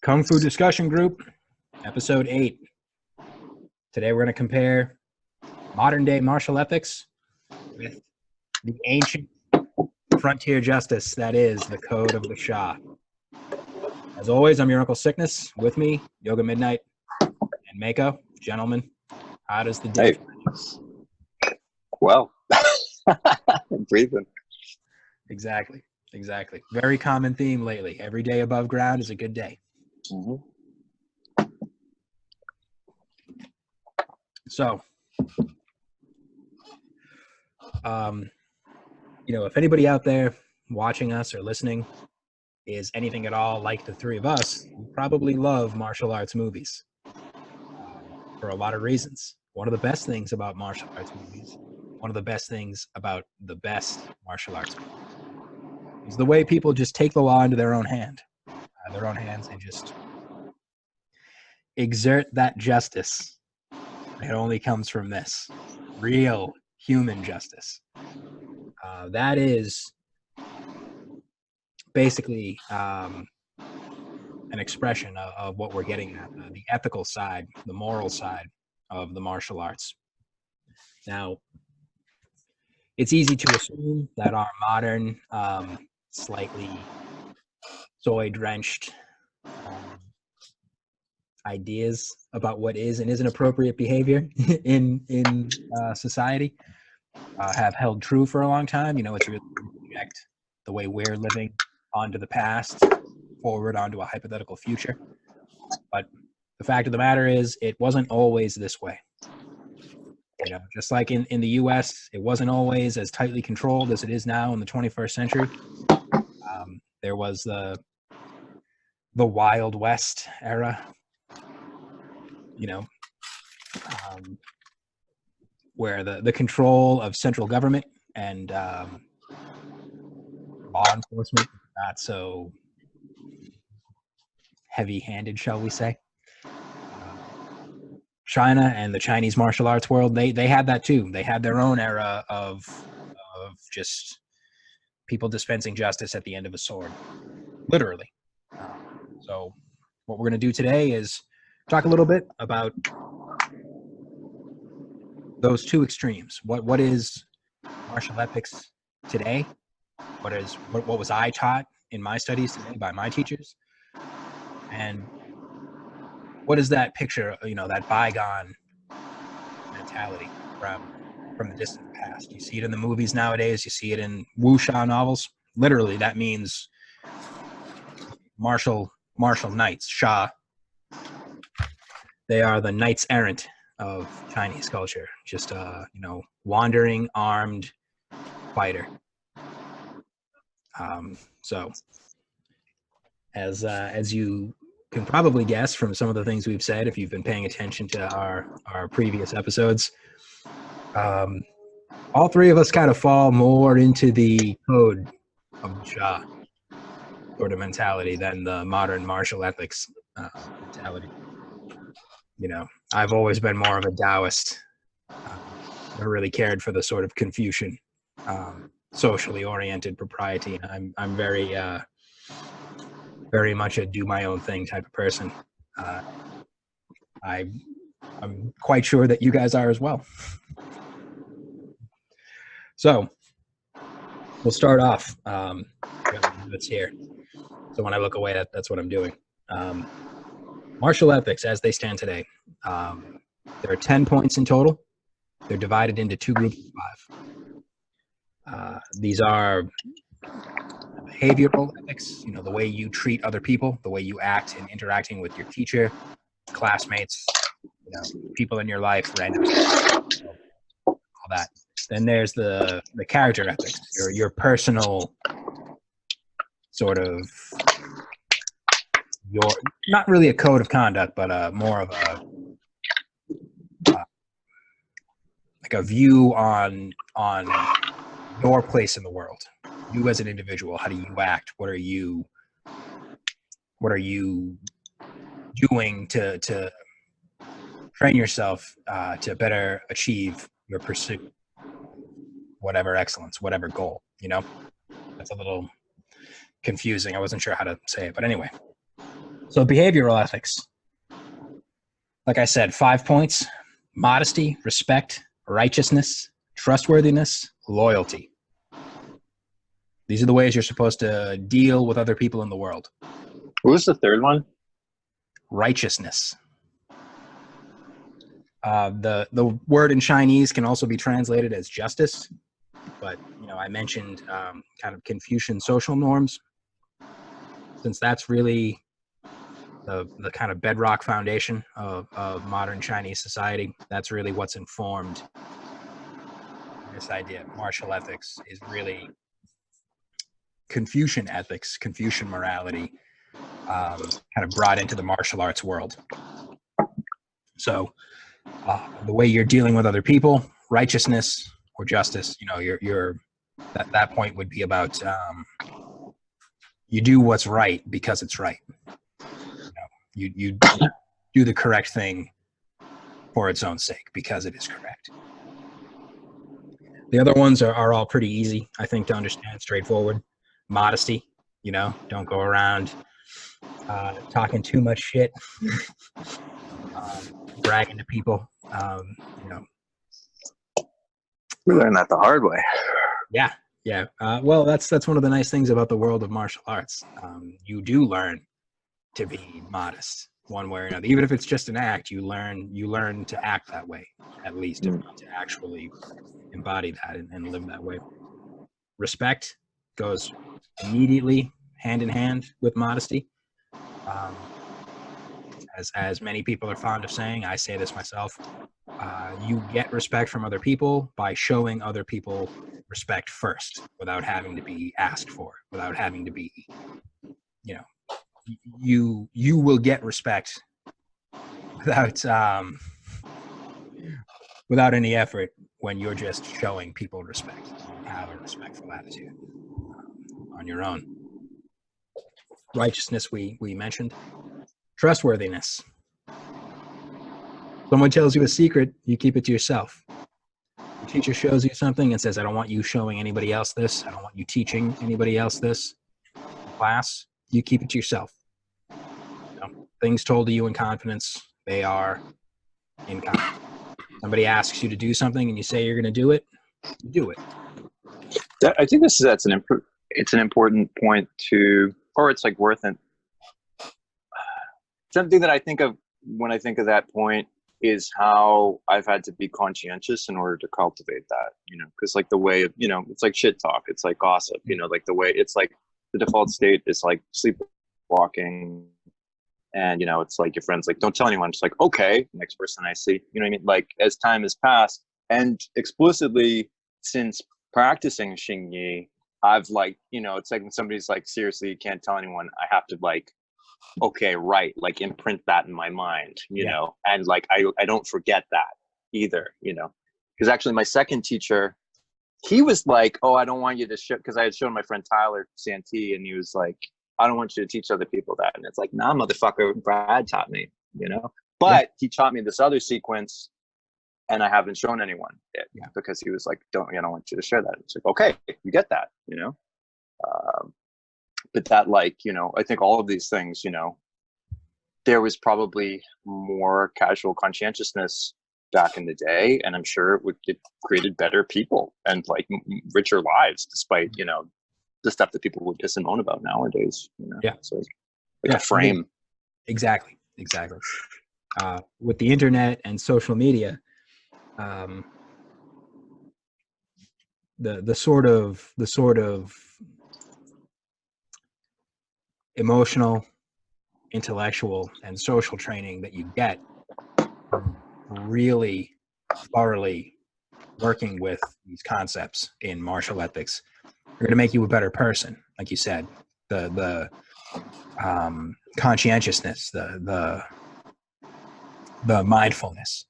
Kung Fu Discussion Group, Episode 8. Today we're going to compare modern-day martial ethics with the ancient frontier justice that is the Code of the Xia. As always, I'm your Uncle Sickness. With me, YogaMidnight and Maeko. Gentlemen, how does the day Hey. Well, I'm breathing. Exactly. Very common theme lately. Every day above ground is a good day. Mm-hmm. So, if anybody out there watching us or listening is anything at all like the three of us, you probably love martial arts movies for a lot of reasons. One of the best things about martial arts movies, one of the best things about the best martial arts movies, is the way people just take the law into their own hands and just exert that justice. It only comes from this real human justice. That is basically an expression of what we're getting at, the ethical side, the moral side of the martial arts. Now, it's easy to assume that our modern, slightly soy-drenched ideas about what is and isn't appropriate behavior in society have held true for a long time. It's really project the way we're living onto the past, forward onto a hypothetical future. But the fact of the matter is, it wasn't always this way. Just like in the U.S., it wasn't always as tightly controlled as it is now in the 21st century. There was the Wild West era, where the control of central government and law enforcement not so heavy-handed, shall we say. China and the Chinese martial arts world, they had that too. They had their own era of just people dispensing justice at the end of a sword, literally. So what we're going to do today is talk a little bit about those two extremes. What is martial ethics today? What was I taught in my studies today by my teachers? And what is that picture, that bygone mentality from the distant past? You see it in the movies nowadays. You see it in wuxia novels. Literally, that means martial knights, Xia. They are the knights errant of Chinese culture. Just wandering armed fighter. So, as you can probably guess from some of the things we've said, if you've been paying attention to our previous episodes, all three of us kind of fall more into the code of the Xia sort of mentality than the modern martial ethics mentality. I've always been more of a Taoist. Never really cared for the sort of Confucian, socially oriented propriety. I'm very very much a do my own thing type of person. I'm quite sure that you guys are as well. So we'll start off. That's here. So when I look away, that's what I'm doing. Martial ethics, as they stand today, there are 10 points in total. They're divided into two groups of 5. These are behavioral ethics, the way you treat other people, the way you act in interacting with your teacher, classmates, people in your life, random stuff, all that. Then there's the character ethics, your personal sort of not really a code of conduct, but more of a view on your place in the world. You as an individual, how do you act? What are you doing to train yourself to better achieve your pursuit, whatever excellence, whatever goal? That's a little confusing. I wasn't sure how to say it, but anyway. So behavioral ethics, like I said, 5 points: modesty, respect, righteousness, trustworthiness, loyalty. These are the ways you're supposed to deal with other people in the world. What was the third one? Righteousness. The word in Chinese can also be translated as justice, but I mentioned kind of Confucian social norms, since that's really the kind of bedrock foundation of modern Chinese society. That's really what's informed this idea. Martial ethics is really Confucian ethics, Confucian morality, kind of brought into the martial arts world. So the way you're dealing with other people, righteousness or justice, you're that point would be about you do what's right because it's right. You do the correct thing for its own sake because it is correct. The other ones are all pretty easy, I think, to understand, straightforward. Modesty, don't go around talking too much shit, bragging to people. We learned that the hard way. Yeah. Well, that's one of the nice things about the world of martial arts. You do learn to be modest, one way or another. Even if it's just an act, you learn to act that way, at least, to actually embody that and live that way. Respect goes immediately hand in hand with modesty. As many people are fond of saying, I say this myself, you get respect from other people by showing other people respect first, without having to be asked for, without having to be, you will get respect without any effort when you're just showing people respect. You have a respectful attitude on your own. Righteousness, we mentioned. Trustworthiness. Someone tells you a secret, you keep it to yourself. Your teacher shows you something and says, I don't want you showing anybody else this. I don't want you teaching anybody else this in class. You keep it to yourself. Things told to you in confidence, they are in confidence. Somebody asks you to do something and you say you're going to do it, you do it. I think it's an important point to, or it's like worth it. Something that I think of when I think of that point is how I've had to be conscientious in order to cultivate that, because like the way of, it's like shit talk, it's like gossip, like the way it's like the default state is like sleepwalking, and it's like your friend's like, don't tell anyone, just like, okay, next person I see, you know what I mean? Like as time has passed, and explicitly since practicing Xingyi, I've like, it's like when somebody's like, seriously, you can't tell anyone, I have to like, okay, right, like imprint that in my mind, and like I don't forget that either, because actually my second teacher, he was like, oh, I don't want you to show, because I had shown my friend Tyler Santee, and he was like, I don't want you to teach other people that. And it's like, nah, motherfucker, Brad taught me, but he taught me this other sequence, and I haven't shown anyone it, because he was like, I don't want you to share that. It's like, okay, you get that, but that, like, I think all of these things, there was probably more casual conscientiousness back in the day, and I'm sure it created better people and like richer lives, despite, the stuff that people would piss and moan about nowadays, so like a frame. Exactly. With the internet and social media, the sort of emotional, intellectual, and social training that you get from really thoroughly working with these concepts in martial ethics are going to make you a better person. Like you said, the conscientiousness, the mindfulness,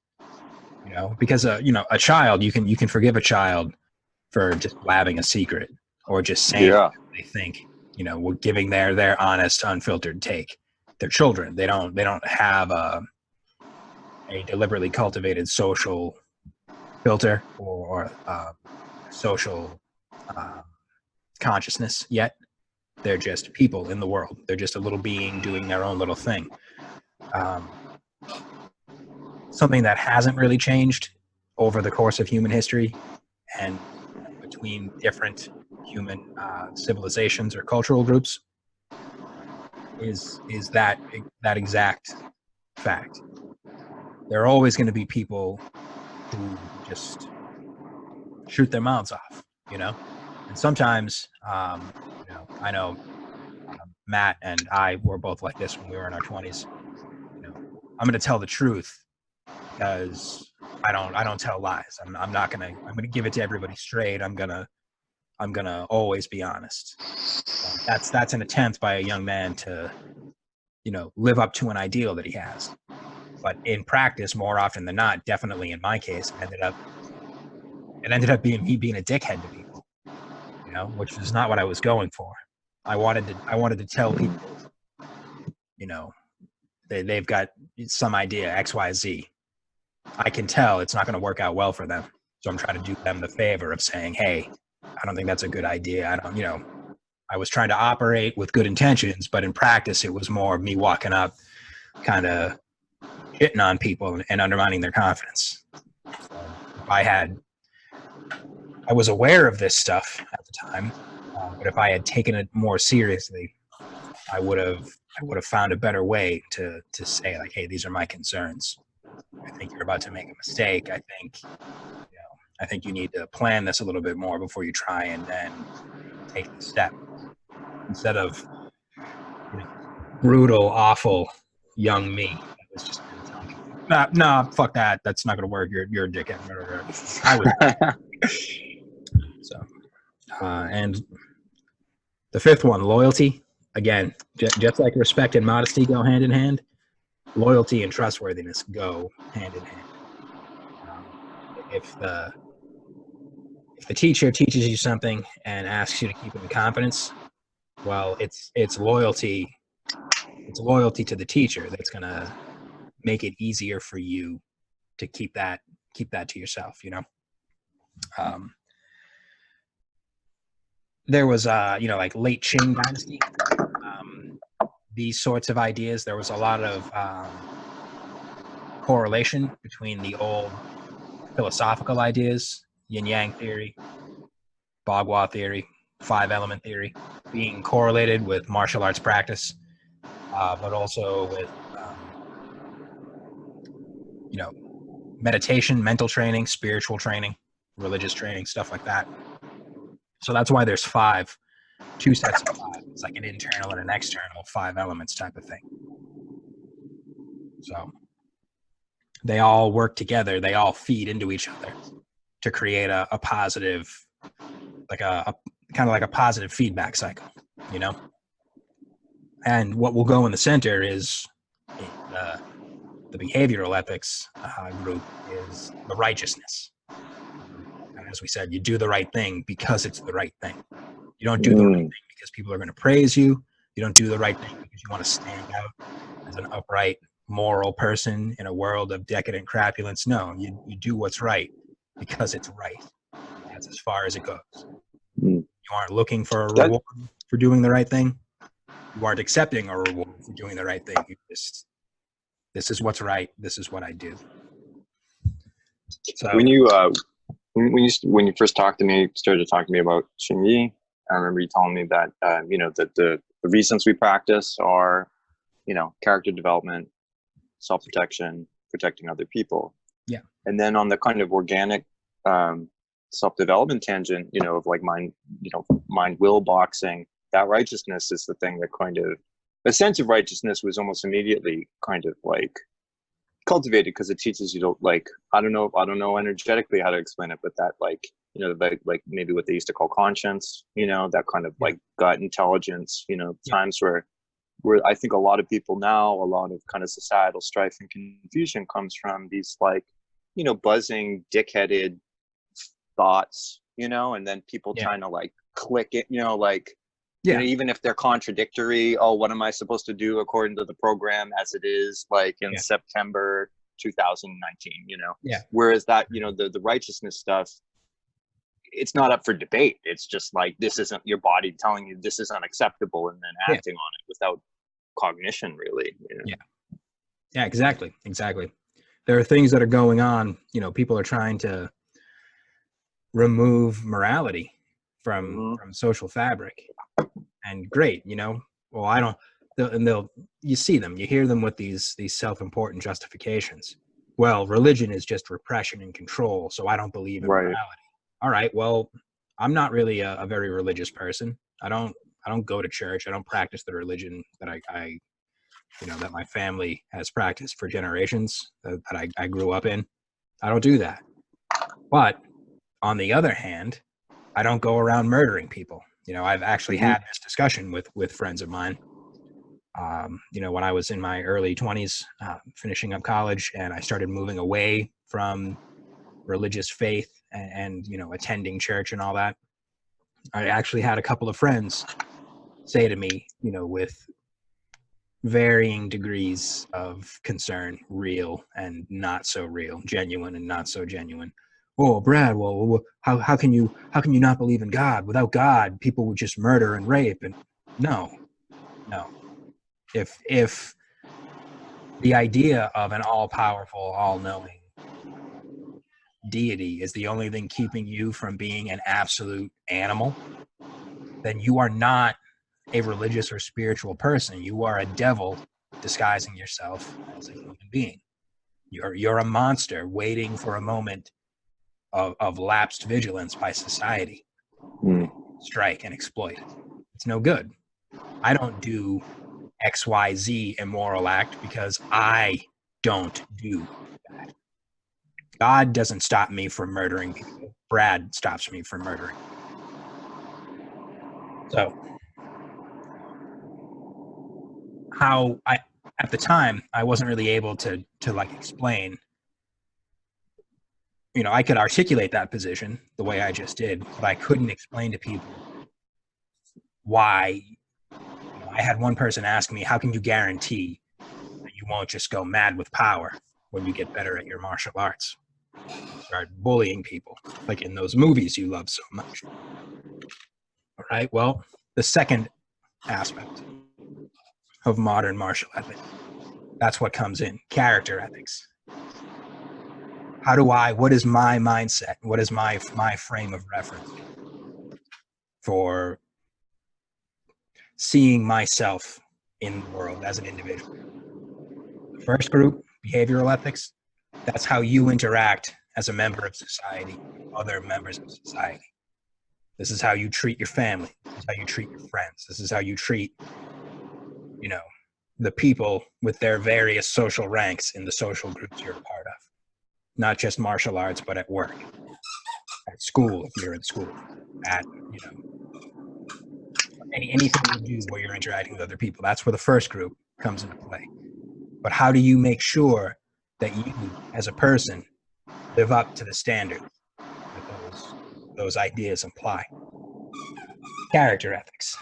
because a child, you can forgive a child for just blabbing a secret or just saying what they think, we're giving their honest, unfiltered take. They're children. They don't have a deliberately cultivated social filter or social consciousness yet. They're just people in the world. They're just a little being doing their own little thing. Something that hasn't really changed over the course of human history and between different human civilizations or cultural groups is that exact fact. There are always going to be people who just shoot their mouths off, you know? And sometimes, you know, I know Matt and I were both like this when we were in our 20s. You know, I'm going to tell the truth because I don't tell lies. I'm gonna give it to everybody straight. I'm gonna always be honest. That's an attempt by a young man to, you know, live up to an ideal that he has. But in practice, more often than not, definitely in my case, it ended up being me being a dickhead to people, you know, which is not what I was going for. I wanted to tell people, you know, they've got some idea XYZ. I can tell it's not going to work out well for them, so I'm trying to do them the favor of saying, hey, I don't think that's a good idea. I don't, you know, I was trying to operate with good intentions, but in practice, it was more me walking up, kind of hitting on people and undermining their confidence. So if I was aware of this stuff at the time, but if I had taken it more seriously, I would have found a better way to say, like, hey, these are my concerns. I think you're about to make a mistake. I think you need to plan this a little bit more before you try and then take the step. Instead of, you know, brutal, awful young me that was just telling people, nah, fuck that. That's not gonna work. You're a dickhead. I was. So, and the fifth one, loyalty. Again, just like respect and modesty go hand in hand, loyalty and trustworthiness go hand in hand. If the teacher teaches you something and asks you to keep it in confidence, well, it's loyalty to the teacher that's gonna make it easier for you to keep that to yourself, you know. There was you know, like late Qing dynasty, these sorts of ideas, there was a lot of correlation between the old philosophical ideas, yin yang theory, Bagua theory, 5-element theory, being correlated with martial arts practice, but also with you know, meditation, mental training, spiritual training, religious training, stuff like that. So that's why there's two sets of 5. It's like an internal and an external 5 elements type of thing. So they all work together. They all feed into each other to create a positive, like a kind of like a positive feedback cycle, you know? And what will go in the center is the behavioral ethics group is the righteousness. And as we said, you do the right thing because it's the right thing. You don't do the right thing because people are going to praise you. You don't do the right thing because you want to stand out as an upright, moral person in a world of decadent crapulence. No, you do what's right because it's right. That's as far as it goes. You aren't looking for a reward for doing the right thing. You aren't accepting a reward for doing the right thing. You just, this is what's right. This is what I do. So when you first talked to me, started talking to me about Xingyi, I remember you telling me that you know, that the reasons we practice are, you know, character development, self-protection, protecting other people. Yeah. And then on the kind of organic self-development tangent, you know, of like mind will boxing, that righteousness is the thing that kind of, a sense of righteousness was almost immediately kind of like cultivated, because it teaches you to, like, I don't know energetically how to explain it, but that, like, you know, like maybe what they used to call conscience, you know, that kind of like gut intelligence, you know, times where I think a lot of people now, a lot of kind of societal strife and confusion comes from these, like, you know, buzzing, dickheaded thoughts, you know, and then people trying to like click it, you know, like, you know, even if they're contradictory, oh, what am I supposed to do according to the program as it is, like in September 2019, you know? Whereas that, you know, the righteousness stuff, it's not up for debate. It's just like, this isn't, your body telling you this is unacceptable, and then acting on it without cognition, really. You know? Yeah, exactly. There are things that are going on, you know, people are trying to remove morality from social fabric, and great, you know, well, I don't, you see them, you hear them with these self-important justifications. Well, religion is just repression and control, so I don't believe in morality. All right, well, I'm not really a very religious person. I don't go to church. I don't practice the religion that I you know, that my family has practiced for generations, that I grew up in. I don't do that. But on the other hand, I don't go around murdering people. You know, I've actually had this discussion with friends of mine. You know, when I was in my early 20s, finishing up college, and I started moving away from religious faith and, you know, attending church and all that, I actually had a couple of friends say to me, you know, with varying degrees of concern, real and not so real, genuine and not so genuine. Oh, Brad, well, how can you not believe in God? Without God, people would just murder and rape. And no. If the idea of an all-powerful, all-knowing deity is the only thing keeping you from being an absolute animal, then you are not a religious or spiritual person. You are a devil disguising yourself as a human being. You're a monster waiting for a moment of lapsed vigilance by society. Strike and exploit. It's no good. I don't do XYZ immoral act because I don't do that. God doesn't stop me from murdering people. Brad stops me from murdering. So at the time, I wasn't really able to like explain, you know, I could articulate that position the way I just did, but I couldn't explain to people why. You know, I had one person ask me, how can you guarantee that you won't just go mad with power when you get better at your martial arts? Start bullying people, like in those movies you love so much. All right, well, the second aspect of modern martial ethics, that's what comes in, character ethics. What is my mindset? What is my frame of reference for seeing myself in the world as an individual? The first group, behavioral ethics, that's how you interact as a member of society, other members of society. This is how you treat your family. This is how you treat your friends. This is how you treat, you know, the people with their various social ranks in the social groups you're a part of. Not just martial arts, but at work, at school, if you're in school, at, you know, anything you do where you're interacting with other people. That's where the first group comes into play. But how do you make sure that you, as a person, live up to the standard that those ideas imply? Character ethics,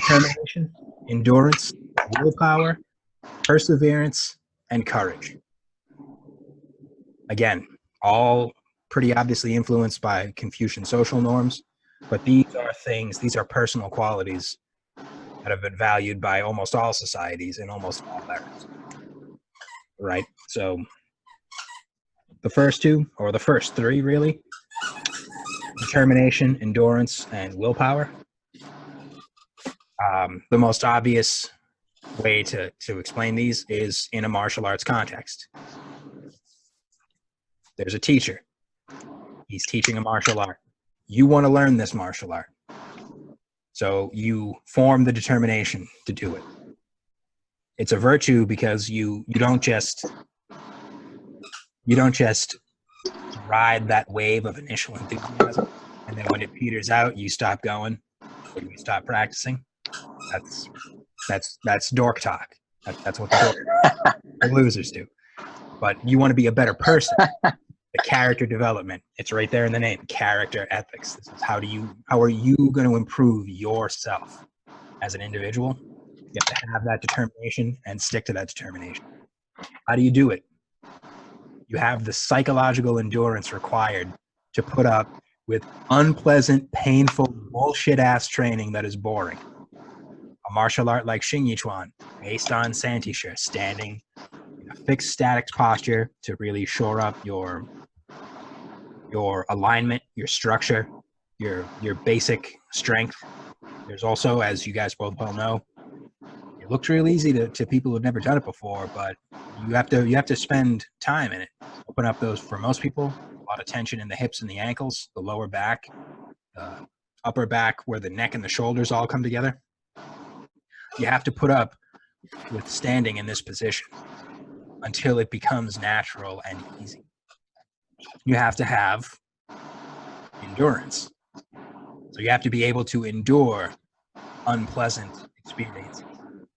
determination, endurance, willpower, perseverance, and courage. Again, all pretty obviously influenced by Confucian social norms, but these are personal qualities that have been valued by almost all societies in almost all eras. Right? So the first two, or the first three really, determination, endurance, and willpower. The most obvious way to explain these is in a martial arts context. There's a teacher. He's teaching a martial art. You want to learn this martial art. So you form the determination to do it. It's a virtue because you don't just ride that wave of initial enthusiasm, and then when it peters out, you stop going or you stop practicing. That's dork talk. That's what the losers do. But you want to be a better person. The character development, it's right there in the name, character ethics. This is how are you going to improve yourself as an individual? You have to have that determination and stick to that determination. How do you do it? You have the psychological endurance required to put up with unpleasant, painful, bullshit-ass training that is boring. A martial art like Xing Yichuan, based on Santisha, standing in a fixed static posture to really shore up your alignment, your structure, your basic strength. There's also, as you guys both well know, it looks real easy to people who've never done it before, but you have to spend time in it. Open up those, for most people, a lot of tension in the hips and the ankles, the lower back, the upper back where the neck and the shoulders all come together. You have to put up with standing in this position until it becomes natural and easy. You have to have endurance. So you have to be able to endure unpleasant experiences,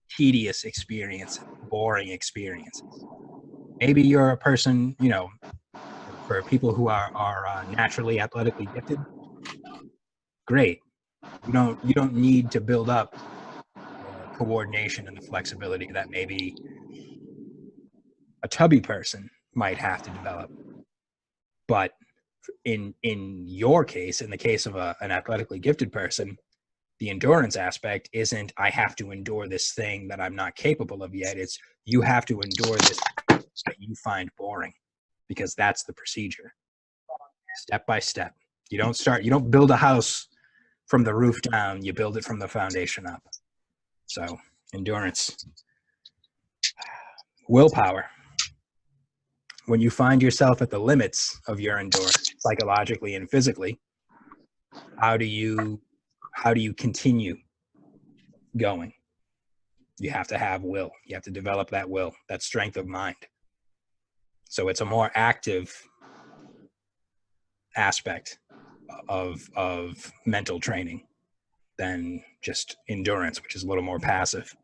tedious experiences, boring experiences. Maybe you're a person, you know, for people who are naturally athletically gifted, great. You don't need to build up coordination and the flexibility that maybe a tubby person might have to develop. But in your case, in the case of an athletically gifted person, the endurance aspect isn't I have to endure this thing that I'm not capable of yet. It's you have to endure this that you find boring, because that's the procedure. Step by step. You don't build a house from the roof down, you build it from the foundation up. So, endurance. Willpower. When you find yourself at the limits of your endurance, psychologically and physically, how do you continue going? You have to have will. You have to develop that will, that strength of mind. So it's a more active aspect of mental training than just endurance, which is a little more passive.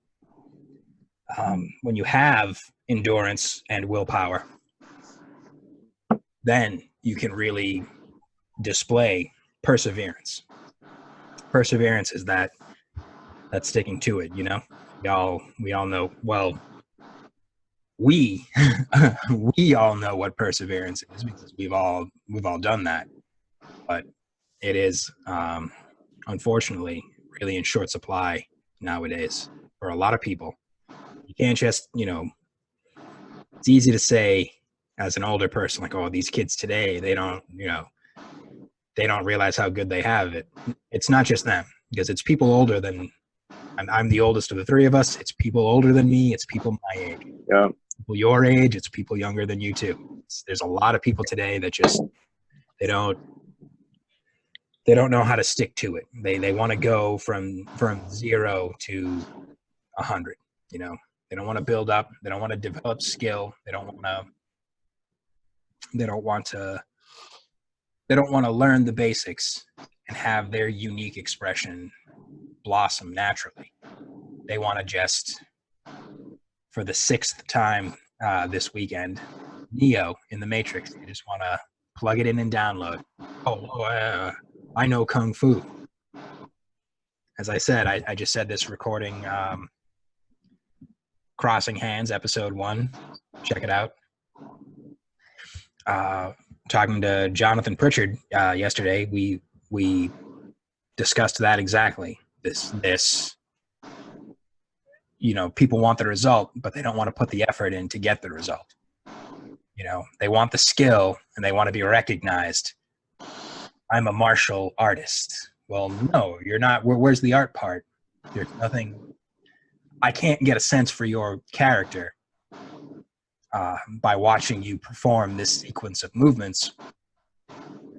When you have endurance and willpower, then you can really display perseverance. Perseverance is that sticking to it, you know? We all know, well, we all know what perseverance is, because we've all done that. But it is unfortunately really in short supply nowadays for a lot of people. You can't just, you know, it's easy to say as an older person, like, oh, these kids today, they don't realize how good they have it. It's not just them, because it's people older than, I'm the oldest of the three of us. It's people older than me. It's people my age. Yeah. People your age. It's people younger than you too. There's a lot of people today that just, they don't know how to stick to it. They want to go from 0 to 100, you know. They don't want to build up. They don't want to develop skill. They don't want to learn the basics and have their unique expression blossom naturally. They want to just, for the 6th time this weekend, Neo in the Matrix, they just want to plug it in and download. I know Kung Fu. As I said, I just said this recording, Crossing Hands, episode 1. Check it out. Talking to Jonathan Pritchard yesterday, we discussed that exactly. This, you know, people want the result, but they don't want to put the effort in to get the result. You know, they want the skill and they want to be recognized. I'm a martial artist. Well, no, you're not. Where's the art part? There's nothing. I can't get a sense for your character by watching you perform this sequence of movements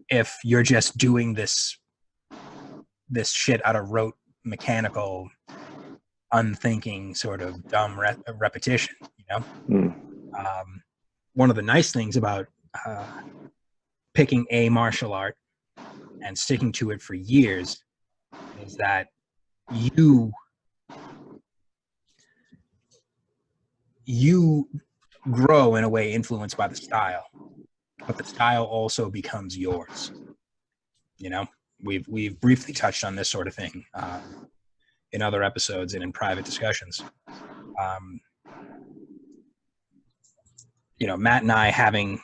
if you're just doing this shit out of rote, mechanical, unthinking, sort of dumb repetition, you know? One of the nice things about picking a martial art and sticking to it for years is that you grow in a way influenced by the style, but the style also becomes yours. You know, we've briefly touched on this sort of thing in other episodes and in private discussions. You know, Matt and I, having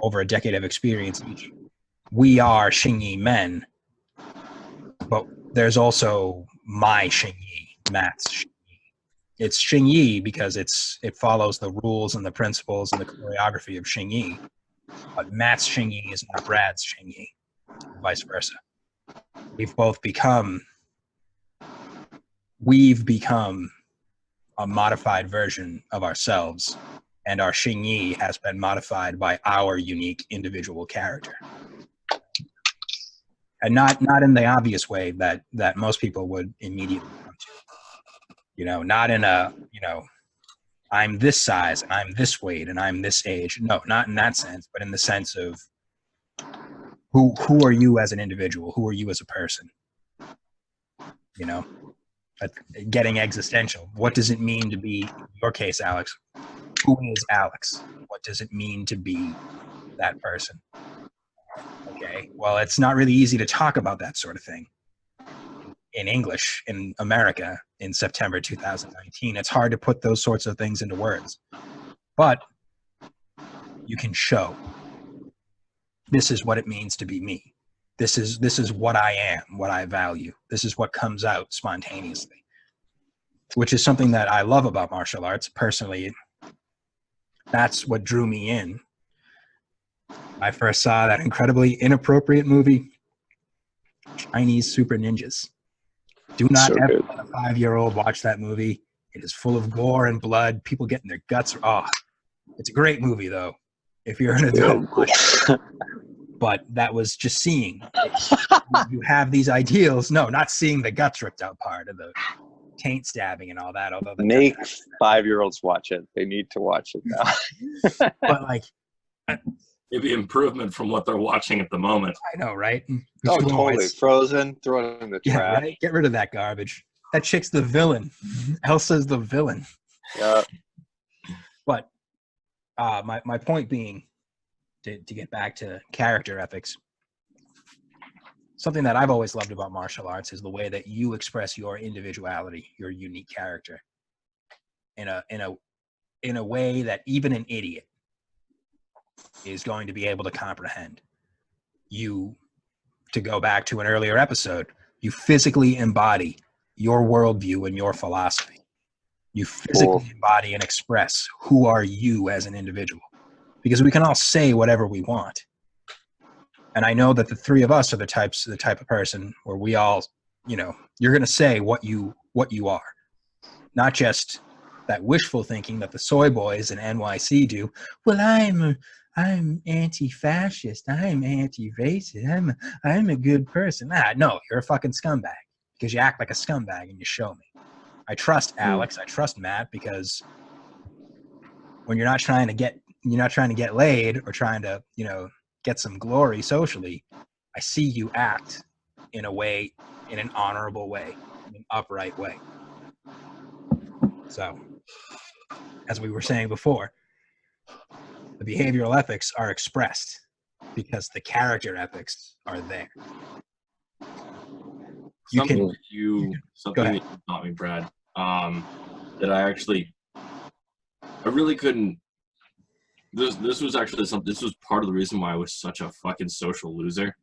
over a decade of experience each, we are Xingyi men, but there's also my Xingyi, Matt's Xingyi. It's Xingyi because it follows the rules and the principles and the choreography of Xingyi, but Matt's Xingyi is not Brad's Xingyi, and vice versa. We've become a modified version of ourselves, and our Xingyi has been modified by our unique individual character. And not in the obvious way that most people would immediately come to. Not in a, I'm this size, and I'm this weight, and I'm this age. No, not in that sense, but in the sense of who are you as an individual? Who are you as a person? Getting existential. What does it mean to be, in your case, Alex? Who is Alex? What does it mean to be that person? Okay, well, it's not really easy to talk about that sort of thing in English in America in September 2019. It's hard to put those sorts of things into words. But you can show this is what it means to be me. This is what I am, what I value. This is what comes out spontaneously, which is something that I love about martial arts. Personally, that's what drew me in. I first saw that incredibly inappropriate movie, Chinese Super Ninjas. Do not ever let a 5-year-old watch that movie. It is full of gore and blood, people getting their guts. Oh, it's a great movie, though, if you're an adult. But that was just seeing. You have these ideals. No, not seeing the guts ripped out part of the taint stabbing and all that. Although make 5-year-olds watch it. They need to watch it now. But like, maybe improvement from what they're watching at the moment. I know, right? Oh, totally. Frozen, throw it in the trash. Yeah, right? Get rid of that garbage. That chick's the villain. Elsa's the villain. Yeah. But my point being, to get back to character ethics, something that I've always loved about martial arts is the way that you express your individuality, your unique character, in a way that even an idiot is going to be able to comprehend. You, to go back to an earlier episode, you physically embody your worldview and your philosophy. You physically embody and express who are you as an individual. Because we can all say whatever we want. And I know that the three of us are the type of person where we all, you're going to say what you are. Not just that wishful thinking that the soy boys in NYC do. Well, I'm anti-fascist. I'm anti-racist. I'm a good person. No, you're a fucking scumbag because you act like a scumbag and you show me. I trust Alex. I trust Matt because when you're not trying to get laid or trying to, get some glory socially, I see you act in an honorable way, in an upright way. So, as we were saying before, the behavioral ethics are expressed because the character ethics are there. Something that you taught me, Brad, that I really couldn't. This was actually this was part of the reason why I was such a fucking social loser,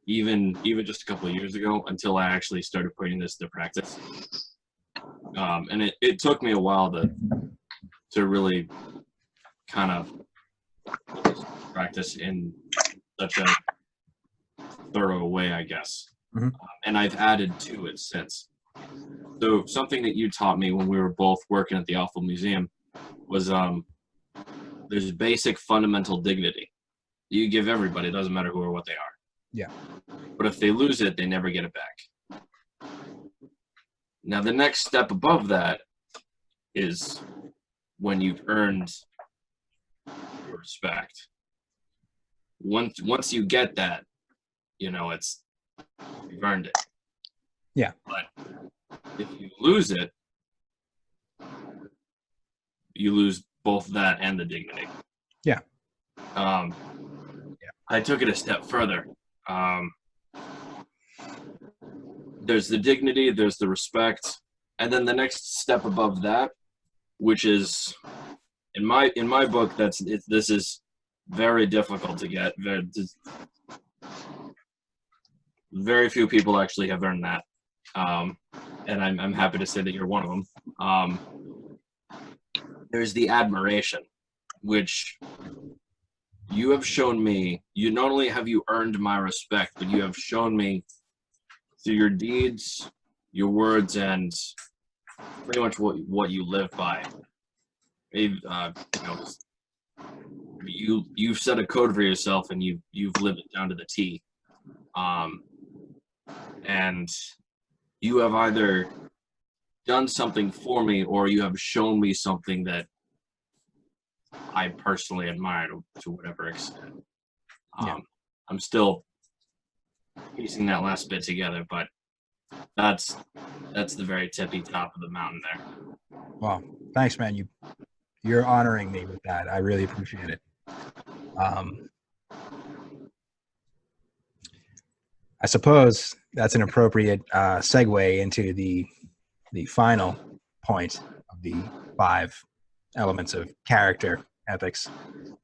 even just a couple of years ago, until I actually started putting this to practice. And it took me a while to really kind of practice in such a thorough way, I guess. Mm-hmm. And I've added to it since. So something that you taught me when we were both working at the Awful Museum was there's basic fundamental dignity you give everybody. It doesn't matter who or what they are. Yeah. But if they lose it, they never get it back. Now, the next step above that is when you've earned your respect. Once you get that, it's you've earned it. Yeah. But if you lose it, you lose both that and the dignity. Yeah. I took it a step further. There's the dignity, there's the respect, and then the next step above that, which is in my book, this is very difficult to get. very few people actually have earned that. And I'm happy to say that you're one of them. There's the admiration, which you have shown me. You not only have you earned my respect, but you have shown me through your deeds, your words, and pretty much what you live by. You've set a code for yourself, and you've lived it down to the T. And you have either done something for me, or you have shown me something that I personally admire to whatever extent. I'm still piecing that last bit together, but that's the very tippy top of the mountain there. Well, thanks, man. You're honoring me with that. I really appreciate it. I suppose that's an appropriate segue into the final point of the 5 elements of character ethics.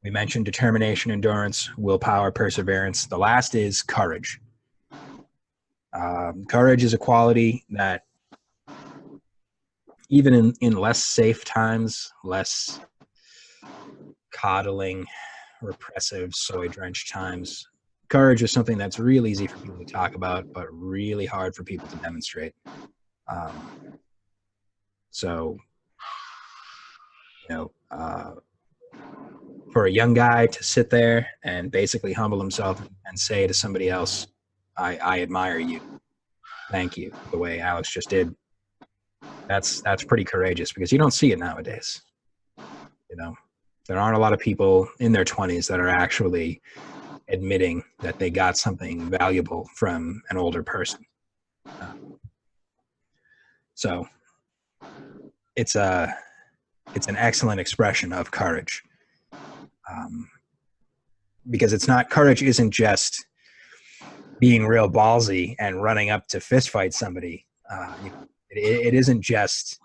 We mentioned determination, endurance, willpower, perseverance. The last is courage. Courage is a quality that even in less safe times, less coddling, repressive, soy-drenched times, courage is something that's real easy for people to talk about, but really hard for people to demonstrate. For a young guy to sit there and basically humble himself and say to somebody else, I admire you, thank you, the way Alex just did, that's pretty courageous, because you don't see it nowadays. There aren't a lot of people in their 20s that are actually admitting that they got something valuable from an older person. So it's an excellent expression of courage, because courage isn't just being real ballsy and running up to fist fight somebody. It isn't just,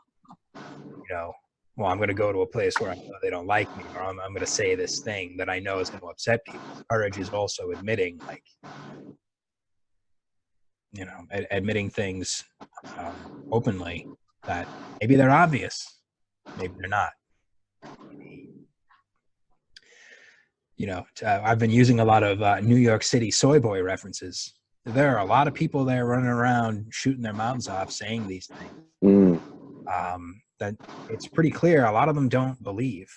well, I'm going to go to a place where I know they don't like me, or I'm going to say this thing that I know is going to upset people. Courage is also admitting, admitting things openly that maybe they're obvious, maybe they're not. I've been using a lot of New York City soy boy references. There are a lot of people there running around shooting their mouths off saying these things. That it's pretty clear a lot of them don't believe.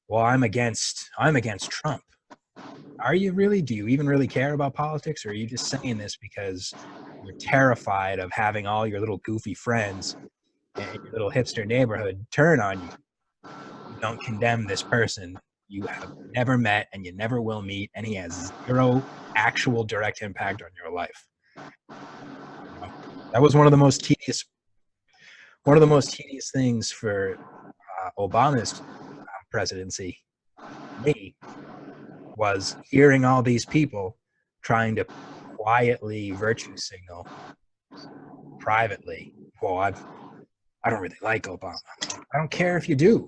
Well, I'm against Trump. Are you really? Do you even really care about politics, or are you just saying this because you're terrified of having all your little goofy friends in your little hipster neighborhood turn on you? You don't condemn this person you have never met and you never will meet, and he has zero actual direct impact on your life. That was one of the most tedious things for Obama's presidency, me, was hearing all these people trying to quietly virtue signal privately. Well, I don't really like Obama. I don't care if you do.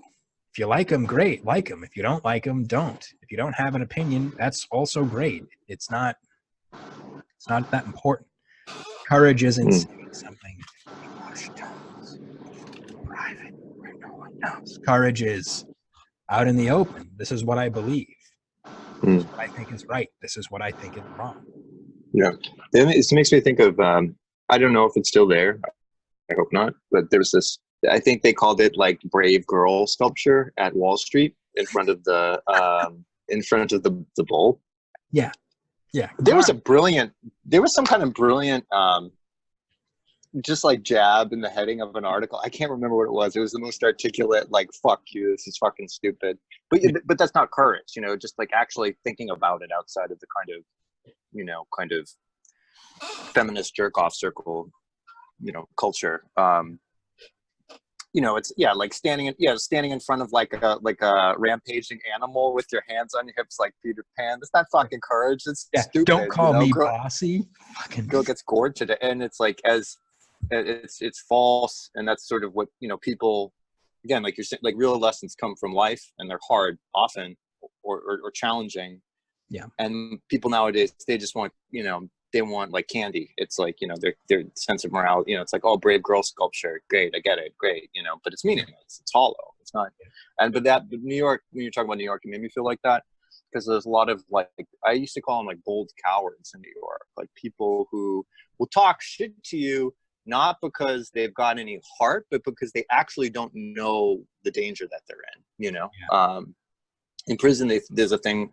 If you like him, great, like him. If you don't like him, don't. If you don't have an opinion, that's also great. It's not that important. Courage isn't saying something private where no one knows. Courage is out in the open. This is what I believe. This is what I think is right. This is what I think is wrong. Yeah. It makes me think of, I don't know if it's still there. I hope not. But there was this, I think they called it like Brave Girl sculpture at Wall Street in front of the bull. Yeah. Yeah. There was some kind of brilliant, just like jab in the heading of an article. I can't remember what it was. It was the most articulate, like, fuck you, this is fucking stupid. But that's not courage, just like actually thinking about it outside of the kind of feminist jerk off circle, culture. It's like standing in front of like a rampaging animal with your hands on your hips like Peter Pan. That's not fucking courage. It's stupid. Don't call me bossy. Fucking girl gets gored today, and it's like it's false, and that's sort of what people, again, like you're saying, like real lessons come from life, and they're hard often or challenging. Yeah. And people nowadays, they just want they want like candy. It's like, you know, their sense of morality, you know, it's like, oh, brave girl sculpture, great, I get it, great, you know, but it's meaningless, it's hollow, it's not. But New York, when you're talking about New York, it made me feel like that, because there's a lot of like, I used to call them like bold cowards in New York, like people who will talk shit to you, not because they've got any heart, but because they actually don't know the danger that they're in, you know. In prison, there's a thing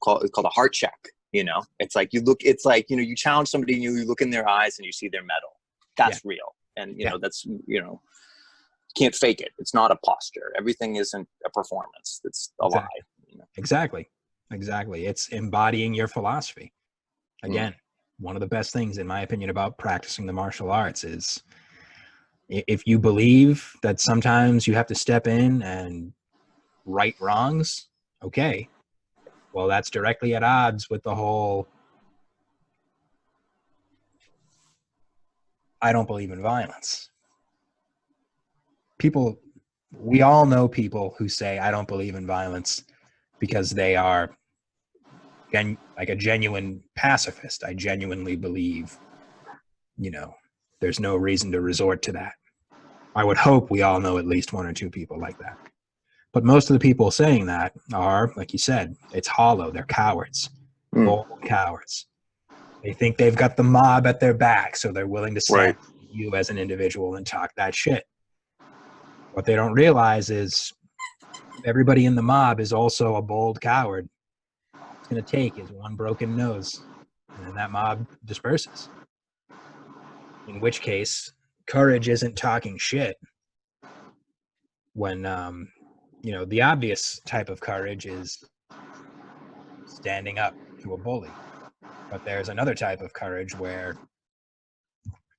called a heart check. You know, it's like you know, you challenge somebody and you look in their eyes and you see their metal. That's real. And, you know, that's, you know, can't fake it. It's not a posture. Everything isn't a performance. It's a lie. You know? Exactly. It's embodying your philosophy. Again, one of the best things, in my opinion, about practicing the martial arts is if you believe that sometimes you have to step in and right wrongs, okay. Well, that's directly at odds with the whole, I don't believe in violence. We all know people who say, I don't believe in violence, because they are like a genuine pacifist. I genuinely believe, you know, there's no reason to resort to that. I would hope we all know at least one or two people like that. But most of the people saying that are, like you said, it's hollow. They're cowards, bold cowards. They think they've got the mob at their back, so they're willing to stand you as an individual and talk that shit. What they don't realize is everybody in the mob is also a bold coward. All it's going to take is one broken nose, and then that mob disperses. In which case, courage isn't talking shit. When you know, the obvious type of courage is standing up to a bully. But there's another type of courage where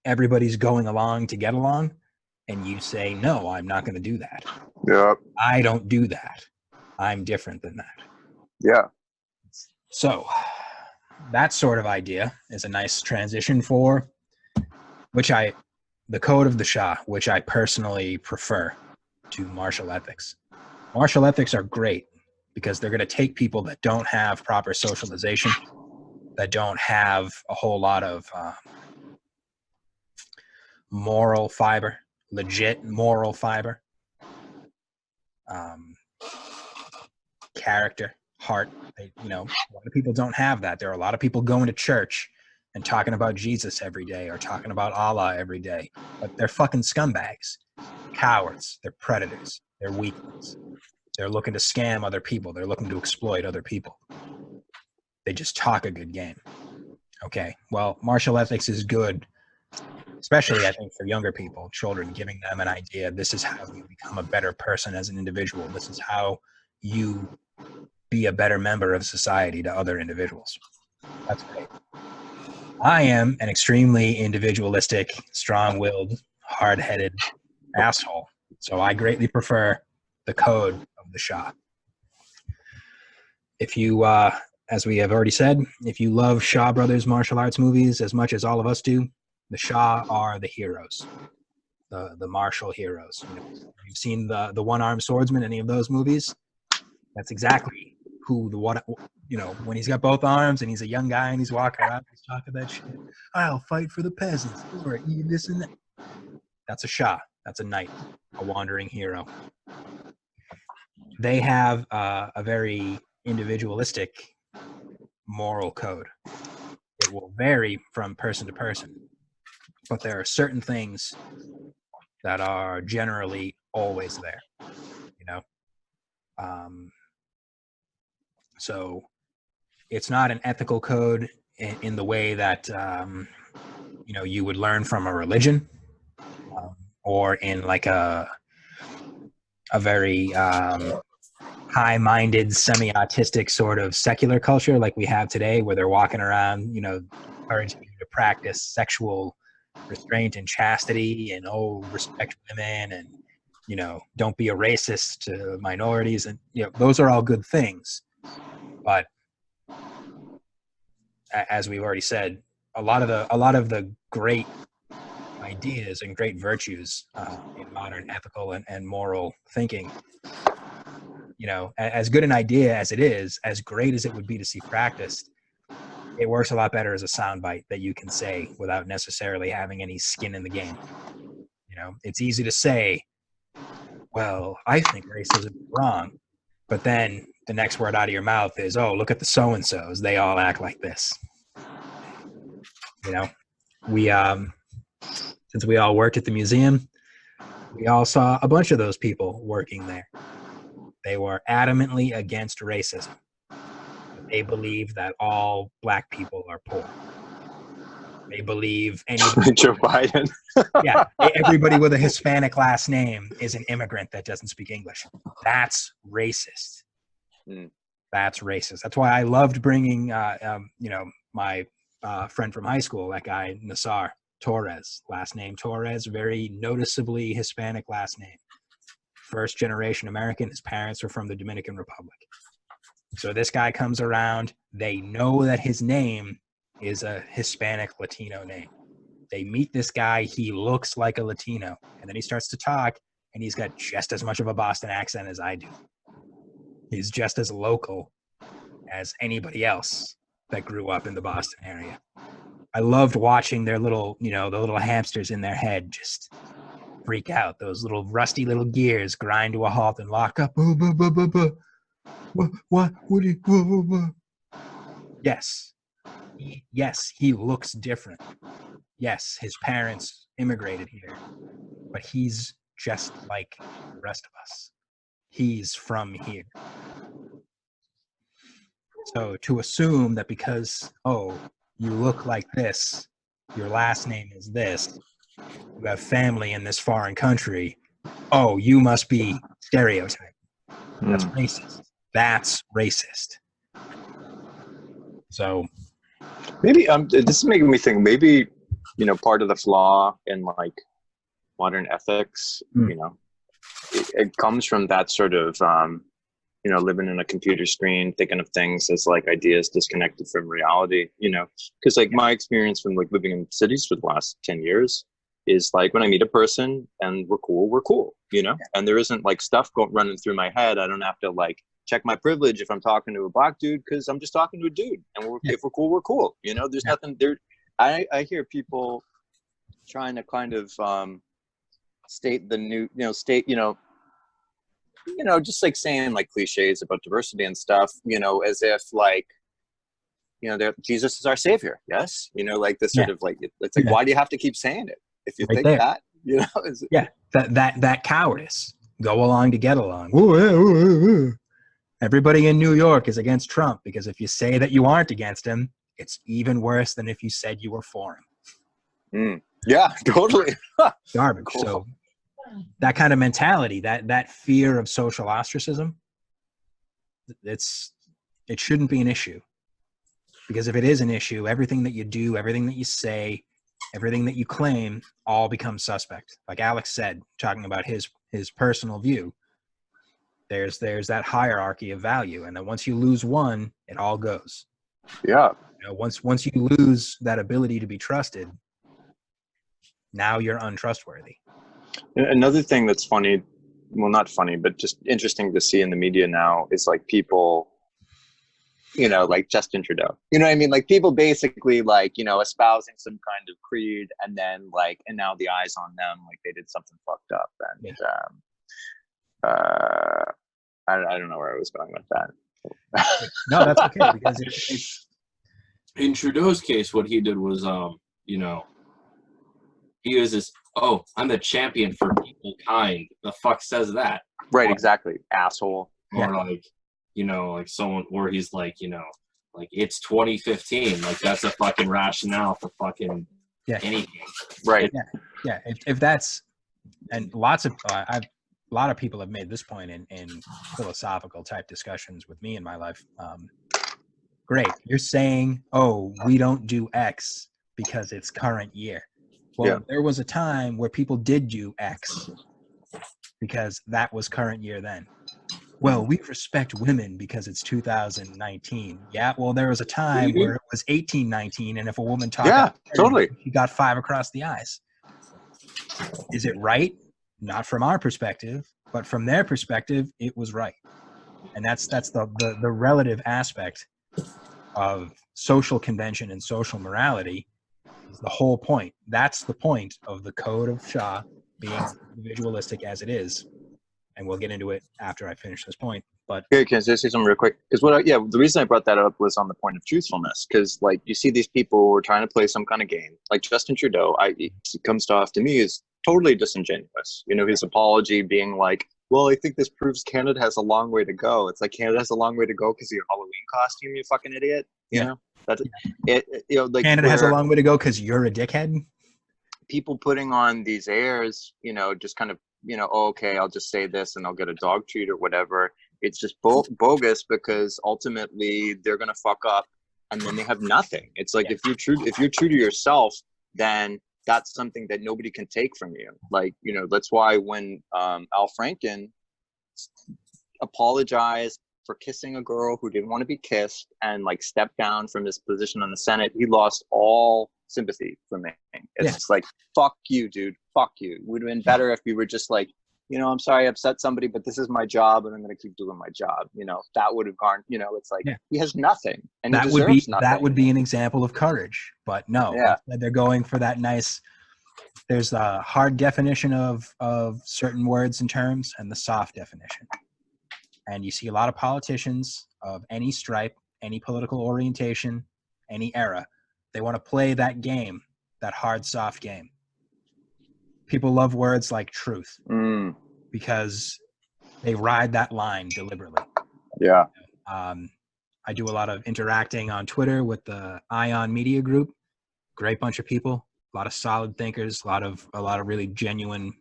everybody's going along to get along, and you say, no, I'm not going to do that. Yeah. I don't do that. I'm different than that. Yeah. So that sort of idea is a nice transition for the code of the Xia, which I personally prefer to martial ethics. Martial ethics are great because they're going to take people that don't have proper socialization, that don't have a whole lot of moral fiber, legit moral fiber, character, heart. You know, a lot of people don't have that. There are a lot of people going to church and talking about Jesus every day or talking about Allah every day, but they're fucking scumbags, cowards, they're predators, they're weaklings. They're looking to scam other people. They're looking to exploit other people. They just talk a good game. Okay, well, martial ethics is good, especially, I think, for younger people, children, giving them an idea. This is how you become a better person as an individual. This is how you be a better member of society to other individuals. That's great. I am an extremely individualistic, strong-willed, hard-headed asshole. So I greatly prefer the code of the Xia. If you, as we have already said, if you love Xia Brothers martial arts movies as much as all of us do, the Xia are the heroes, the martial heroes. You know, you've seen the one-armed swordsman, any of those movies? That's exactly who you know, when he's got both arms and he's a young guy and he's walking around, he's talking that shit. I'll fight for the peasants, or eat this and that. That's a Xia. That's a knight, a wandering hero. They have a very individualistic moral code. It will vary from person to person, but there are certain things that are generally always there, you know? So it's not an ethical code in the way that, you know, you would learn from a religion, or in like a very high-minded, semi-autistic sort of secular culture like we have today, where they're walking around, you know, encouraging you to practice sexual restraint and chastity and, respect women and, you know, don't be a racist to minorities. And, you know, those are all good things. But as we've already said, a lot of the great ideas and great virtues in modern ethical and moral thinking, you know, as good an idea as it is, as great as it would be to see practiced, it works a lot better as a soundbite that you can say without necessarily having any skin in the game. You know, it's easy to say, well, I think racism is wrong. But then the next word out of your mouth is, oh, look at the so-and-sos. They all act like this. You know, we, since we all worked at the museum, we all saw a bunch of those people working there. They were adamantly against racism. They believe that all black people are poor. They believe anybody, Joe Biden. yeah, everybody with a Hispanic last name is an immigrant that doesn't speak English. That's racist. That's racist. That's why I loved bringing, you know, my friend from high school, that guy Nassar Torres, last name Torres, very noticeably Hispanic last name. First generation American. His parents are from the Dominican Republic. So this guy comes around. They know that his name is a Hispanic Latino name. They meet this guy. He looks like a Latino. And then he starts to talk, and he's got just as much of a Boston accent as I do. He's just as local as anybody else that grew up in the Boston area. I loved watching their little, you know, the little hamsters in their head just freak out. Those little rusty little gears grind to a halt and lock up. What do you? Yes. Yes, he looks different. Yes, his parents immigrated here, but he's just like the rest of us. He's from here. So to assume that because, oh, you look like this, your last name is this, you have family in this foreign country, oh, you must be stereotyped. That's racist. That's racist. So maybe this is making me think, maybe, you know, part of the flaw in like modern ethics, you know, it comes from that sort of you know, living in a computer screen, thinking of things as like ideas disconnected from reality, you know, because like my experience from like living in cities for the last 10 years is like when I meet a person and we're cool, you know, and there isn't like stuff running through my head. I don't have to like check my privilege if I'm talking to a black dude, because I'm just talking to a dude, and if we're cool, you know, there's nothing there. I hear people trying to kind of state the new, just like saying like cliches about diversity and stuff, you know, as if like, you know, Jesus is our savior. Yes. You know, like this sort of like, it's like, why do you have to keep saying it? If you think that, you know, that cowardice, go along to get along. Ooh. Everybody in New York is against Trump, because if you say that you aren't against him, it's even worse than if you said you were for him. Yeah, totally. Garbage. Cool. So that kind of mentality, that fear of social ostracism, it shouldn't be an issue. Because if it is an issue, everything that you do, everything that you say, everything that you claim, all becomes suspect. Like Alex said, talking about his personal view, there's that hierarchy of value, and then once you lose one, it all goes. Yeah. You know, once you lose that ability to be trusted, now you're untrustworthy. Another thing that's funny, well, not funny, but just interesting to see in the media now is like people, you know, like Justin Trudeau, you know what I mean? Like people basically like, you know, espousing some kind of creed, and then like, and now the eyes on them, like they did something fucked up. And I don't know where I was going with that. No, that's okay, because it's in Trudeau's case, what he did was, you know, he was this, oh, I'm the champion for people kind. The fuck says that? Right, or, exactly. Asshole. Or like, you know, like someone where he's like, you know, like it's 2015. Like that's a fucking rationale for fucking anything. Right. Yeah. If that's, and lots of, a lot of people have made this point in philosophical type discussions with me in my life. Great. You're saying, oh, we don't do X because it's current year. Well, there was a time where people did do X because that was current year then. Well, we respect women because it's 2019. Yeah, well, there was a time where it was 1819, and if a woman talked, totally, she got 5 across the eyes. Is it right? Not from our perspective, but from their perspective, it was right. And that's the relative aspect of social convention and social morality is the whole point. That's the point of the code of Xia being individualistic as it is. And we'll get into it after I finish this point. But okay, can I say something real quick? Because the reason I brought that up was on the point of truthfulness. Because like you see these people who are trying to play some kind of game, like Justin Trudeau. It comes off to me as totally disingenuous. You know, his apology being like, "Well, I think this proves Canada has a long way to go." It's like Canada has a long way to go because of your Halloween costume, you fucking idiot. You know, that's it. You know, like Canada has a long way to go because you're a dickhead. People putting on these airs, you know, just kind of, you know, oh, okay, I'll just say this and I'll get a dog treat or whatever. It's just bogus because ultimately they're gonna fuck up and then they have nothing. It's like if you're true to yourself, then that's something that nobody can take from you. Like, you know, that's why when Al Franken apologized for kissing a girl who didn't want to be kissed and like stepped down from his position on the Senate, he lost all sympathy from me. It's just like, fuck you, dude. Fuck you. It would have been better if you were just like, you know, I'm sorry I upset somebody, but this is my job and I'm going to keep doing my job. You know, that would have gone, you know, it's like he has nothing and he deserves nothing. That would be an example of courage, but no, they're going for that nice, there's a hard definition of certain words and terms and the soft definition. And you see a lot of politicians of any stripe, any political orientation, any era, they want to play that game, that hard, soft game. People love words like truth because they ride that line deliberately. Yeah. I do a lot of interacting on Twitter with the Ion Media Group. Great bunch of people, a lot of solid thinkers, a lot of really genuine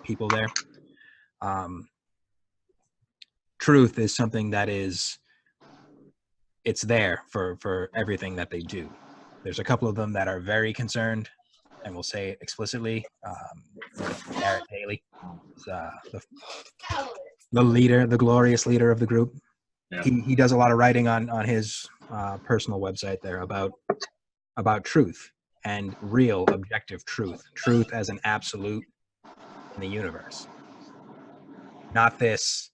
people there. Truth is something that is, it's there for everything that they do. There's a couple of them that are very concerned and will say it explicitly. Garrett Haley, the leader, the glorious leader of the group. Yeah. He does a lot of writing on his personal website there about truth and real objective truth as an absolute in the universe. Not this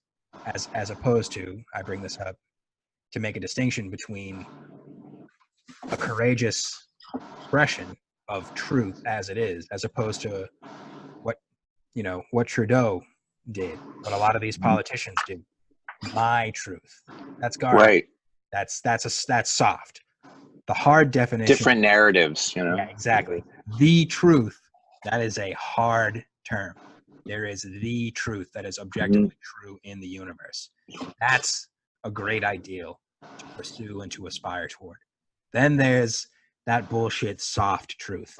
as opposed to, I bring this up to make a distinction between a courageous expression of truth as it is, as opposed to what Trudeau did, what a lot of these politicians do. My truth. That's garbage. Right. That's soft. The hard definition. Different narratives, you know. Yeah, exactly. The truth. That is a hard term. There is the truth that is objectively true in the universe. That's a great ideal to pursue and to aspire toward. Then there's that bullshit soft truth.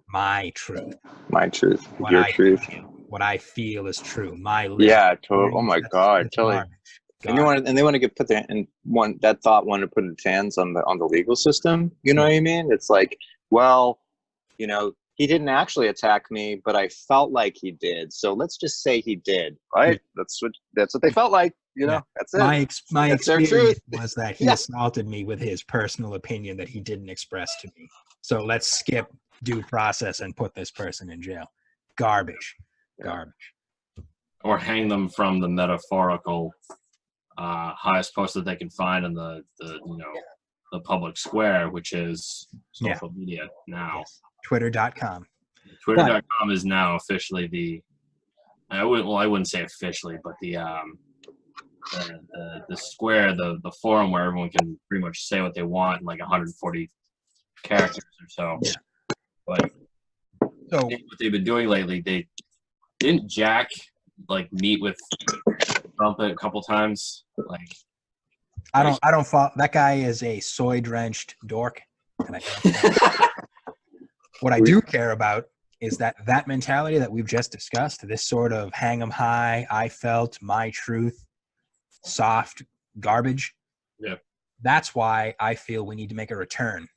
My truth. My truth. Your truth. What I feel is true. My living. Yeah, totally. Oh my God, totally. And they want to put their that thought want to put its hands on the legal system. You know what I mean? It's like, well, you know, he didn't actually attack me, but I felt like he did. So let's just say he did, right? That's what they felt like. You know, that's it. My experience was that he assaulted me with his personal opinion that he didn't express to me. So let's skip due process and put this person in jail. Garbage. Or hang them from the metaphorical highest post that they can find in the public square, which is social media now. Yes. Twitter.com. Twitter.com is now officially I wouldn't say officially, but the square, the forum where everyone can pretty much say what they want in like 140 characters or so. Yeah. But what they've been doing lately, they didn't Jack like meet with Trump a couple times. Like I don't follow. That guy is a soy drenched dork, and I don't what I do care about is that mentality that we've just discussed, this sort of hang 'em high, I felt, my truth, soft garbage. Yeah. That's why I feel we need to make a return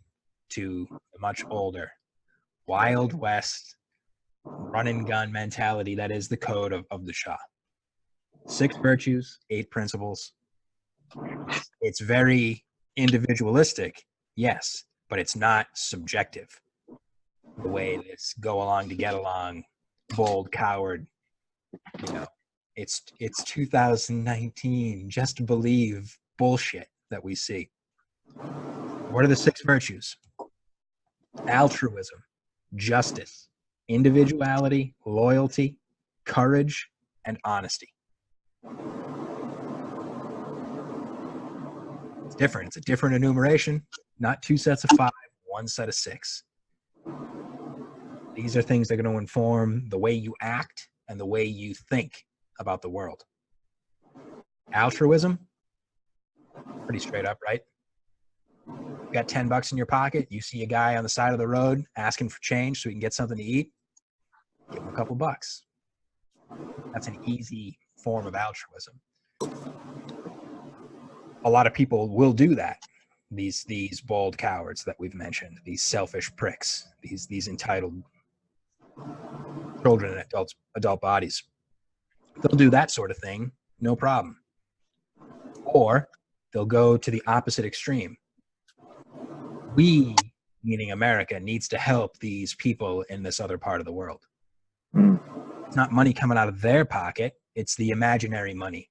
to a much older, Wild West, run and gun mentality that is the code of the Xia. 6 virtues, 8 principles. It's very individualistic, yes, but it's not subjective. The way this go along to get along, bold coward, you know, it's 2019. Just believe bullshit that we see. What are the 6 virtues? Altruism, justice, individuality, loyalty, courage, and honesty. It's different. It's a different enumeration, not 2 sets of 5, 1 set of 6. These are things that are going to inform the way you act and the way you think about the world. Altruism, pretty straight up, right? You got $10 in your pocket, you see a guy on the side of the road asking for change so he can get something to eat, give him a couple bucks. That's an easy form of altruism. A lot of people will do that. These bold cowards that we've mentioned, these selfish pricks, these entitled children in adult bodies. They'll do that sort of thing, no problem. Or they'll go to the opposite extreme. We, meaning America, needs to help these people in this other part of the world. It's not money coming out of their pocket. It's the imaginary money,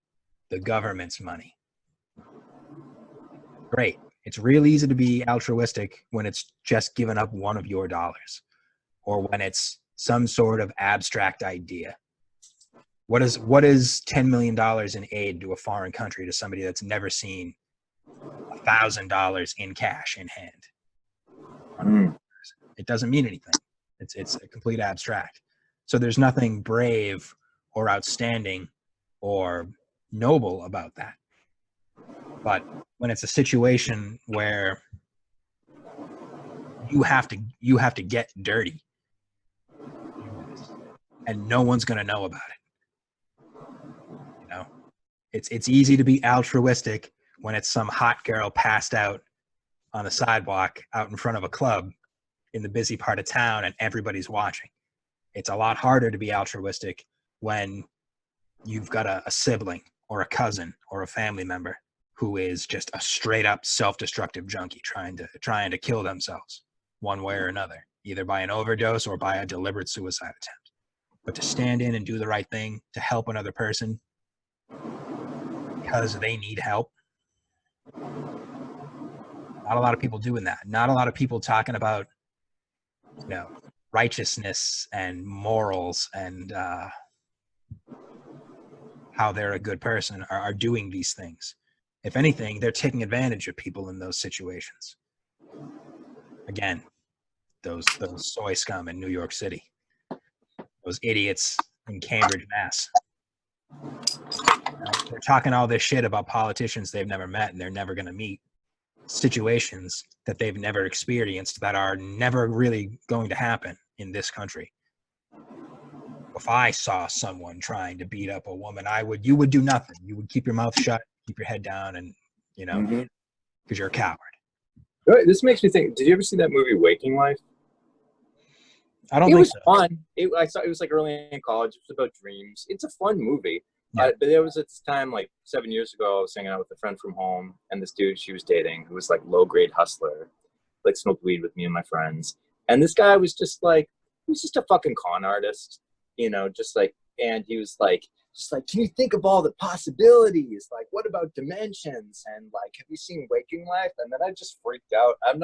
the government's money. Great. It's real easy to be altruistic when it's just giving up one of your dollars, or when it's some sort of abstract idea. What is $10 million in aid to a foreign country to somebody that's never seen $1,000 in cash in hand? It doesn't mean anything. It's a complete abstract. So there's nothing brave or outstanding or noble about that. But when it's a situation where you have to get dirty, and no one's going to know about it. You know, it's easy to be altruistic when it's some hot girl passed out on a sidewalk out in front of a club in the busy part of town and everybody's watching. It's a lot harder to be altruistic when you've got a sibling or a cousin or a family member who is just a straight up self-destructive junkie trying to kill themselves one way or another, either by an overdose or by a deliberate suicide attempt. But to stand in and do the right thing, to help another person because they need help, not a lot of people doing that. Not a lot of people talking about, righteousness and morals and how they're a good person are doing these things. If anything, they're taking advantage of people in those situations. Again, those soy scum in New York City, those idiots in Cambridge, Mass. They're talking all this shit about politicians they've never met and they're never going to meet. Situations that they've never experienced that are never really going to happen in this country. If I saw someone trying to beat up a woman, you would do nothing. You would keep your mouth shut, keep your head down, and because you're a coward. This makes me think, did you ever see that movie Waking Life? I don't think so. It was fun. I saw it was like early in college. It was about dreams. It's a fun movie. Yeah. But there was at this time, like 7 years ago, I was hanging out with a friend from home, and this dude she was dating, who was like low-grade hustler, like smoked weed with me and my friends. And this guy was just like, he was just a fucking con artist, and he was like, can you think of all the possibilities? Like, what about dimensions? And like, have you seen Waking Life? And then I just freaked out. I'm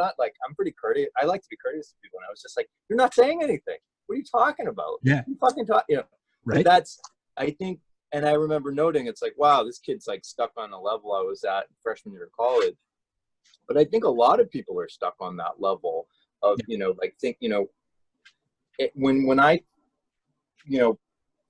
pretty courteous. I like to be courteous to people. And I was just like, you're not saying anything. What are you talking about? Yeah. You fucking talk, Right. That's, I think, and I remember noting, it's like, wow, this kid's like stuck on a level I was at freshman year of college. But I think a lot of people are stuck on that level of, when I,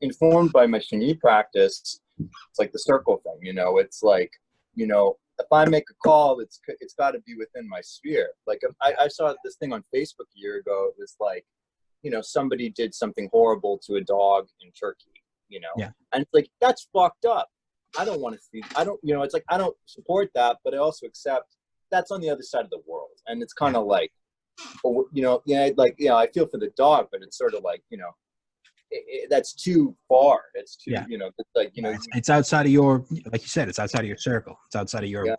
informed by my Shini practice, it's like the circle thing, it's like, if I make a call, it's got to be within my sphere. Like I saw this thing on Facebook a year ago. It was like, somebody did something horrible to a dog in Turkey, and it's like, that's fucked up. I don't want to see, it's like, I don't support that, but I also accept that's on the other side of the world. And it's kind of like, I feel for the dog, but it's sort of like, that's too far. It's too, it's outside of your, like you said, it's outside of your circle. It's outside of your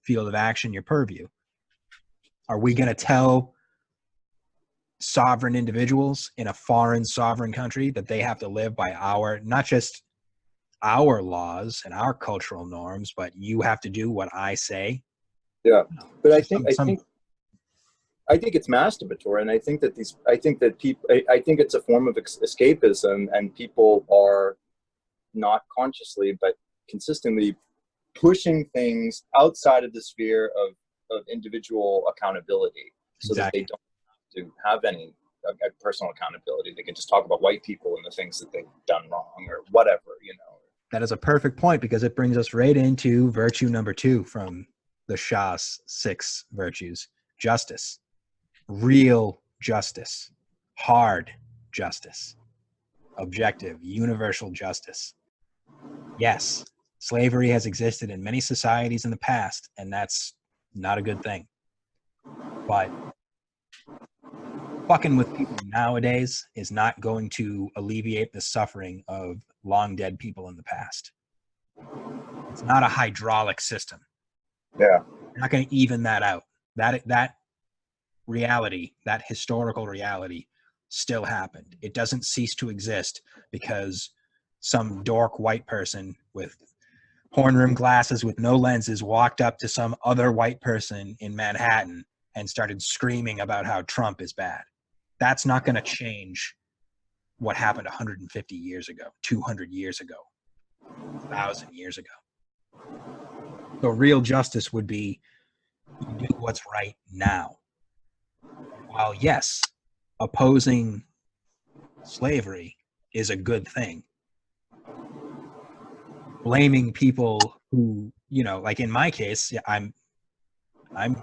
field of action, your purview. Are we going to tell sovereign individuals in a foreign sovereign country that they have to live by not just our laws and our cultural norms, but you have to do what I say? Yeah. But I think I think it's masturbatory, and I think that I think it's a form of escapism, and people are not consciously but consistently pushing things outside of the sphere of individual accountability, so that they don't have to have any personal accountability. They can just talk about white people and the things that they've done wrong or whatever, you know. That is a perfect point, because it brings us right into virtue number 2 from the Xia's 6 virtues: justice. Real justice, hard justice, objective, universal justice. Yes, slavery has existed in many societies in the past, and that's not a good thing. But fucking with people nowadays is not going to alleviate the suffering of long dead people in the past. It's not a hydraulic system. Yeah. You're not going to even that out. That reality, that historical reality, still happened. It doesn't cease to exist because some dork white person with horn-rimmed glasses with no lenses walked up to some other white person in Manhattan and started screaming about how Trump is bad. That's not going to change what happened 150 years ago, 200 years ago, 1,000 years ago. So real justice would be you do what's right now. While yes, opposing slavery is a good thing, blaming people who, you know, like in my case, I'm white.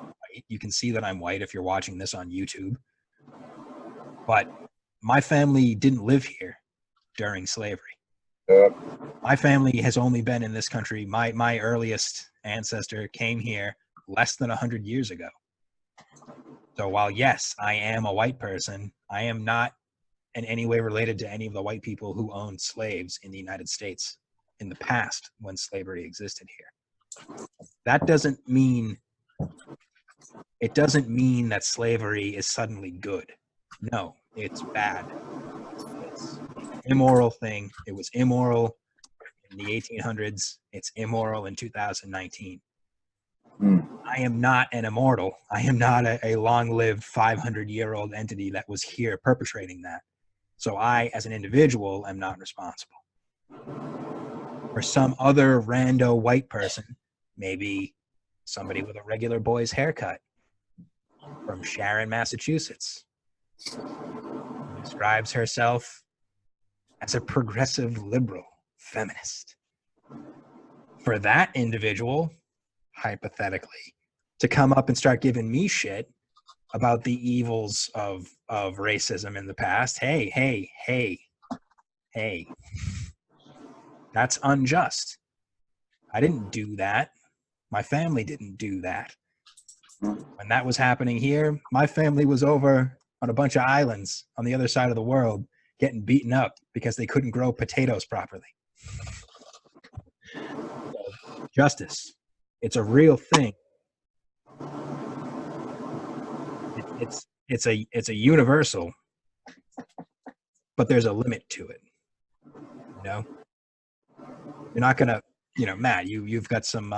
You can see that I'm white if you're watching this on YouTube. But my family didn't live here during slavery. My family has only been in this country. My earliest ancestor came here less than 100 years ago. So while, yes, I am a white person, I am not in any way related to any of the white people who owned slaves in the United States in the past when slavery existed here. That doesn't mean that slavery is suddenly good. No, it's bad. It's an immoral thing. It was immoral in the 1800s. It's immoral in 2019. I am not an immortal. I am not a long-lived 500-year-old entity that was here perpetrating that. So I, as an individual, am not responsible. For some other rando white person, maybe somebody with a regular boy's haircut from Sharon, Massachusetts, who describes herself as a progressive liberal feminist. For that individual, hypothetically, to come up and start giving me shit about the evils of racism in the past, hey, that's unjust. I didn't do that. My family didn't do that. When that was happening here, my family was over on a bunch of islands on the other side of the world getting beaten up because they couldn't grow potatoes properly. So, justice. It's a real thing. It's a universal, but there's a limit to it. You know, you're not gonna, you know, Matt, you've got some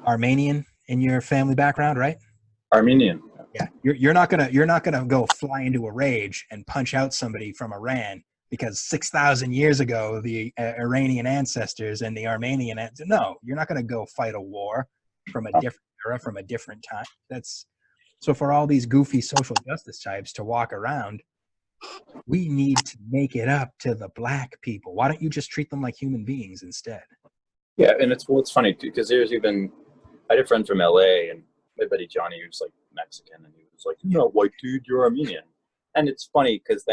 Armenian in your family background, right? Armenian. Yeah, you're not gonna go fly into a rage and punch out somebody from Iran because 6,000 years ago the Iranian ancestors and the Armenian no, you're not gonna go fight a war from a different era, from a different time. That's so for all these goofy social justice types to walk around, we need to make it up to the black people. Why don't you just treat them like human beings instead? Yeah, and it's funny too, because I had a friend from LA, and my buddy Johnny, who's like Mexican, and he was like, "You're not white, dude, you're Armenian." And it's funny because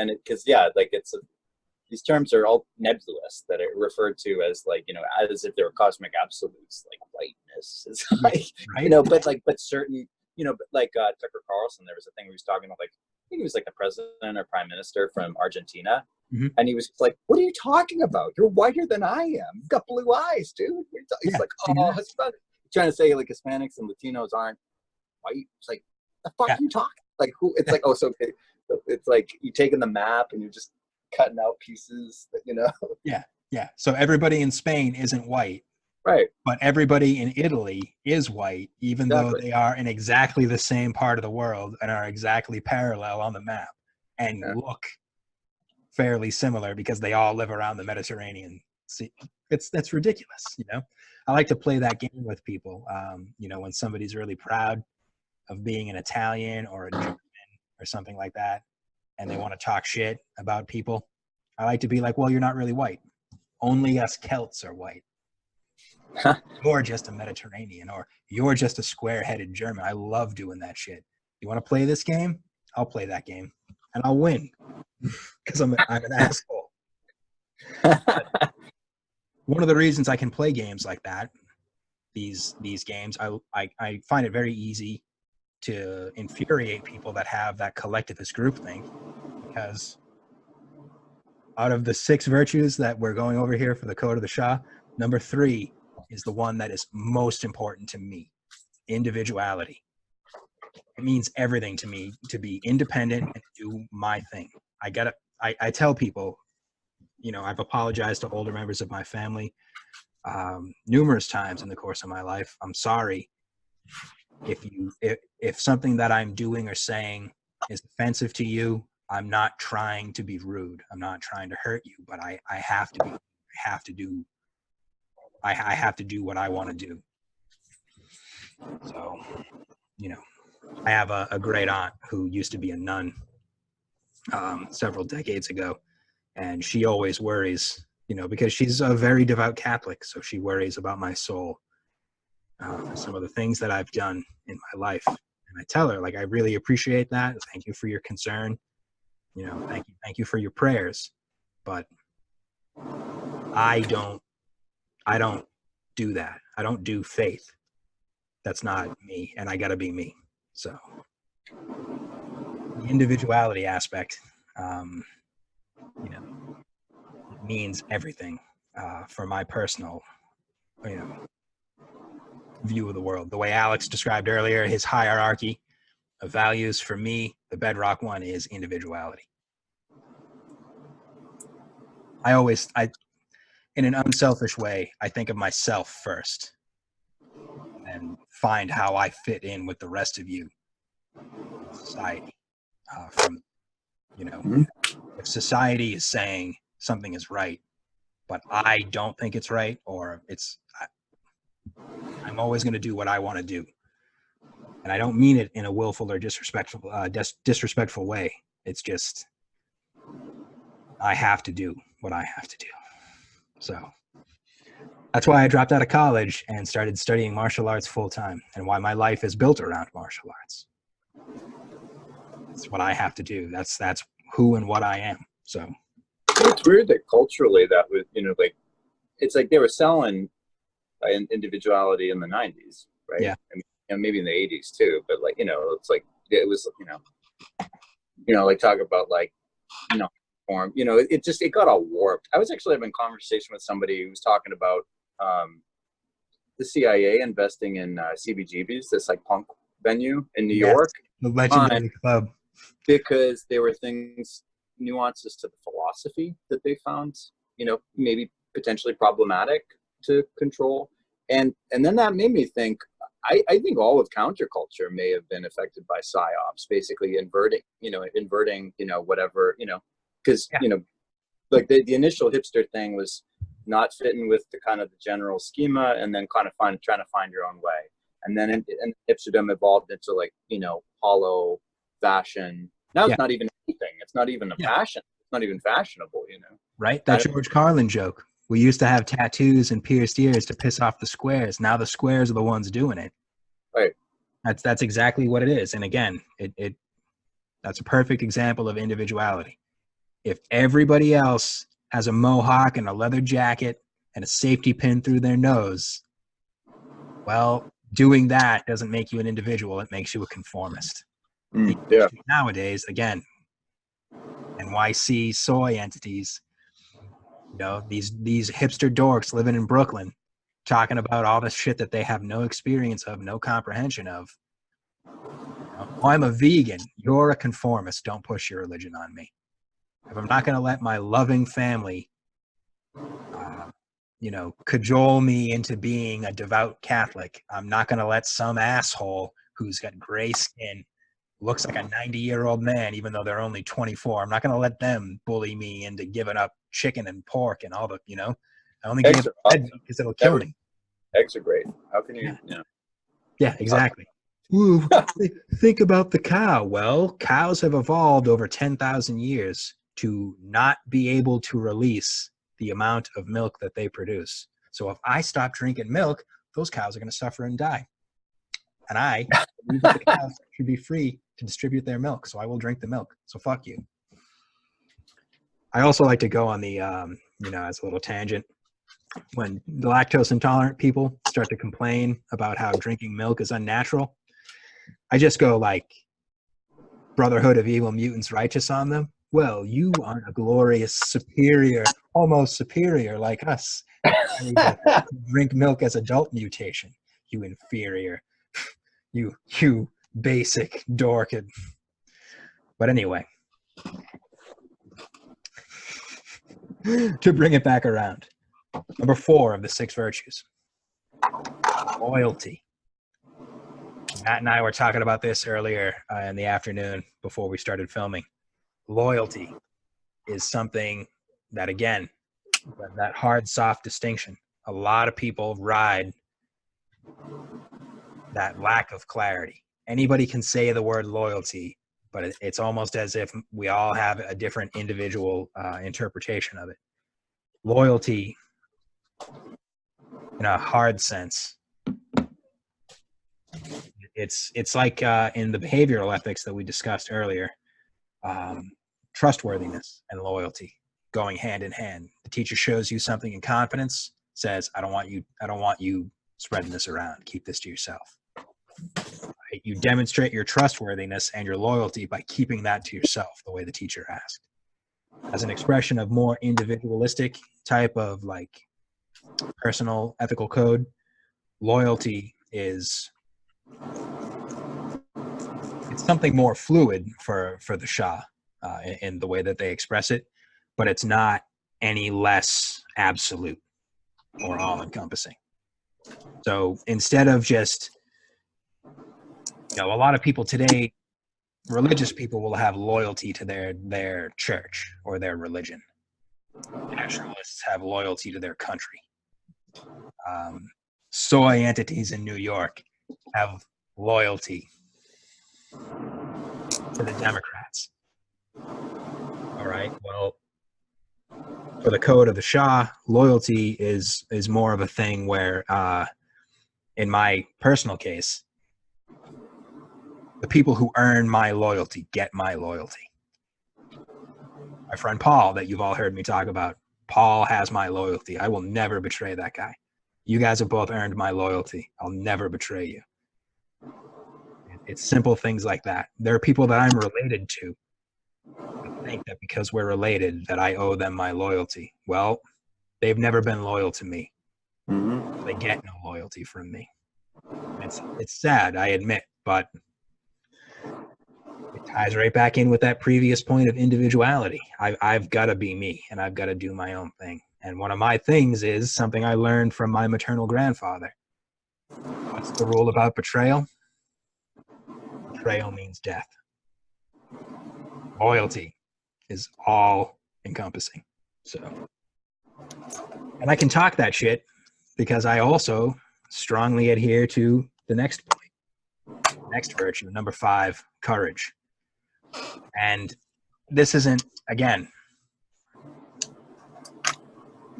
these terms are all nebulous that are referred to as like, you know, as if they were cosmic absolutes, like whiteness is like, right? You know, but certain, you know, but like Tucker Carlson, there was a thing where he was talking about, like, I think he was like the president or prime minister from Argentina. Mm-hmm. And he was like, "What are you talking about? You're whiter than I am. You've got blue eyes, dude." He's like, "Oh, Hispanic." Trying to say like Hispanics and Latinos aren't white. It's like, the fuck are you talking? Like who? It's like, oh, so okay. It's like you taking the map and you're just cutting out pieces that, you know. Yeah. So everybody in Spain isn't white. Right. But everybody in Italy is white, even though they are in exactly the same part of the world and are exactly parallel on the map and look fairly similar because they all live around the Mediterranean. See, that's ridiculous, you know? I like to play that game with people. You know, when somebody's really proud of being an Italian or a German or something like that, and they want to talk shit about people, I like to be like, well, you're not really white. Only us Celts are white. You're just a Mediterranean, or you're just a square-headed German. I love doing that shit. You want to play this game? I'll play that game, and I'll win because I'm an asshole. One of the reasons I can play games like that, these games, I find it very easy to infuriate people that have that collectivist groupthink, because out of the 6 virtues that we're going over here for the Code of the Shah, number 3 is the one that is most important to me: individuality. It means everything to me to be independent and do my thing. I tell people, you know, I've apologized to older members of my family numerous times in the course of my life. I'm sorry if something that I'm doing or saying is offensive to you. I'm not trying to be rude. I'm not trying to hurt you, but I have to do what I want to do. So, you know, I have a great aunt who used to be a nun several decades ago, and she always worries, you know, because she's a very devout Catholic, so she worries about my soul, some of the things that I've done in my life. And I tell her, like, I really appreciate that. Thank you for your concern. You know, thank you for your prayers. But I don't do that. I don't do faith. That's not me, and I gotta be me. So the individuality aspect, you know, it means everything for my personal, you know, view of the world. The way Alex described earlier, his hierarchy of values, for me, the bedrock one is individuality. In an unselfish way, I think of myself first and find how I fit in with the rest of you in society. From, you know, if society is saying something is right, but I don't think it's right, or I'm always going to do what I want to do. And I don't mean it in a willful or disrespectful way. It's just, I have to do what I have to do. So that's why I dropped out of college and started studying martial arts full time, and why my life is built around martial arts. It's what I have to do. That's who and what I am. So it's weird that culturally that was, you know, like, it's like they were selling individuality in the 90s, right? Yeah. I mean, and maybe in the 80s too, but like, you know, it's like, it was, you know, like talk about like, you know, form, you know, it got all warped. I was actually having a conversation with somebody who was talking about the CIA investing in CBGB's, this like punk venue in New York. The legendary club. Because there were nuances to the philosophy that they found, you know, maybe potentially problematic to control. And then that made me think, I think all of counterculture may have been affected by psyops, basically inverting, you know, whatever, you know, because, you know, like the initial hipster thing was not fitting with the kind of the general schema, and then kind of trying to find your own way. And then hipsterdom evolved into like, you know, hollow fashion. Now it's not even anything. It's not even a fashion. It's not even fashionable, you know. Right? That George Carlin joke. We used to have tattoos and pierced ears to piss off the squares. Now the squares are the ones doing it. Right. That's exactly what it is. And again, that's a perfect example of individuality. If everybody else has a mohawk and a leather jacket and a safety pin through their nose, well, doing that doesn't make you an individual. It makes you a conformist. Yeah. Nowadays, again, NYC soy entities, you know, these hipster dorks living in Brooklyn talking about all the shit that they have no experience of, no comprehension of. You know, oh, I'm a vegan. You're a conformist. Don't push your religion on me. If I'm not going to let my loving family, cajole me into being a devout Catholic. I'm not going to let some asshole who's got gray skin, looks like a 90-year-old man, even though they're only 24. I'm not going to let them bully me into giving up chicken and pork and all the, I only give it because it'll kill me. Eggs are great. How can you, Yeah, exactly. Ooh, think about the cow. Well, cows have evolved over 10,000 years to not be able to release the amount of milk that they produce. So if I stop drinking milk, those cows are going to suffer and die. And I believe that the cows should be free to distribute their milk, so I will drink the milk. So fuck you. I also like to go on the, as a little tangent, when the lactose intolerant people start to complain about how drinking milk is unnatural, I just go like Brotherhood of Evil Mutants Righteous on them. Well, you aren't a glorious superior, almost superior like us. Drink milk as adult mutation, you inferior, you basic dork. But anyway, to bring it back around, number 4 of the 6 virtues, loyalty. Matt and I were talking about this earlier in the afternoon before we started filming. Loyalty is something that, again, that hard, soft distinction. A lot of people ride that lack of clarity. Anybody can say the word loyalty, but it's almost as if we all have a different individual interpretation of it. Loyalty, in a hard sense, it's like in the behavioral ethics that we discussed earlier, trustworthiness and loyalty going hand in hand. The teacher shows you something in confidence, says, I don't want you spreading this around. Keep this to yourself. Right? You demonstrate your trustworthiness and your loyalty by keeping that to yourself, the way the teacher asked. As an expression of more individualistic type of like personal ethical code, loyalty is, it's something more fluid for the Shah in the way that they express it, but it's not any less absolute or all-encompassing. So instead of just, a lot of people today, religious people will have loyalty to their church or their religion. Nationalists have loyalty to their country. Soy entities in New York have loyalty to the Democrats. All right, well, for the code of the Shah, loyalty is more of a thing where, in my personal case, the people who earn my loyalty get my loyalty. My friend Paul, that you've all heard me talk about, Paul has my loyalty. I will never betray that guy. You guys have both earned my loyalty. I'll never betray you. It's simple things like that. There are people that I'm related to that think that because we're related that I owe them my loyalty. Well, they've never been loyal to me. Mm-hmm. They get no loyalty from me. It's sad, I admit, but it ties right back in with that previous point of individuality. I've got to be me, and I've got to do my own thing. And one of my things is something I learned from my maternal grandfather. What's the rule about betrayal? Betrayal means death. Loyalty is all encompassing. So, and I can talk that shit because I also strongly adhere to the next point, next virtue, number 5, courage. And this isn't, again,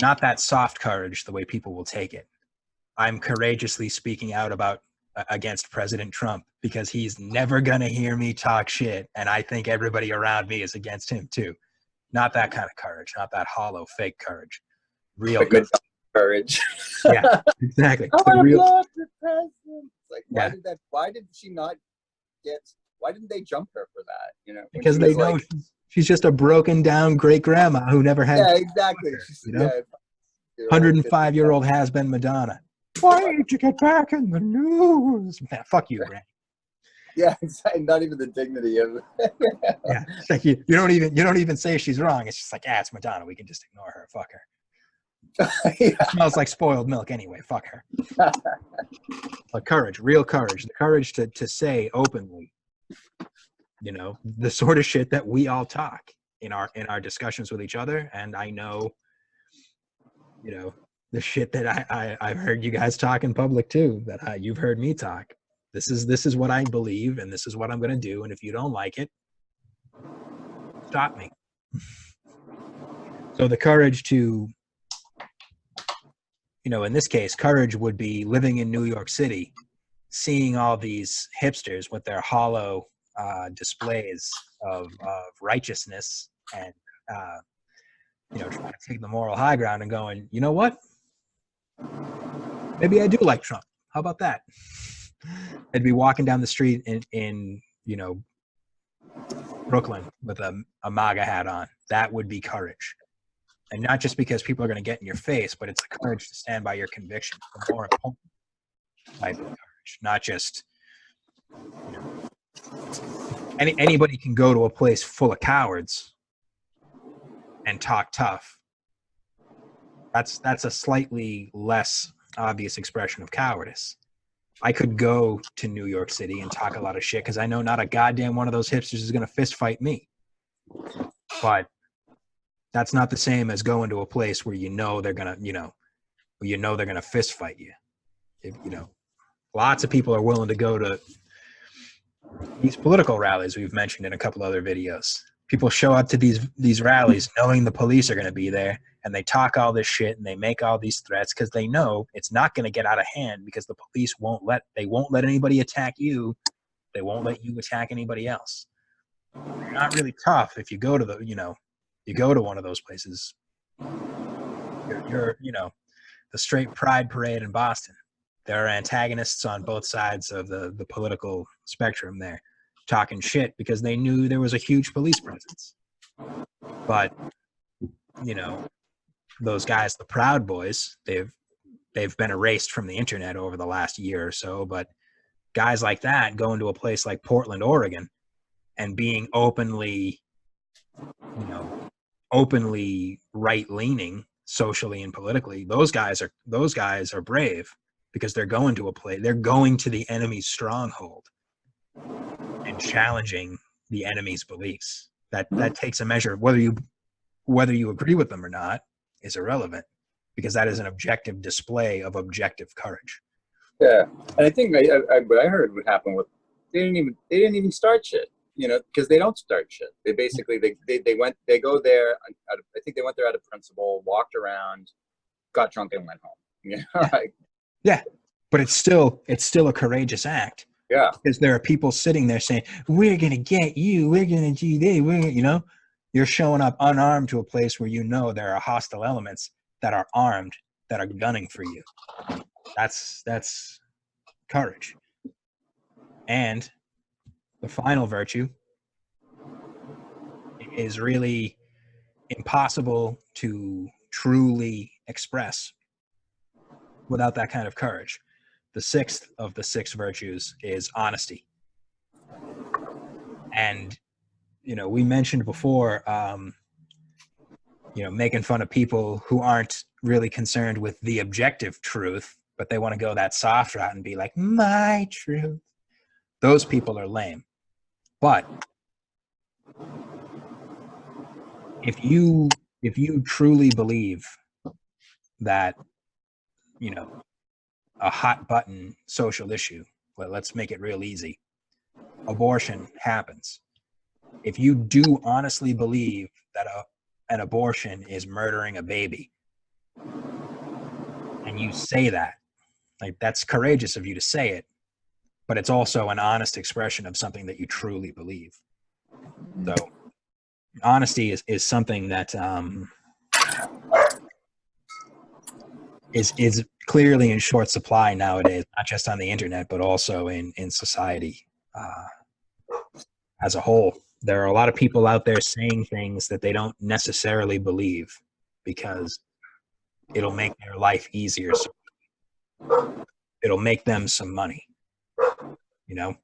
not that soft courage the way people will take it. I'm courageously speaking out against President Trump because he's never gonna hear me talk shit, and I think everybody around me is against him too. Not that kind of courage, not that hollow, fake courage. Real courage. Yeah, exactly. I want to blow up the president. Like, why didn't they jump her for that? Because they know she's just a broken down great grandma who never had. Yeah, exactly. 105-year-old has-been Madonna. Why did you get back in the news? Man, fuck you, Granny. Yeah, exactly. Not even the dignity of it. Yeah, it's like you don't even say she's wrong. It's just like, it's Madonna. We can just ignore her. Fuck her. It smells like spoiled milk anyway. Fuck her. But courage, real courage, the courage to say openly, you know, the sort of shit that we all talk in our discussions with each other. And I know, you know, the shit that I've heard you guys talk in public too, that you've heard me talk. This is what I believe, and this is what I'm going to do. And if you don't like it, stop me. So the courage to, you know, in this case, courage would be living in New York City, seeing all these hipsters with their hollow displays of righteousness and, you know, trying to take the moral high ground and going, you know what? Maybe I do like Trump. How about that? I'd be walking down the street in you know, Brooklyn with a MAGA hat on. That would be courage. And not just because people are going to get in your face, but it's the courage to stand by your conviction. The more important type of courage, not just, you know, anybody can go to a place full of cowards and talk tough. That's a slightly less obvious expression of cowardice. I could go to New York City and talk a lot of shit because I know not a goddamn one of those hipsters is going to fist fight me. But that's not the same as going to a place where you know they're going to, you know, they're going to fist fight you. You know, lots of people are willing to go to these political rallies we've mentioned in a couple other videos. People show up to these rallies knowing the police are going to be there, and they talk all this shit and they make all these threats because they know it's not going to get out of hand because the police won't let anybody attack you. They won't let you attack anybody else. You're not really tough if you go to you go to one of those places. You're you know, the straight pride parade in Boston. There are antagonists on both sides of the political spectrum there, talking shit because they knew there was a huge police presence. But, you know, those guys, the Proud Boys, they've been erased from the internet over the last year or so. But guys like that going to a place like Portland, Oregon, and being openly, you know, openly right-leaning socially and politically, those guys are brave because they're going to they're going to the enemy's stronghold and challenging the enemy's beliefs. That takes a measure. Whether you agree with them or not is irrelevant, because that is an objective display of objective courage. Yeah, and I think what I heard would happen with they didn't even start shit, you know, because they don't start shit. They basically they go there. I think they went there out of principle, walked around, got drunk, and went home. You know? Yeah, but it's still a courageous act. Yeah, because there are people sitting there saying, "We're gonna get you. We're gonna do this." You know, you're showing up unarmed to a place where you know there are hostile elements that are armed, that are gunning for you. That's courage. And the final virtue is really impossible to truly express without that kind of courage. The sixth of the six virtues is honesty. And, you know, we mentioned before, you know, making fun of people who aren't really concerned with the objective truth, but they want to go that soft route and be like, my truth. Those people are lame. But if you truly believe that, you know, a hot button social issue, let's make it real easy, abortion happens. If you do honestly believe that an abortion is murdering a baby, and you say that, like, that's courageous of you to say it, but it's also an honest expression of something that you truly believe. So honesty is something that is clearly in short supply nowadays, not just on the internet, but also in society as a whole. There are a lot of people out there saying things that they don't necessarily believe because it'll make their life easier. So it'll make them some money, you know?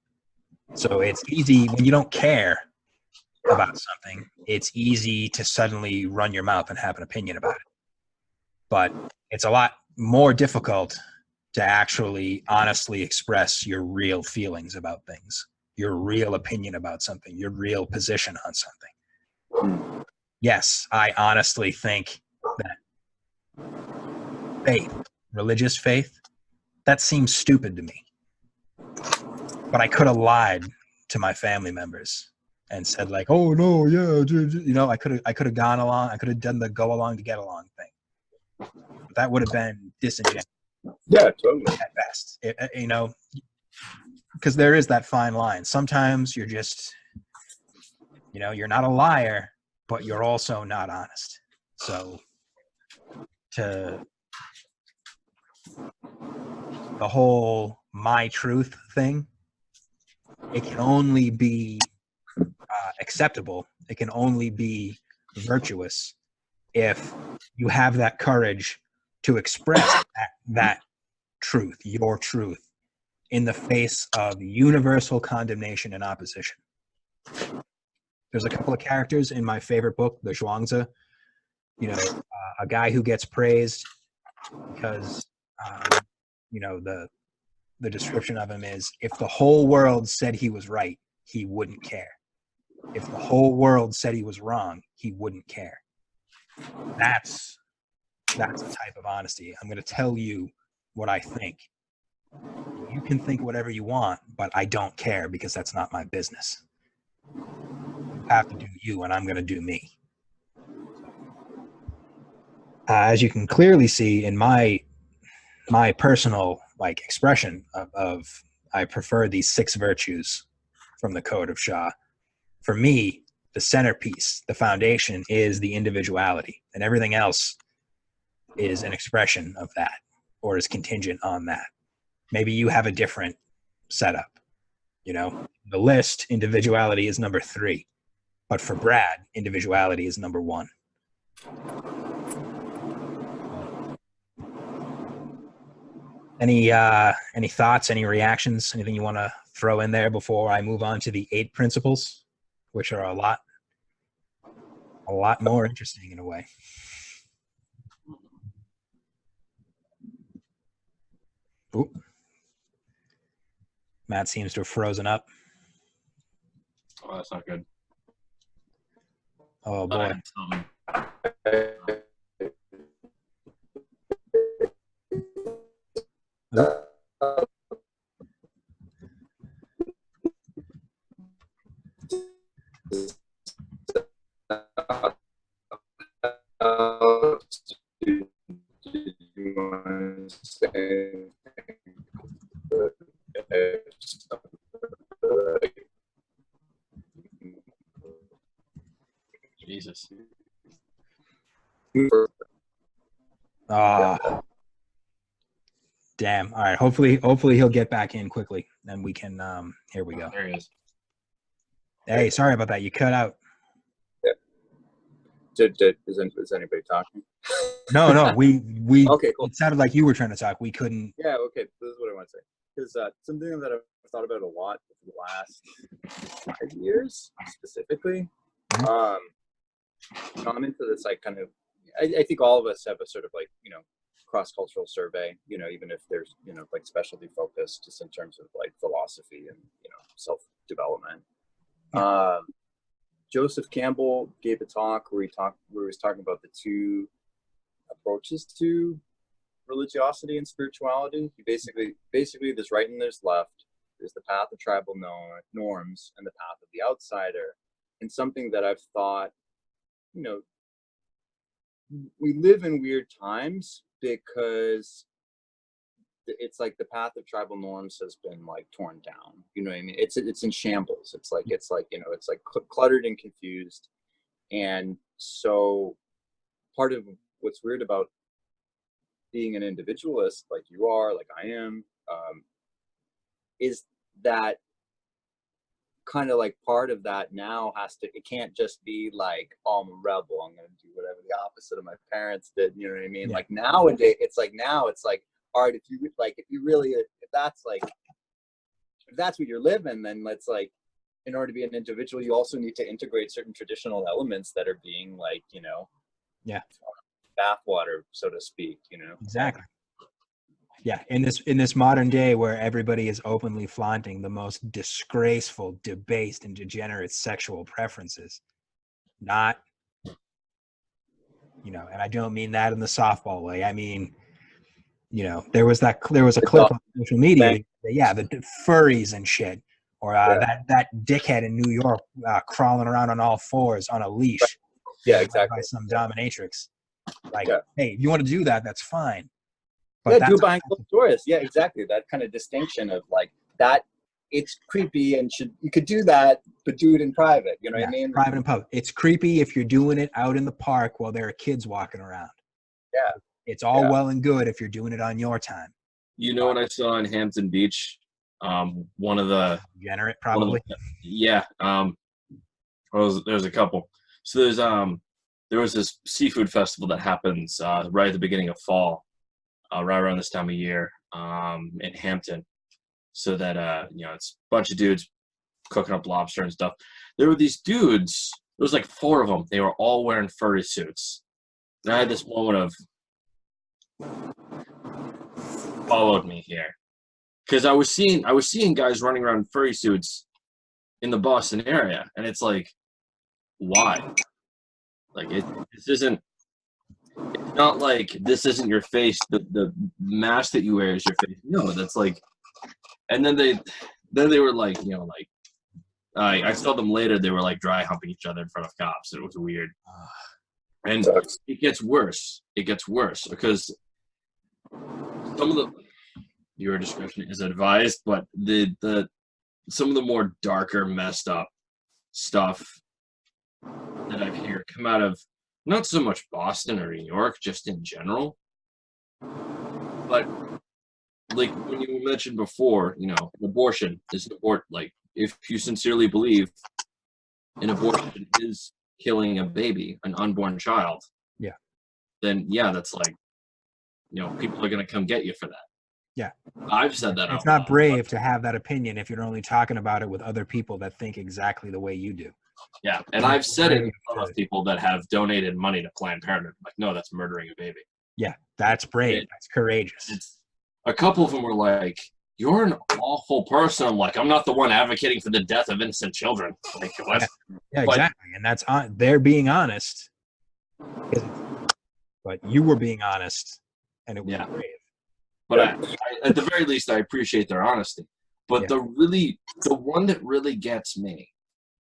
So it's easy when you don't care about something, it's easy to suddenly run your mouth and have an opinion about it. but it's a lot more difficult to actually honestly express your real feelings about things, your real opinion about something, your real position on something. Yes, I honestly think that faith, religious faith, that seems stupid to me. But I could have lied to my family members and said like, "Oh no, yeah," you know, I could have gone along, I could have done the go along to get along thing. But that would have been disingenuous. Yeah, totally. At best, you know, because there is that fine line. Sometimes you're just, you know, you're not a liar, but you're also not honest. So to the whole my truth thing, it can only be acceptable. It can only be virtuous if you have that courage to express that truth, your truth, in the face of universal condemnation and opposition. There's a couple of characters in my favorite book, the Zhuangzi, you know, a guy who gets praised because, you know, the description of him is, if the whole world said he was right, he wouldn't care. If the whole world said he was wrong, he wouldn't care. That's the type of honesty. I'm going to tell you what I think. You can think whatever you want, but I don't care because that's not my business. You have to do you, and I'm going to do me. As you can clearly see in my personal like expression of I prefer these 6 virtues from the Code of Xia. For me, the centerpiece, the foundation is the individuality, and everything else is an expression of that or is contingent on that. Maybe you have a different setup. You know, the list, individuality is number 3, but for Brad, individuality is number 1. Any thoughts, any reactions, anything you want to throw in there before I move on to the 8 principles, which are a lot more interesting in a way. Ooh. Matt seems to have frozen up. Oh, that's not good. Oh boy. Jesus. Damn. All right. Hopefully he'll get back in quickly. Then we can. Here we go. There he is. Hey, sorry about that. You cut out. Yeah. Is anybody talking? No. We. Okay, cool. It sounded like you were trying to talk. We couldn't. Yeah. Okay. This is what I want to say. Because something that I've thought about a lot for the last 5 years, specifically. I'm into this like kind of. I think all of us have a sort of like, you know, cross-cultural survey, you know, even if there's, you know, like specialty focused just in terms of like philosophy and, you know, self-development. Joseph Campbell gave a talk where he was talking about the 2 approaches to religiosity and spirituality. He basically there's right and there's left. There's the path of tribal norms and the path of the outsider. And something that I've thought, you know, we live in weird times because it's like the path of tribal norms has been like torn down. You know what I mean? It's in shambles. It's like, you know, it's like cluttered and confused. And so part of what's weird about being an individualist, like you are, like I am, is that kind of like part of that now it can't just be like, oh, I'm a rebel, I'm gonna do whatever the opposite of my parents did, you know what I mean? Yeah. Like nowadays it's like all right, if that's what you're living, then let's like, in order to be an individual, you also need to integrate certain traditional elements that are being like, you know, bathwater, so to speak, you know? Exactly. Yeah, in this modern day where everybody is openly flaunting the most disgraceful, debased, and degenerate sexual preferences, not, you know, and I don't mean that in the softball way. I mean, you know, there was a clip on social media, the furries and shit, or that dickhead in New York crawling around on all fours on a leash, exactly, by some dominatrix. Like, hey, if you want to do that, that's fine. But do it behind closed doors. Yeah, exactly. That kind of distinction of like that, it's creepy and you could do that, but do it in private. You know what I mean? Private and public. It's creepy if you're doing it out in the park while there are kids walking around. Yeah. It's all well and good if you're doing it on your time. You know what I saw in Hampton Beach? One of the degenerate, probably. There's a couple. So there was this seafood festival that happens right at the beginning of fall. Right around this time of year, in Hampton, so that you know, it's a bunch of dudes cooking up lobster and stuff. There were these dudes. There was like 4 of them. They were all wearing furry suits. And I had this moment of, followed me here, because I was seeing guys running around in furry suits in the Boston area, and it's like, why? Like this isn't. It's not like this isn't your face. The mask that you wear is your face. No, that's like. And then they were like, you know, like I saw them later. They were like dry humping each other in front of cops. It was weird. And it gets worse. It gets worse because some of your discretion is advised, but some of the more darker, messed up stuff that I've heard come out of. Not so much Boston or New York, just in general. But like when you mentioned before, you know, abortion is abort. Like if you sincerely believe an abortion is killing a baby, an unborn child, then that's like, you know, people are gonna come get you for that. Yeah, I've said that. It's not brave to have that opinion if you're only talking about it with other people that think exactly the way you do. Yeah, and I've said it in front of people that have donated money to Planned Parenthood. Like, no, that's murdering a baby. Yeah, that's brave. That's courageous. A couple of them were like, "You're an awful person." I'm like, I'm not the one advocating for the death of innocent children. Like, what? Yeah, exactly. And that's they're being honest. But you were being honest, and it was brave. But I, at the very least, I appreciate their honesty. But the one that really gets me,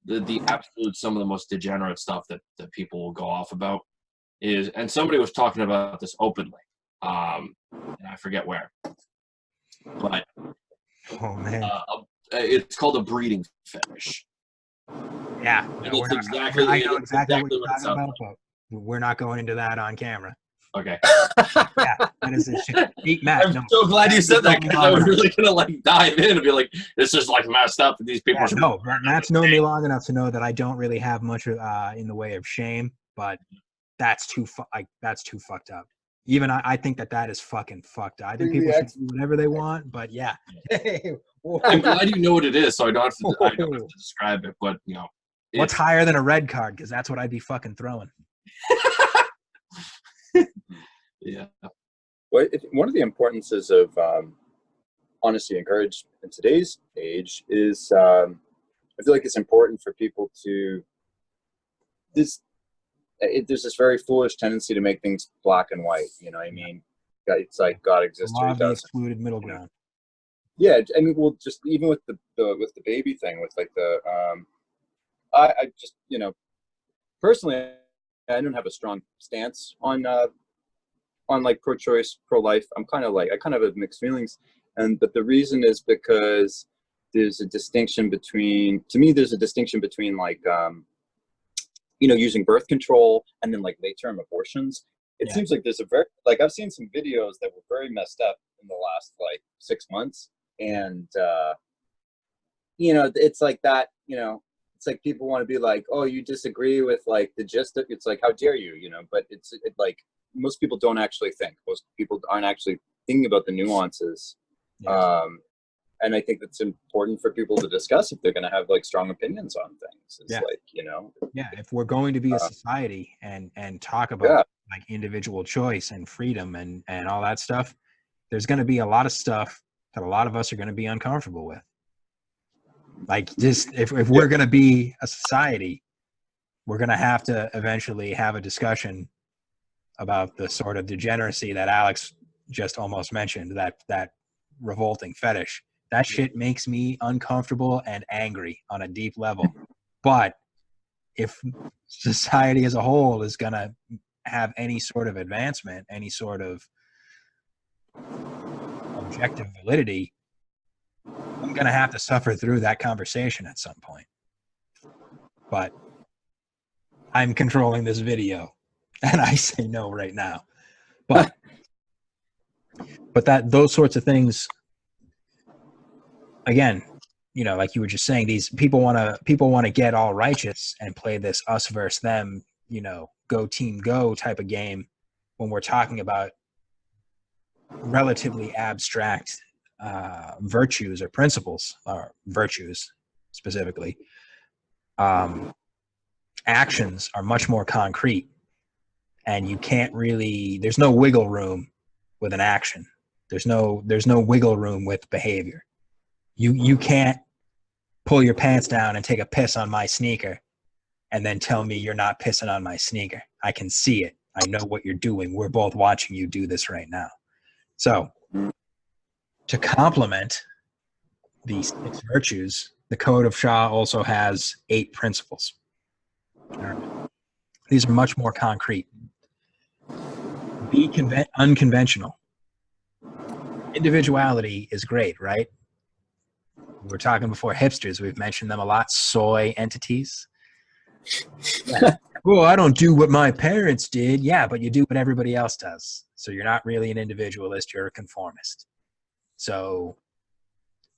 the absolute, some of the most degenerate stuff that people will go off about is, and somebody was talking about this openly, and I forget where, but oh man, it's called a breeding fetish. Yeah, and it's exactly what you're talking about, but we're not going into that on camera. Okay. Yeah, that is it. Matt, I'm so glad you said that, because I was really gonna like dive in and be like, this is like messed up. These people. Yeah, no, Matt's known me long enough to know that I don't really have much in the way of shame, but that's too fucked up. Even I think that is fucking fucked up. I think people should do whatever they want, but yeah. I'm glad you know what it is, so I don't have to describe it. But you know, what's higher than a red card? Because that's what I'd be fucking throwing. Yeah. Well, one of the importances of honesty and courage in today's age is I feel like it's important for people to there's this very foolish tendency to make things black and white. You know what I mean? It's like God exists or he doesn't. Excluded middle ground. Yeah, I mean, well, just even with the baby thing, with like the I just, you know, personally, I don't have a strong stance on like pro-choice, pro-life. I kind of have mixed feelings, but the reason is because there's a distinction between, to me, there's a distinction between like you know, using birth control and then like late-term abortions. It seems like there's a very, like, I've seen some videos that were very messed up in the last like 6 months, and you know, it's like that, you know, it's like people want to be like, oh, you disagree with like the gist of, it's like, how dare you, you know, but it's like most people don't actually think. Most people aren't actually thinking about the nuances. And I think that's important for people to discuss if they're going to have like strong opinions on things. It's like, you know. Yeah, if we're going to be a society and talk about like individual choice and freedom and all that stuff, there's going to be a lot of stuff that a lot of us are going to be uncomfortable with. Like just if we're going to be a society, we're going to have to eventually have a discussion about the sort of degeneracy that Alex just almost mentioned, that revolting fetish. That shit makes me uncomfortable and angry on a deep level. But if society as a whole is going to have any sort of advancement, any sort of objective validity, I'm going to have to suffer through that conversation at some point. But I'm controlling this video, and I say no right now. But those sorts of things, again, you know, like you were just saying, these people want to get all righteous and play this us versus them, you know, go team go type of game when we're talking about relatively abstract virtues or principles, or virtues specifically. Actions are much more concrete, and you can't really, there's no wiggle room with an action. There's no wiggle room with behavior. You can't pull your pants down and take a piss on my sneaker and then tell me you're not pissing on my sneaker. I can see it. I know what you're doing. We're both watching you do this right now. So to complement these 6 virtues, the Code of Xia also has 8 principles. These are much more concrete. Be unconventional. Individuality is great, right? We were talking before hipsters. We've mentioned them a lot. Soy entities. Yeah. Well, I don't do what my parents did. Yeah, but you do what everybody else does. So you're not really an individualist. You're a conformist. So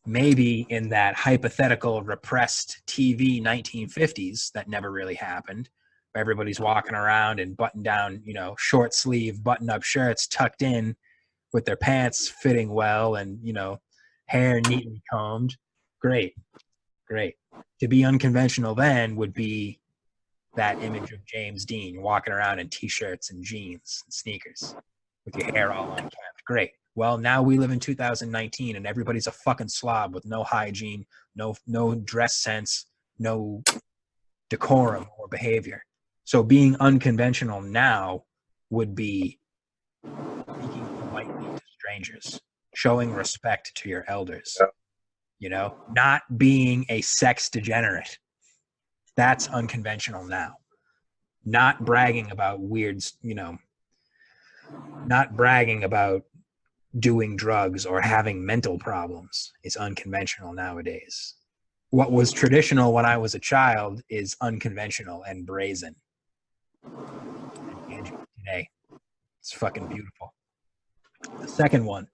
maybe in that hypothetical repressed TV 1950s that never really happened, where everybody's walking around in button down, you know, short sleeve button up shirts tucked in with their pants fitting well and, you know, hair neatly combed. Great. To be unconventional then would be that image of James Dean walking around in t-shirts and jeans and sneakers with your hair all unkempt. Great. Well, now we live in 2019 and everybody's a fucking slob with no hygiene, no dress sense, no decorum or behavior. So being unconventional now would be speaking politely to strangers, showing respect to your elders, you know, not being a sex degenerate. That's unconventional now. Not bragging about weird, you know, not bragging about doing drugs or having mental problems is unconventional nowadays. What was traditional when I was a child is unconventional and brazen. And today, it's fucking beautiful. The second one,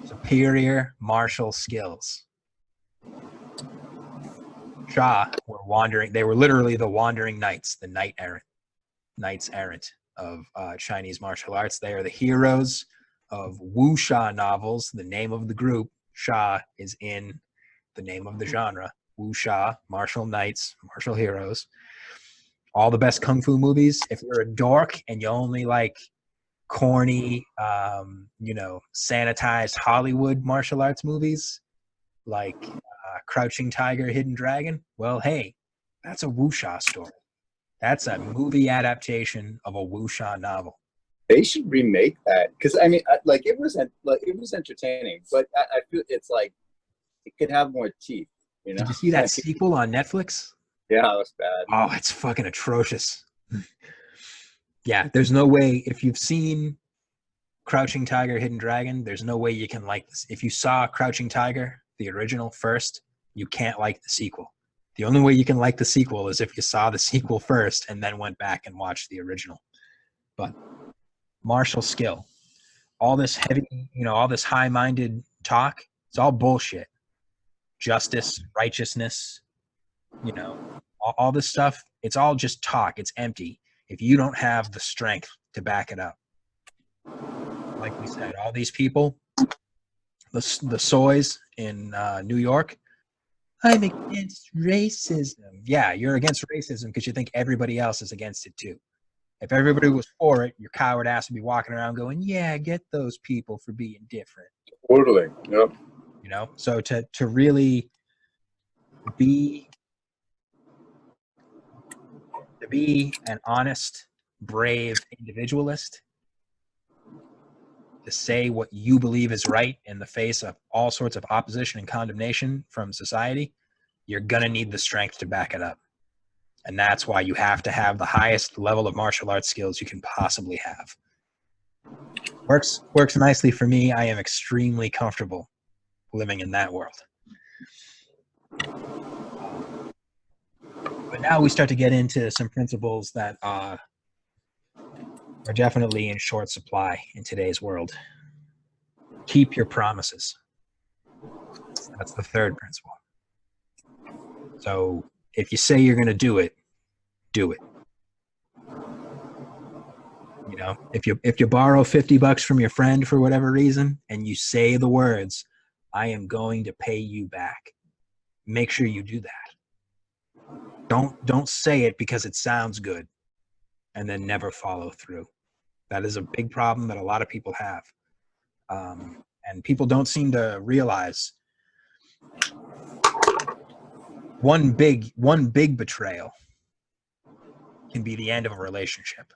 superior martial skills. Xia were wandering, they were literally the wandering knights, the knights errant of Chinese martial arts. They are the heroes of wuxia novels. The name of the group, Xia, is in the name of the genre. Wuxia, martial knights, martial heroes. All the best kung fu movies. If you're a dork and you only like corny, you know, sanitized Hollywood martial arts movies, like Crouching Tiger, Hidden Dragon, well, hey, that's a wuxia story. That's a movie adaptation of a wuxia novel. They should remake that, because I mean, like it was entertaining, but I feel it's like it could have more teeth. You know? Did you see that sequel on Netflix? Yeah, it was bad. Oh, it's fucking atrocious. Yeah, there's no way, if you've seen Crouching Tiger, Hidden Dragon, there's no way you can like this. If you saw Crouching Tiger, the original first, you can't like the sequel. The only way you can like the sequel is if you saw the sequel first and then went back and watched the original. But martial skill, all this heavy, you know, all this high-minded talk, it's all bullshit. Justice, righteousness, you know, all this stuff, it's all just talk. It's empty if you don't have the strength to back it up. Like we said, all these people, the soys in New York, I'm against racism. Yeah, you're against racism because you think everybody else is against it too. If everybody was for it, your coward ass would be walking around going, yeah, get those people for being different. Totally. Yep. You know, so to really be an honest, brave individualist, to say what you believe is right in the face of all sorts of opposition and condemnation from society, you're going to need the strength to back it up. And that's why you have to have the highest level of martial arts skills you can possibly have. Works nicely for me. I am extremely comfortable living in that world. But now we start to get into some principles that are definitely in short supply in today's world. Keep your promises. That's the third principle. So if you say you're going to do it, do it. You know, if you borrow $50 from your friend for whatever reason and you say the words, I am going to pay you back, make sure you do that. Don't say it because it sounds good and then never follow through. That is a big problem that a lot of people have. And people don't seem to realize one big betrayal can be the end of a relationship,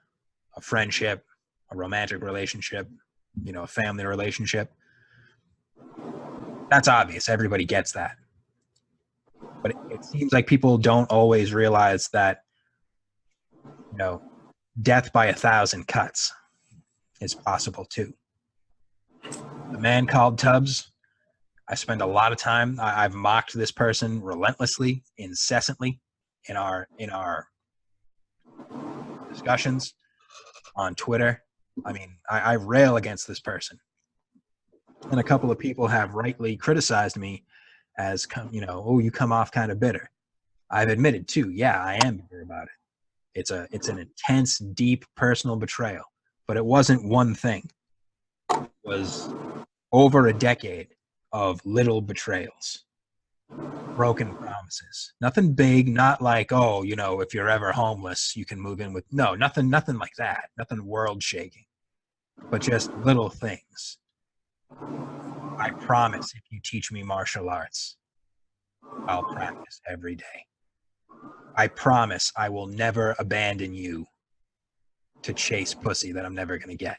a friendship, a romantic relationship, you know, a family relationship. That's obvious. Everybody gets that. But it seems like people don't always realize that, you know, death by 1,000 cuts is possible too. The man called Tubbs, I spend a lot of time, I've mocked this person relentlessly, incessantly in our discussions on Twitter. I mean, I rail against this person. And a couple of people have rightly criticized me as, you know, oh, you come off kind of bitter. I've admitted too, yeah, I am bitter about it. It's an intense, deep personal betrayal. But it wasn't one thing. It was over a decade of little betrayals, broken promises. Nothing big, not like, oh, you know, if you're ever homeless, you can move in with, no, nothing like that. Nothing world shaking, but just little things. I promise if you teach me martial arts, I'll practice every day. I promise I will never abandon you to chase pussy that I'm never going to get.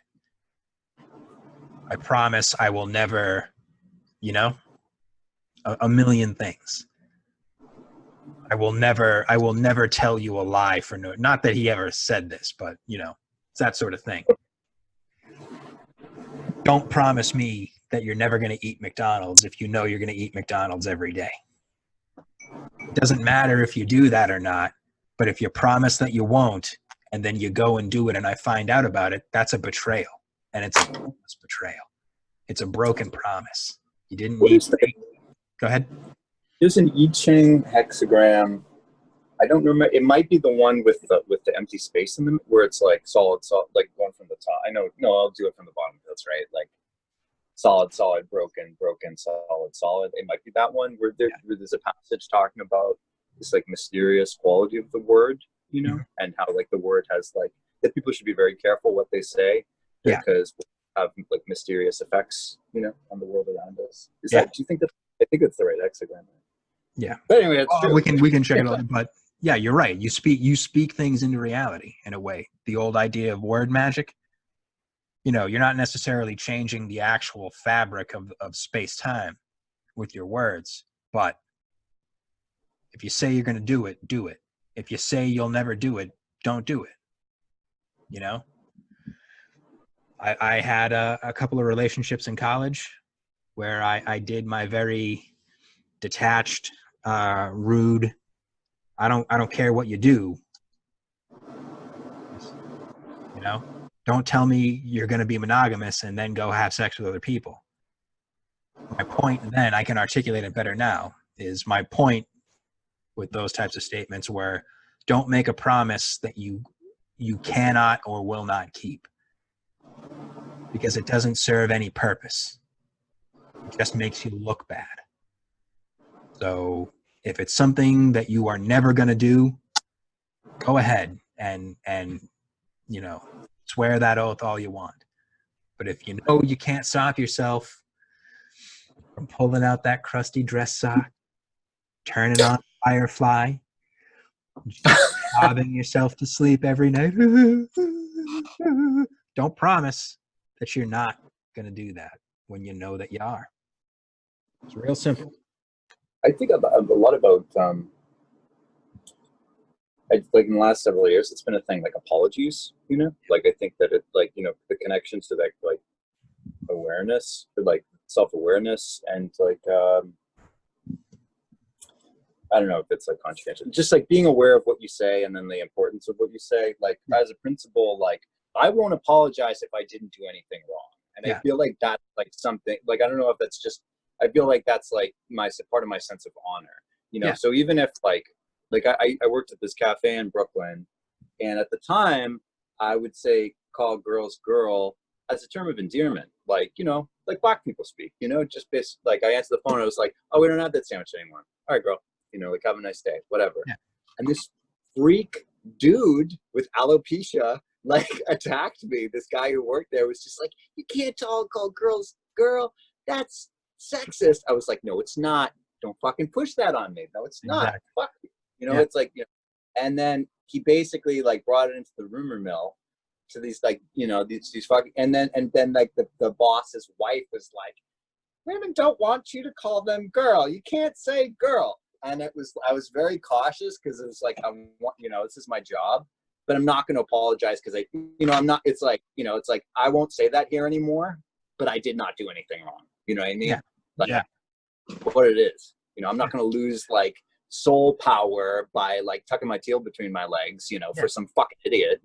I promise I will never, you know, a million things. I will never tell you a lie for no, not that he ever said this, but you know, it's that sort of thing. Don't promise me that you're never going to eat McDonald's if you know you're going to eat McDonald's every day. It doesn't matter if you do that or not, but if you promise that you won't, and then you go and do it and I find out about it, that's a betrayal. And it's a pointless betrayal. It's a broken promise. You didn't need to be. Go ahead. There's an I Ching hexagram. I don't remember. It might be the one with the empty space in them, where it's like solid, like going from the top. I know. No, I'll do it from the bottom. That's right. Like solid, solid, broken, broken, solid, solid. It might be that one where there's a passage talking about this like mysterious quality of the word, you know, and how like the word has like that people should be very careful what they say because we have like mysterious effects, you know, on the world around us. Do you think that? I think it's the right hexagram. Yeah. But anyway, it's true. We can check it out. But yeah, you're right. You speak things into reality in a way. The old idea of word magic. You know, you're not necessarily changing the actual fabric of space-time with your words, but if you say you're going to do it, do it. If you say you'll never do it, don't do it. You know? I had a couple of relationships in college where I did my very detached, rude, I don't care what you do. You know? Don't tell me you're going to be monogamous and then go have sex with other people. My point then, I can articulate it better now, is my point with those types of statements were don't make a promise that you cannot or will not keep because it doesn't serve any purpose. It just makes you look bad. So if it's something that you are never going to do, go ahead and swear that oath all you want. But if you know you can't stop yourself from pulling out that crusty dress sock, turning on Firefly, sobbing yourself to sleep every night, don't promise that you're not going to do that when you know that you are. It's real simple. I think a lot about, like in the last several years, it's been a thing, like apologies, like I think that it, like, the connections to that, like awareness, or like self-awareness, and like, I don't know if it's like conscientious, just like being aware of what you say and then the importance of what you say. Like as a principle, like I won't apologize if I didn't do anything wrong. And I feel like that's like something, like, I don't know if that's just, I feel like that's like part of my sense of honor, So even if like I worked at this cafe in Brooklyn, and at the time I would say call girls girl as a term of endearment, like, like black people speak, just based, like I answered the phone, I was like, oh, we don't have that sandwich anymore. All right, girl, like have a nice day, whatever. Yeah. And this freak dude with alopecia like attacked me. This guy who worked there was just like, you can't all call girls girl, that's sexist. I was like, no, it's not. Don't fucking push that on me. No, it's not. Fuck you. It's like, and then he basically like brought it into the rumor mill to these like, these fucking, and then like the boss's wife was like, women don't want you to call them girl. You can't say girl. And I was very cautious because it was like, I want, this is my job, but I'm not going to apologize because I'm not, it's like, it's like, I won't say that here anymore, but I did not do anything wrong. You know what I mean? Like, what it is, I'm not going to lose like soul power by like tucking my tail between my legs, for some fucking idiot,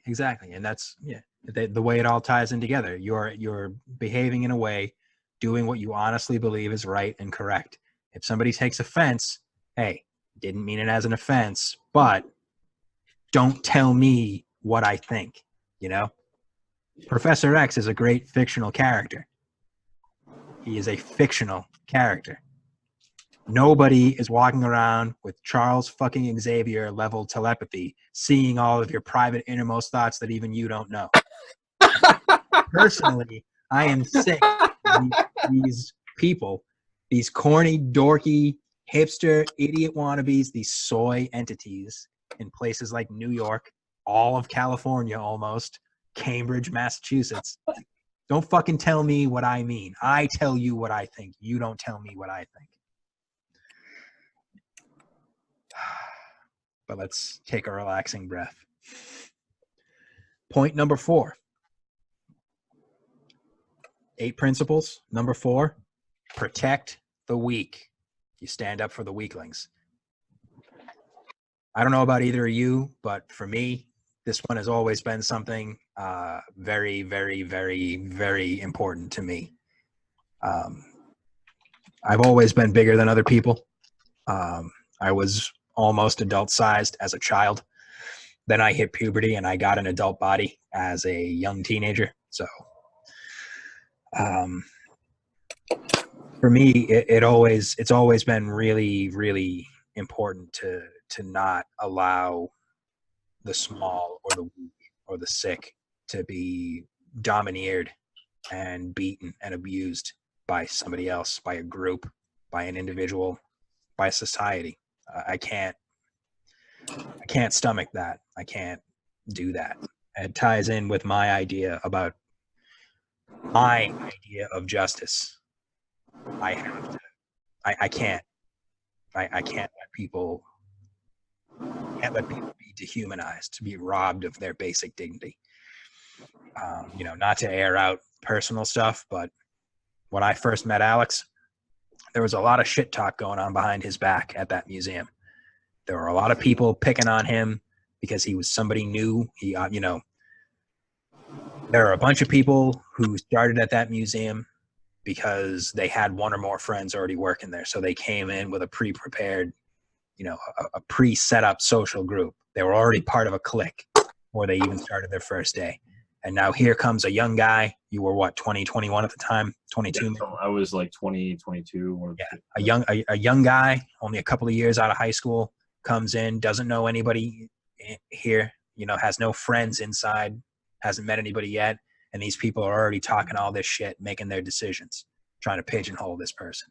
Exactly. And that's, the way it all ties in together. You're behaving in a way, doing what you honestly believe is right and correct. If somebody takes offense, hey, didn't mean it as an offense, but don't tell me what I think, Professor X is a great fictional character. He is a fictional character. Nobody is walking around with Charles fucking Xavier level telepathy, seeing all of your private innermost thoughts that even you don't know. Personally, I am sick of these people, these corny, dorky, hipster, idiot wannabes, these soy entities in places like New York, all of California almost, Cambridge, Massachusetts. Don't fucking tell me what I mean. I tell you what I think. You don't tell me what I think. But let's take a relaxing breath. Point number 4. 8 principles. Number 4, protect the weak. You stand up for the weaklings. I don't know about either of you, but for me, this one has always been something very, very, very, very important to me. I've always been bigger than other people. I was almost adult-sized as a child. Then I hit puberty and I got an adult body as a young teenager. So for me, it's always been really, really important to not allow the small or the weak or the sick to be domineered and beaten and abused by somebody else, by a group, by an individual, by society. I can't stomach that. I can't do that. It ties in with my idea about my idea of justice. I can't let people be dehumanized, to be robbed of their basic dignity. Not to air out personal stuff, but when I first met Alex, there was a lot of shit talk going on behind his back at that museum. There were a lot of people picking on him because he was somebody new. There are a bunch of people who started at that museum because they had one or more friends already working there. So they came in with a pre-prepared, a pre-set up social group. They were already part of a clique before they even started their first day. And now here comes a young guy. You were what, 20, 21 at the time? 22? Yeah, so I was like 20, 22. Yeah, a young guy, only a couple of years out of high school, comes in, doesn't know anybody here, has no friends inside, hasn't met anybody yet, and these people are already talking all this shit, making their decisions, trying to pigeonhole this person.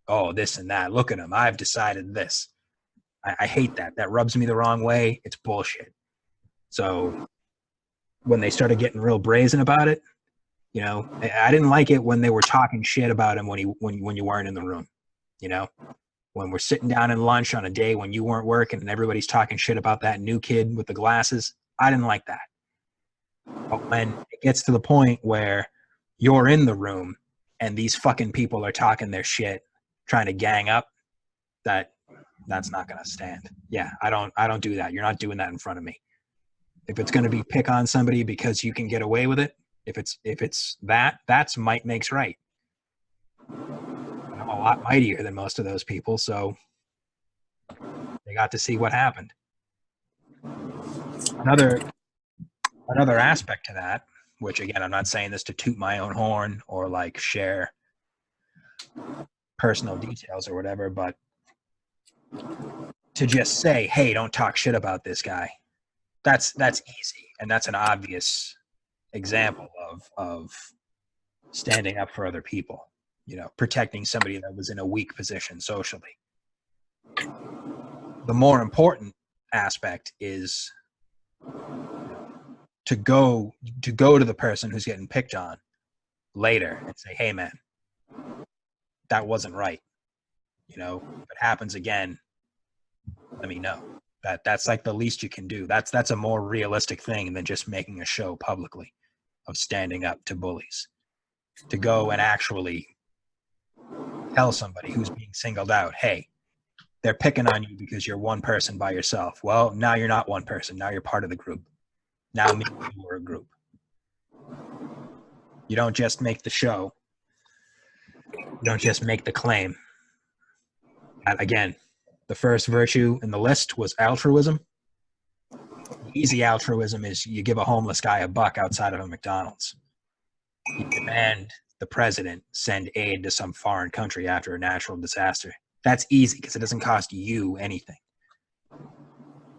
Oh, this and that. Look at them. I've decided this. I hate that. That rubs me the wrong way. It's bullshit. So when they started getting real brazen about it, I didn't like it when they were talking shit about him when you weren't in the room. When we're sitting down in lunch on a day when you weren't working and everybody's talking shit about that new kid with the glasses, I didn't like that. But when it gets to the point where you're in the room and these fucking people are talking their shit, trying to gang up, that's not going to stand. Yeah, I don't do that. You're not doing that in front of me. If it's going to be pick on somebody because you can get away with it, if it's that's might makes right. I'm a lot mightier than most of those people, so they got to see what happened. Another aspect to that, which again, I'm not saying this to toot my own horn or like share personal details or whatever, but to just say, hey, don't talk shit about this guy, that's easy, and that's an obvious example of standing up for other people, protecting somebody that was in a weak position socially. The more important aspect is to go to the person who's getting picked on later and say, hey man, that wasn't right. If it happens again, let me know. That's like the least you can do. That's a more realistic thing than just making a show publicly of standing up to bullies. To go and actually tell somebody who's being singled out, hey, they're picking on you because you're one person by yourself. Well, now you're not one person. Now you're part of the group. Now me and you are a group. You don't just make the show. You don't just make the claim. And again, the first virtue in the list was altruism. Easy altruism is you give a homeless guy $1 outside of a McDonald's. You demand the president send aid to some foreign country after a natural disaster. That's easy because it doesn't cost you anything.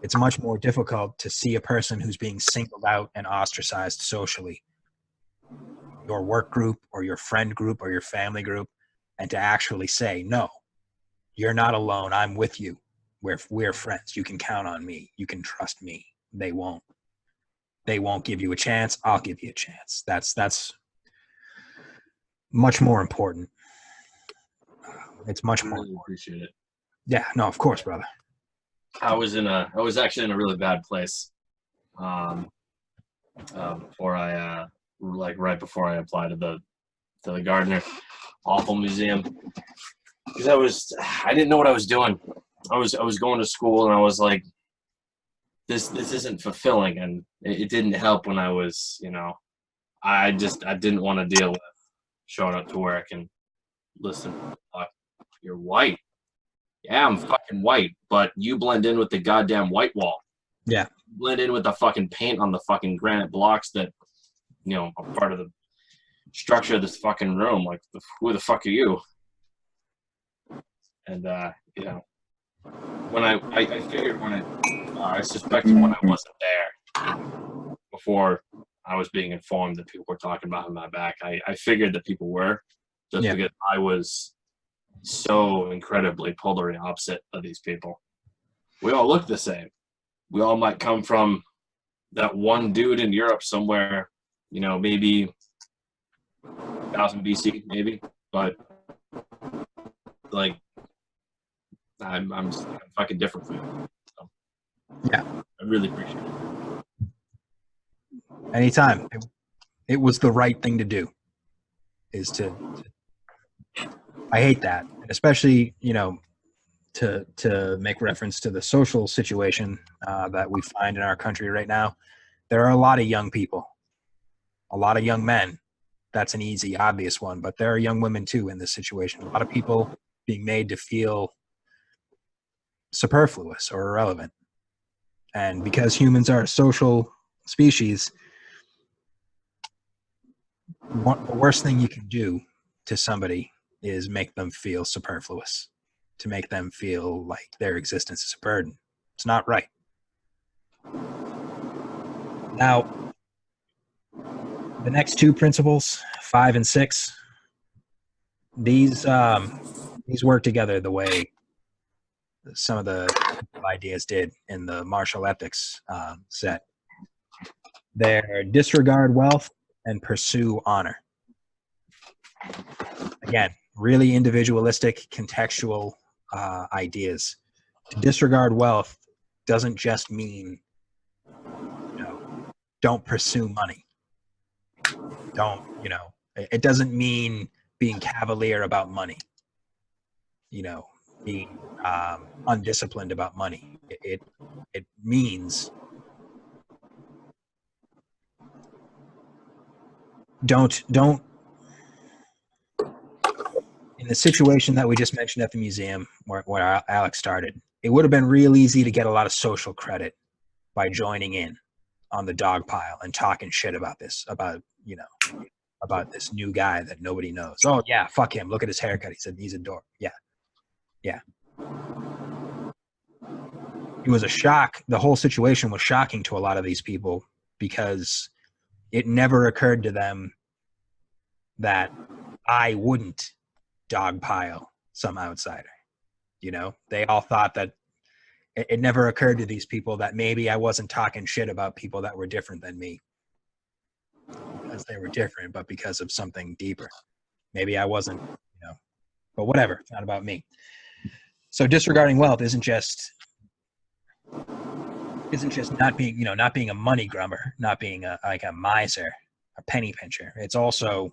It's much more difficult to see a person who's being singled out and ostracized socially, your work group or your friend group or your family group, and to actually say, no, you're not alone. I'm with you. We're friends. You can count on me. You can trust me. They won't give you a chance. I'll give you a chance. That's much more important. It's much more. Really appreciate it. Yeah, no, of course, brother. I was actually in a really bad place before I right before I applied to the Gardner. Awful museum. Because I didn't know what I was doing. I was going to school and I was like, this isn't fulfilling, and it didn't help when I was, I didn't want to deal with showing up to work and listen, you're white. Yeah, I'm fucking white, but you blend in with the goddamn white wall. Yeah. You blend in with the fucking paint on the fucking granite blocks that, are part of the structure of this fucking room. Like, who the fuck are you? And, when I figured I suspected when I wasn't there, before I was being informed that people were talking behind my back, I figured that people were, just because I was so incredibly polarly opposite of these people. We all look the same. We all might come from that one dude in Europe somewhere, maybe 1000 BC, maybe, but like I'm fucking different from you. So, yeah, I really appreciate it. Anytime. It was the right thing to do. I hate that, especially to make reference to the social situation that we find in our country right now. There are a lot of young people, a lot of young men. That's an easy, obvious one, but there are young women too in this situation. A lot of people being made to feel superfluous or irrelevant. And because humans are a social species, the worst thing you can do to somebody is make them feel superfluous, to make them feel like their existence is a burden. It's not right. Now, the next two principles, 5 and 6, these work together the way some of the ideas did in the martial ethics set. They're disregard wealth and pursue honor. Again, really individualistic, contextual ideas. To disregard wealth doesn't just mean, don't pursue money. It doesn't mean being cavalier about money. Being undisciplined about money. It means don't in the situation that we just mentioned at the museum where Alex started, it would have been real easy to get a lot of social credit by joining in on the dog pile and talking shit about this new guy that nobody knows. Oh yeah, fuck him. Look at his haircut. He said he's a dork. Yeah. It was a shock. The whole situation was shocking to a lot of these people because it never occurred to them that I wouldn't dogpile some outsider. They all thought that it never occurred to these people that maybe I wasn't talking shit about people that were different than me because they were different, but because of something deeper. Maybe I wasn't, but whatever. It's not about me. So disregarding wealth isn't just not being a money grubber, not being a miser, a penny pincher. It's also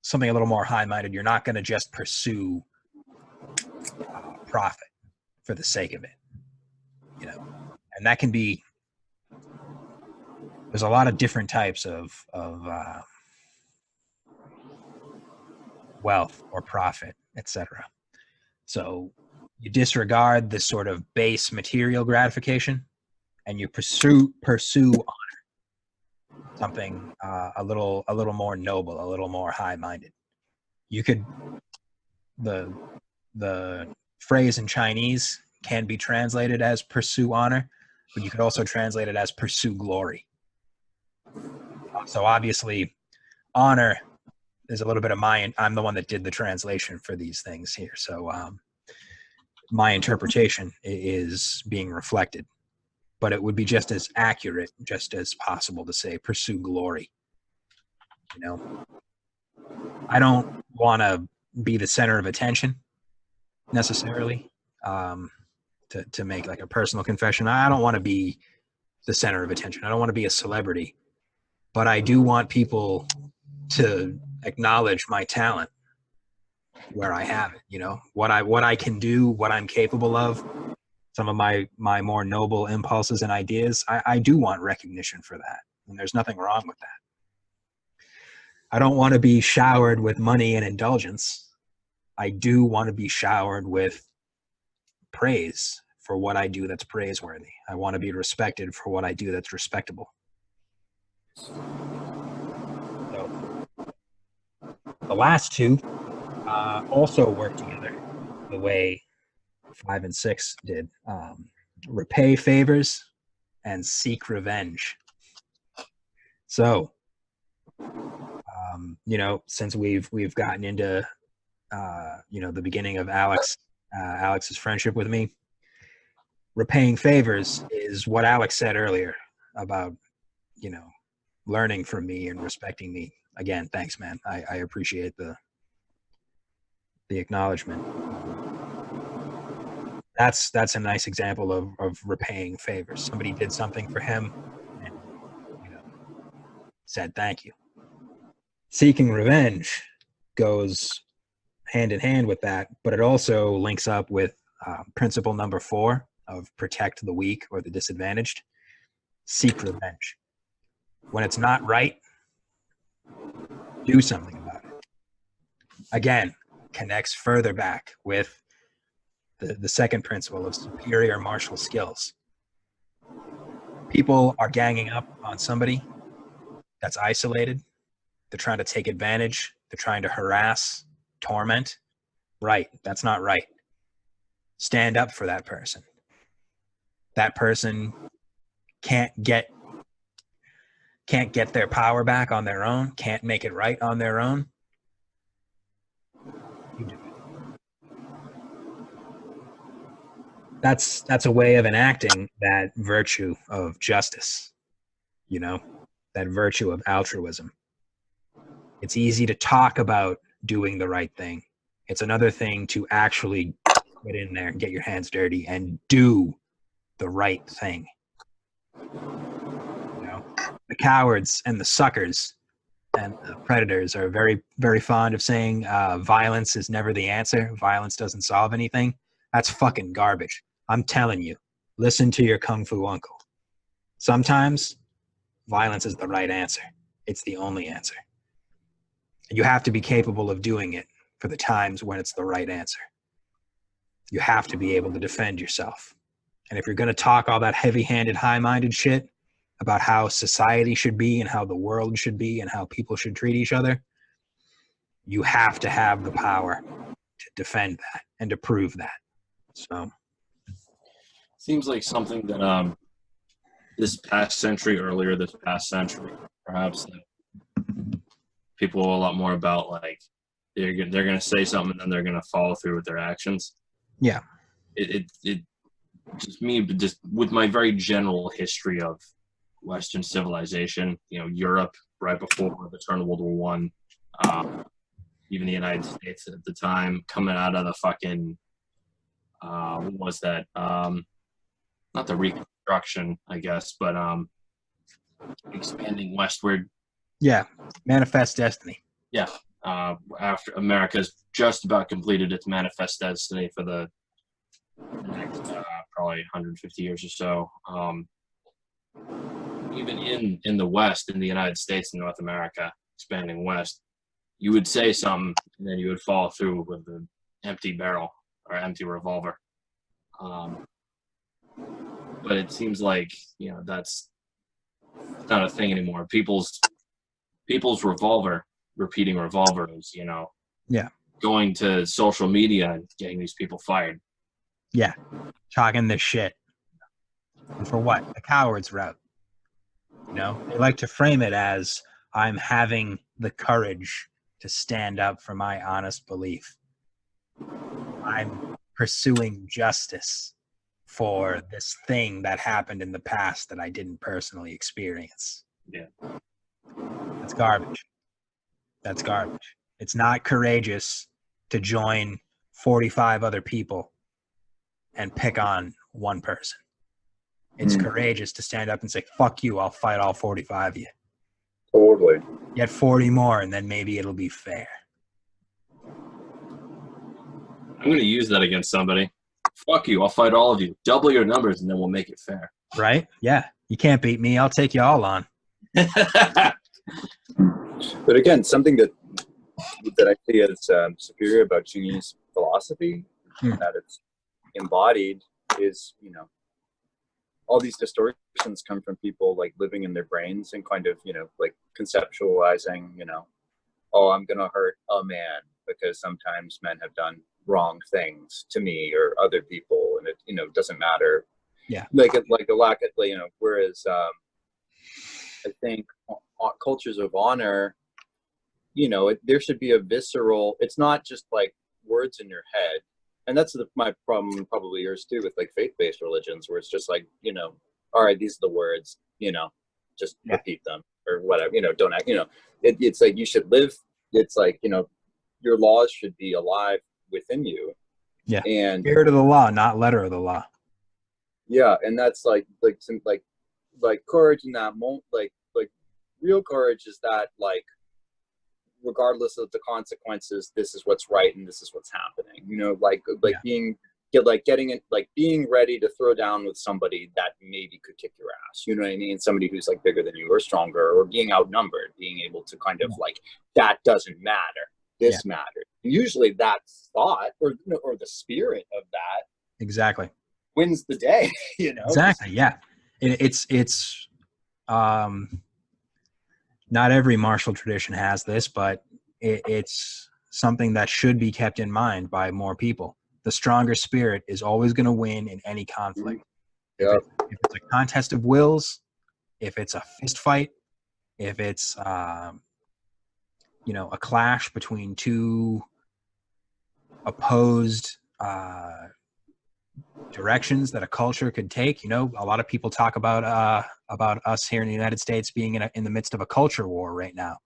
something a little more high-minded. You're not going to just pursue profit for the sake of it, and that can be. There's a lot of different types of wealth or profit, etc. So you disregard the sort of base material gratification, and you pursue honor, something a little more noble, a little more high-minded. You could the phrase in Chinese can be translated as pursue honor, but you could also translate it as pursue glory. So obviously, honor is a little bit of I'm the one that did the translation for these things here. So my interpretation is being reflected, but it would be just as accurate, just as possible to say pursue glory. I don't want to be the center of attention necessarily. To make like a personal confession, I don't want to be the center of attention. I don't want to be a celebrity, but I do want people to acknowledge my talent where I have it, what I can do, what I'm capable of, some of my more noble impulses and ideas. I do want recognition for that, and there's nothing wrong with that. I don't want to be showered with money and indulgence. I do want to be showered with praise for what I do that's praiseworthy. I want to be respected for what I do that's respectable. So the last two also work together the way 5 and 6 did. Repay favors and seek revenge. So, since we've gotten into the beginning of Alex's friendship with me, repaying favors is what Alex said earlier about learning from me and respecting me. Again, thanks, man. I appreciate the acknowledgement. That's a nice example of repaying favors. Somebody did something for him and said thank you. Seeking revenge goes hand in hand with that, but it also links up with principle number 4 of protect the weak or the disadvantaged. Seek revenge. When it's not right, do something about it. Again, connects further back with the second principle of superior martial skills. People are ganging up on somebody that's isolated. They're trying to take advantage. They're trying to harass, torment. Right. That's not right. Stand up for that person. that person can't get their power back on their own, can't make it right on their own, you do it. That's a way of enacting that virtue of justice, you know, that virtue of altruism. It's easy to talk about doing the right thing. It's another thing to actually get in there and get your hands dirty and do the right thing. You know, the cowards and the suckers and the predators are very, very fond of saying violence is never the answer. Violence doesn't solve anything. That's fucking garbage. I'm telling you, listen to your Kung Fu uncle. Sometimes violence is the right answer. It's the only answer. And you have to be capable of doing it for the times when it's the right answer. You have to be able to defend yourself. And if you're going to talk all that heavy-handed, high-minded shit about how society should be and how the world should be and how people should treat each other, you have to have the power to defend that and to prove that. So seems like something that this past century, perhaps people are a lot more about, like they're gonna say something and then they're gonna follow through with their actions. Yeah. It just with my very general history of Western civilization, you know, Europe right before the turn of World War I, even the United States at the time, coming out of the fucking what was that? Not the Reconstruction, I guess, but expanding westward. Yeah, manifest destiny. Yeah, after America's just about completed its manifest destiny for the next probably 150 years or so. Even in the West, in the United States and North America, expanding west, you would say something and then you would follow through with an empty barrel or empty revolver. But it seems like, you know, that's not a thing anymore. People's repeating revolvers, you know. Yeah. Going to social media and getting these people fired. Yeah. Talking this shit. And for what? The coward's route. You know, they like to frame it as I'm having the courage to stand up for my honest belief. I'm pursuing justice for this thing that happened in the past that I didn't personally experience. Yeah. That's garbage. That's garbage. It's not courageous to join 45 other people and pick on one person. It's courageous to stand up and say, fuck you, I'll fight all 45 of you. Totally. Get 40 more and then maybe it'll be fair. I'm going to use that against somebody. Fuck you, I'll fight all of you. Double your numbers and then we'll make it fair. Right? Yeah. You can't beat me. I'll take you all on. But again, something that I see as superior about Chinese philosophy, that it's embodied, is, you know, all these distortions come from people like living in their brains and kind of, you know, like conceptualizing, you know, oh, I'm going to hurt a man because sometimes men have done wrong things to me or other people, and it, you know, doesn't matter. Yeah. Like a lack of, you know, whereas I think cultures of honor, you know, there should be a visceral, it's not just like words in your head. And that's my problem, probably yours too, with like faith-based religions, where it's just like, you know, all right, these are the words, you know, just repeat them or whatever, you know, don't act, you know, it's like you should live. It's like, you know, your laws should be alive within you. Yeah. And spirit of the law, not letter of the law. Yeah. And that's like courage in that moment, like real courage is that, like, regardless of the consequences, this is what's right and this is what's happening, you know, being ready to throw down with somebody that maybe could kick your ass, you know what I mean? Somebody who's like bigger than you or stronger, or being outnumbered, being able to kind of like, that doesn't matter, this matters. And usually that thought or the spirit of that Exactly wins the day, you know? Exactly. Yeah. It's not every martial tradition has this, but it's something that should be kept in mind by more people. The stronger spirit is always going to win in any conflict. Yeah. If it's a contest of wills, if it's a fist fight, if it's you know, a clash between two opposed directions that a culture could take. You know, a lot of people talk about us here in the United States being in the midst of a culture war right now.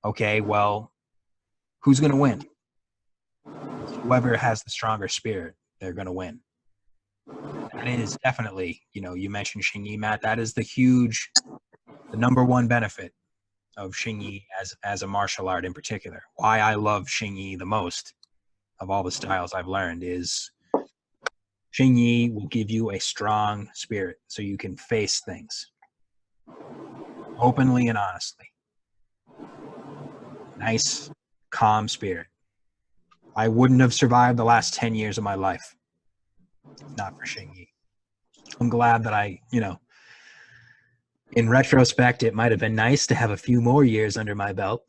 Okay, well, who's going to win? Whoever has the stronger spirit, they're going to win. That is definitely, you know, you mentioned Xingyi, Matt. That is the number one benefit of Xingyi as a martial art in particular. Why I love Xingyi the most of all the styles I've learned is Xingyi will give you a strong spirit so you can face things openly and honestly. Nice, calm spirit. I wouldn't have survived the last 10 years of my life if not for Xingyi. I'm glad that I, you know, in retrospect, it might have been nice to have a few more years under my belt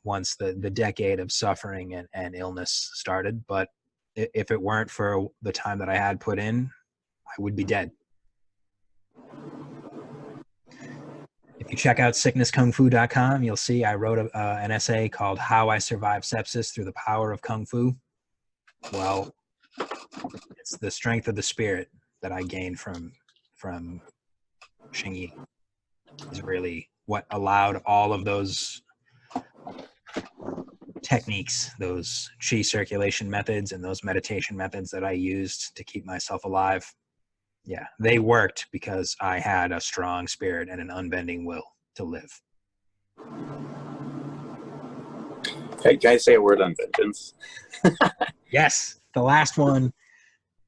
once the decade of suffering and illness started. But if it weren't for the time that I had put in, I would be dead. If you check out sicknesskungfu.com, you'll see I wrote an essay called How I Survived Sepsis Through the Power of Kung Fu. Well, it's the strength of the spirit that I gained from Xingyi is really what allowed all of those techniques, those chi circulation methods and those meditation methods that I used to keep myself alive. Yeah, they worked because I had a strong spirit and an unbending will to live. Hey, can I say a word on vengeance? Yes, the last one,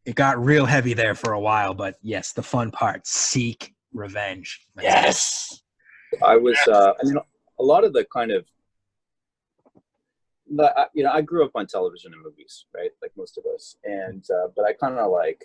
it got real heavy there for a while, but yes, the fun part, seek revenge. Yes. I was, I mean, a lot of the kind of, you know, I grew up on television and movies, right? Like most of us. And, but I kind of like,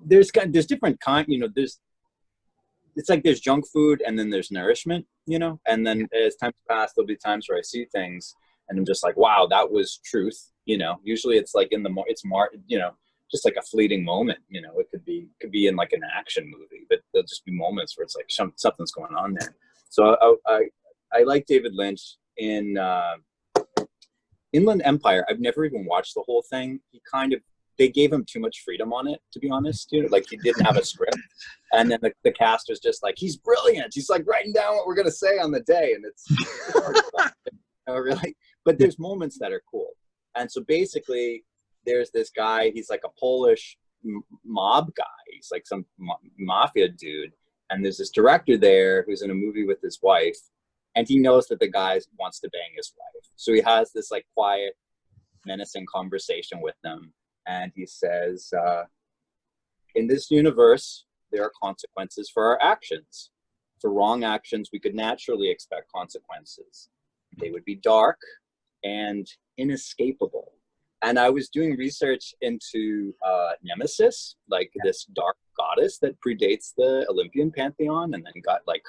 there's different kind, you know, it's like there's junk food and then there's nourishment, you know, and then as times pass, there'll be times where I see things and I'm just like, wow, that was truth. You know, usually it's like you know, just like a fleeting moment, you know, it could be in like an action movie, but there'll just be moments where it's like something's going on there. So I like David Lynch in Inland Empire. I've never even watched the whole thing. They gave him too much freedom on it, to be honest. You know, like he didn't have a script. And then the cast was just like, he's brilliant. He's like writing down what we're going to say on the day. And it's really, but there's moments that are cool. And so basically there's this guy, he's like a Polish mob guy. He's like some mafia dude. And there's this director there who's in a movie with his wife. And he knows that the guy wants to bang his wife. So he has this like quiet, menacing conversation with them. And he says, in this universe, there are consequences for our actions. For wrong actions, we could naturally expect consequences. They would be dark and inescapable. And I was doing research into Nemesis, like this dark goddess that predates the Olympian pantheon and then got like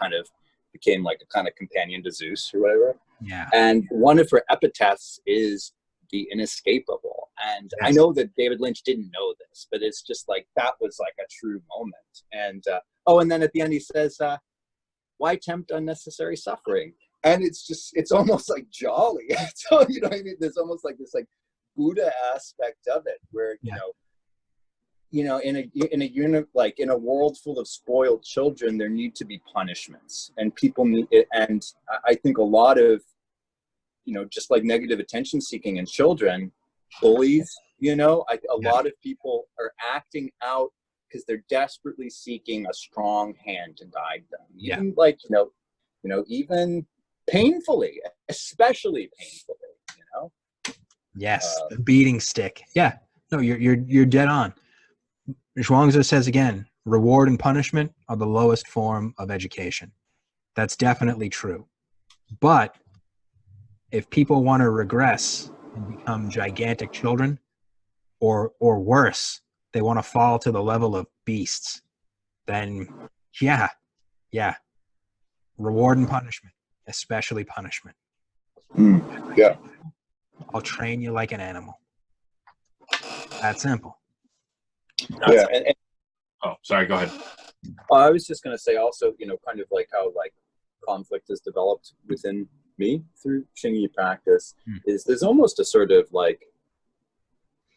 became like a kind of companion to Zeus or whatever. Yeah. And one of her epithets is the inescapable. And yes. I know that David Lynch didn't know this, but it's just like, that was like a true moment. And, and then at the end he says, why tempt unnecessary suffering? And it's just, it's almost like jolly. So, you know what I mean? There's almost like this like Buddha aspect of it where, you know, in a world full of spoiled children, there need to be punishments and people need it. And I think a lot of, you know, just like negative attention seeking in children, bullies, you know, a lot of people are acting out because they're desperately seeking a strong hand to guide them. Even like, you know, even painfully, especially painfully, you know? Yes. The beating stick. Yeah. No, you're dead on. Zhuangzi says again, reward and punishment are the lowest form of education. That's definitely true. But if people want to regress and become gigantic children, or worse, they want to fall to the level of beasts, then yeah, reward and punishment, especially punishment. Yeah. I'll train you like an animal. That simple. Yeah, and Oh, sorry. Go ahead. I was just going to say also, kind of like how like conflict is developed within me through Xingyi practice is there's almost a sort of like,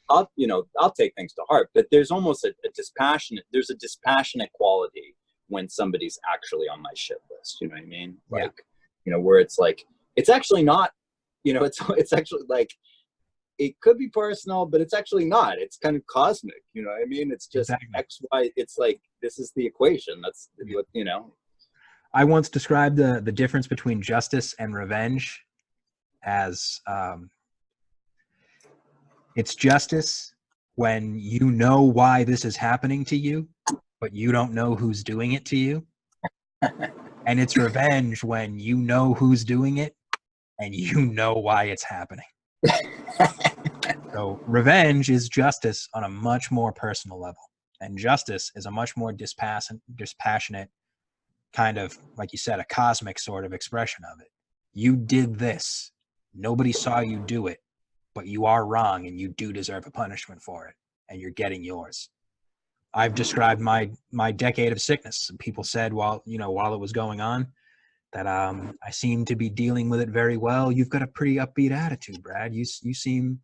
I'll take things to heart, but there's almost a dispassionate quality when somebody's actually on my shit list. You know what I mean? Like, where it's like, it's actually not, it's actually like, it could be personal, but it's actually not. It's kind of cosmic. You know what I mean? It's just X, Y. It's like, this is the equation. That's what, I once described the difference between justice and revenge as it's justice when you know why this is happening to you, but you don't know who's doing it to you. And it's revenge when you know who's doing it and you know why it's happening. So revenge is justice on a much more personal level. And justice is a much more dispassionate kind of, like you said, a cosmic sort of expression of it. You did this. Nobody saw you do it, but you are wrong and you do deserve a punishment for it, and you're getting yours. I've described my decade of sickness. People said while it was going on that I seem to be dealing with it very well. You've got a pretty upbeat attitude, Brad. You seem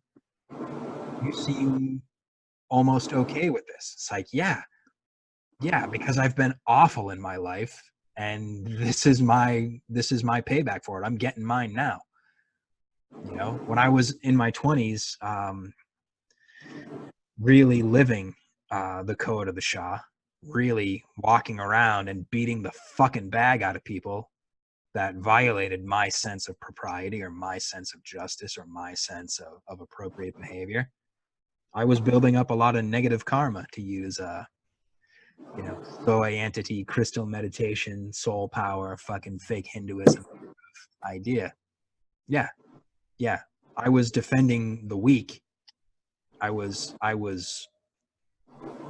almost okay with this. It's like, yeah, because I've been awful in my life, and this is my payback for it. I'm getting mine now. When I was in my 20s, really living the code of the Shah, really walking around and beating the fucking bag out of people that violated my sense of propriety or my sense of justice or my sense of appropriate behavior. I was building up a lot of negative karma, to use soy entity, crystal meditation, soul power, fucking fake Hinduism idea. Yeah. I was defending the weak. I was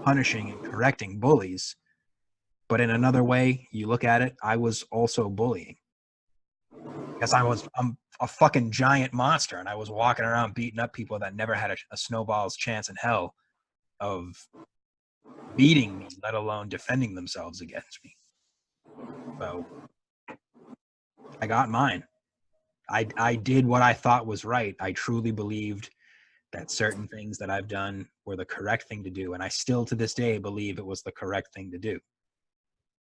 punishing and correcting bullies. But in another way, you look at it, I was also bullying. Because I'm a fucking giant monster, and I was walking around beating up people that never had a snowball's chance in hell of beating me, let alone defending themselves against me. So I got mine. I did what I thought was right. I truly believed that certain things that I've done were the correct thing to do, and I still to this day believe it was the correct thing to do.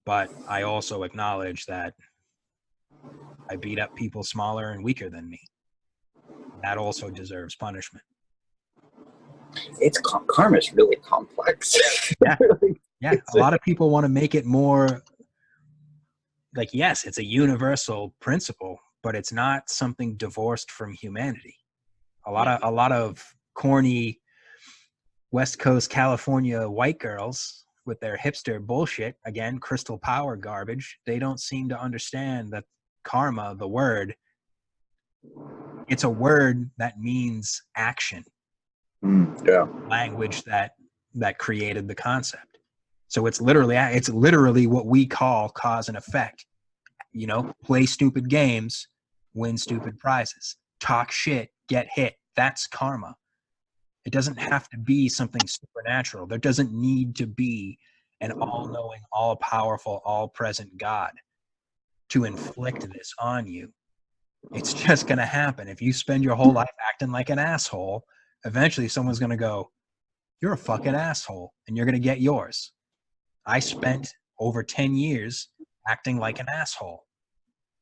But I also acknowledge that I beat up people smaller and weaker than me. That also deserves punishment. It's karma is really complex. Yeah. A lot of people want to make it more like, yes, it's a universal principle, but it's not something divorced from humanity. A lot of corny West Coast California white girls with their hipster bullshit, again, crystal power garbage, they don't seem to understand that karma, the word, it's a word that means action. Language that created the concept. So it's literally what we call cause and effect. Play stupid games, win stupid prizes. Talk shit, get hit. That's karma. It doesn't have to be something supernatural. There doesn't need to be an all-knowing, all-powerful, all-present God to inflict this on you. It's just going to happen. If you spend your whole life acting like an asshole, eventually someone's going to go, you're a fucking asshole, and you're going to get yours. I spent over 10 years acting like an asshole.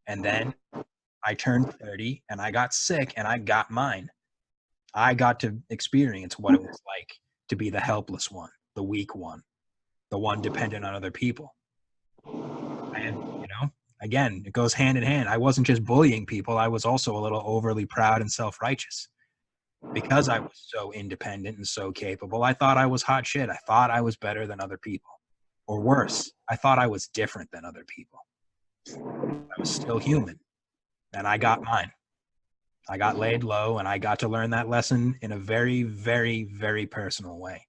And then I turned 30 and I got sick and I got mine. I got to experience what it was like to be the helpless one, the weak one, the one dependent on other people. And, again, it goes hand in hand. I wasn't just bullying people. I was also a little overly proud and self-righteous. Because I was so independent and so capable, I thought I was hot shit. I thought I was better than other people. Or worse, I thought I was different than other people. I was still human. And I got mine. I got laid low, and I got to learn that lesson in a very, very, very personal way.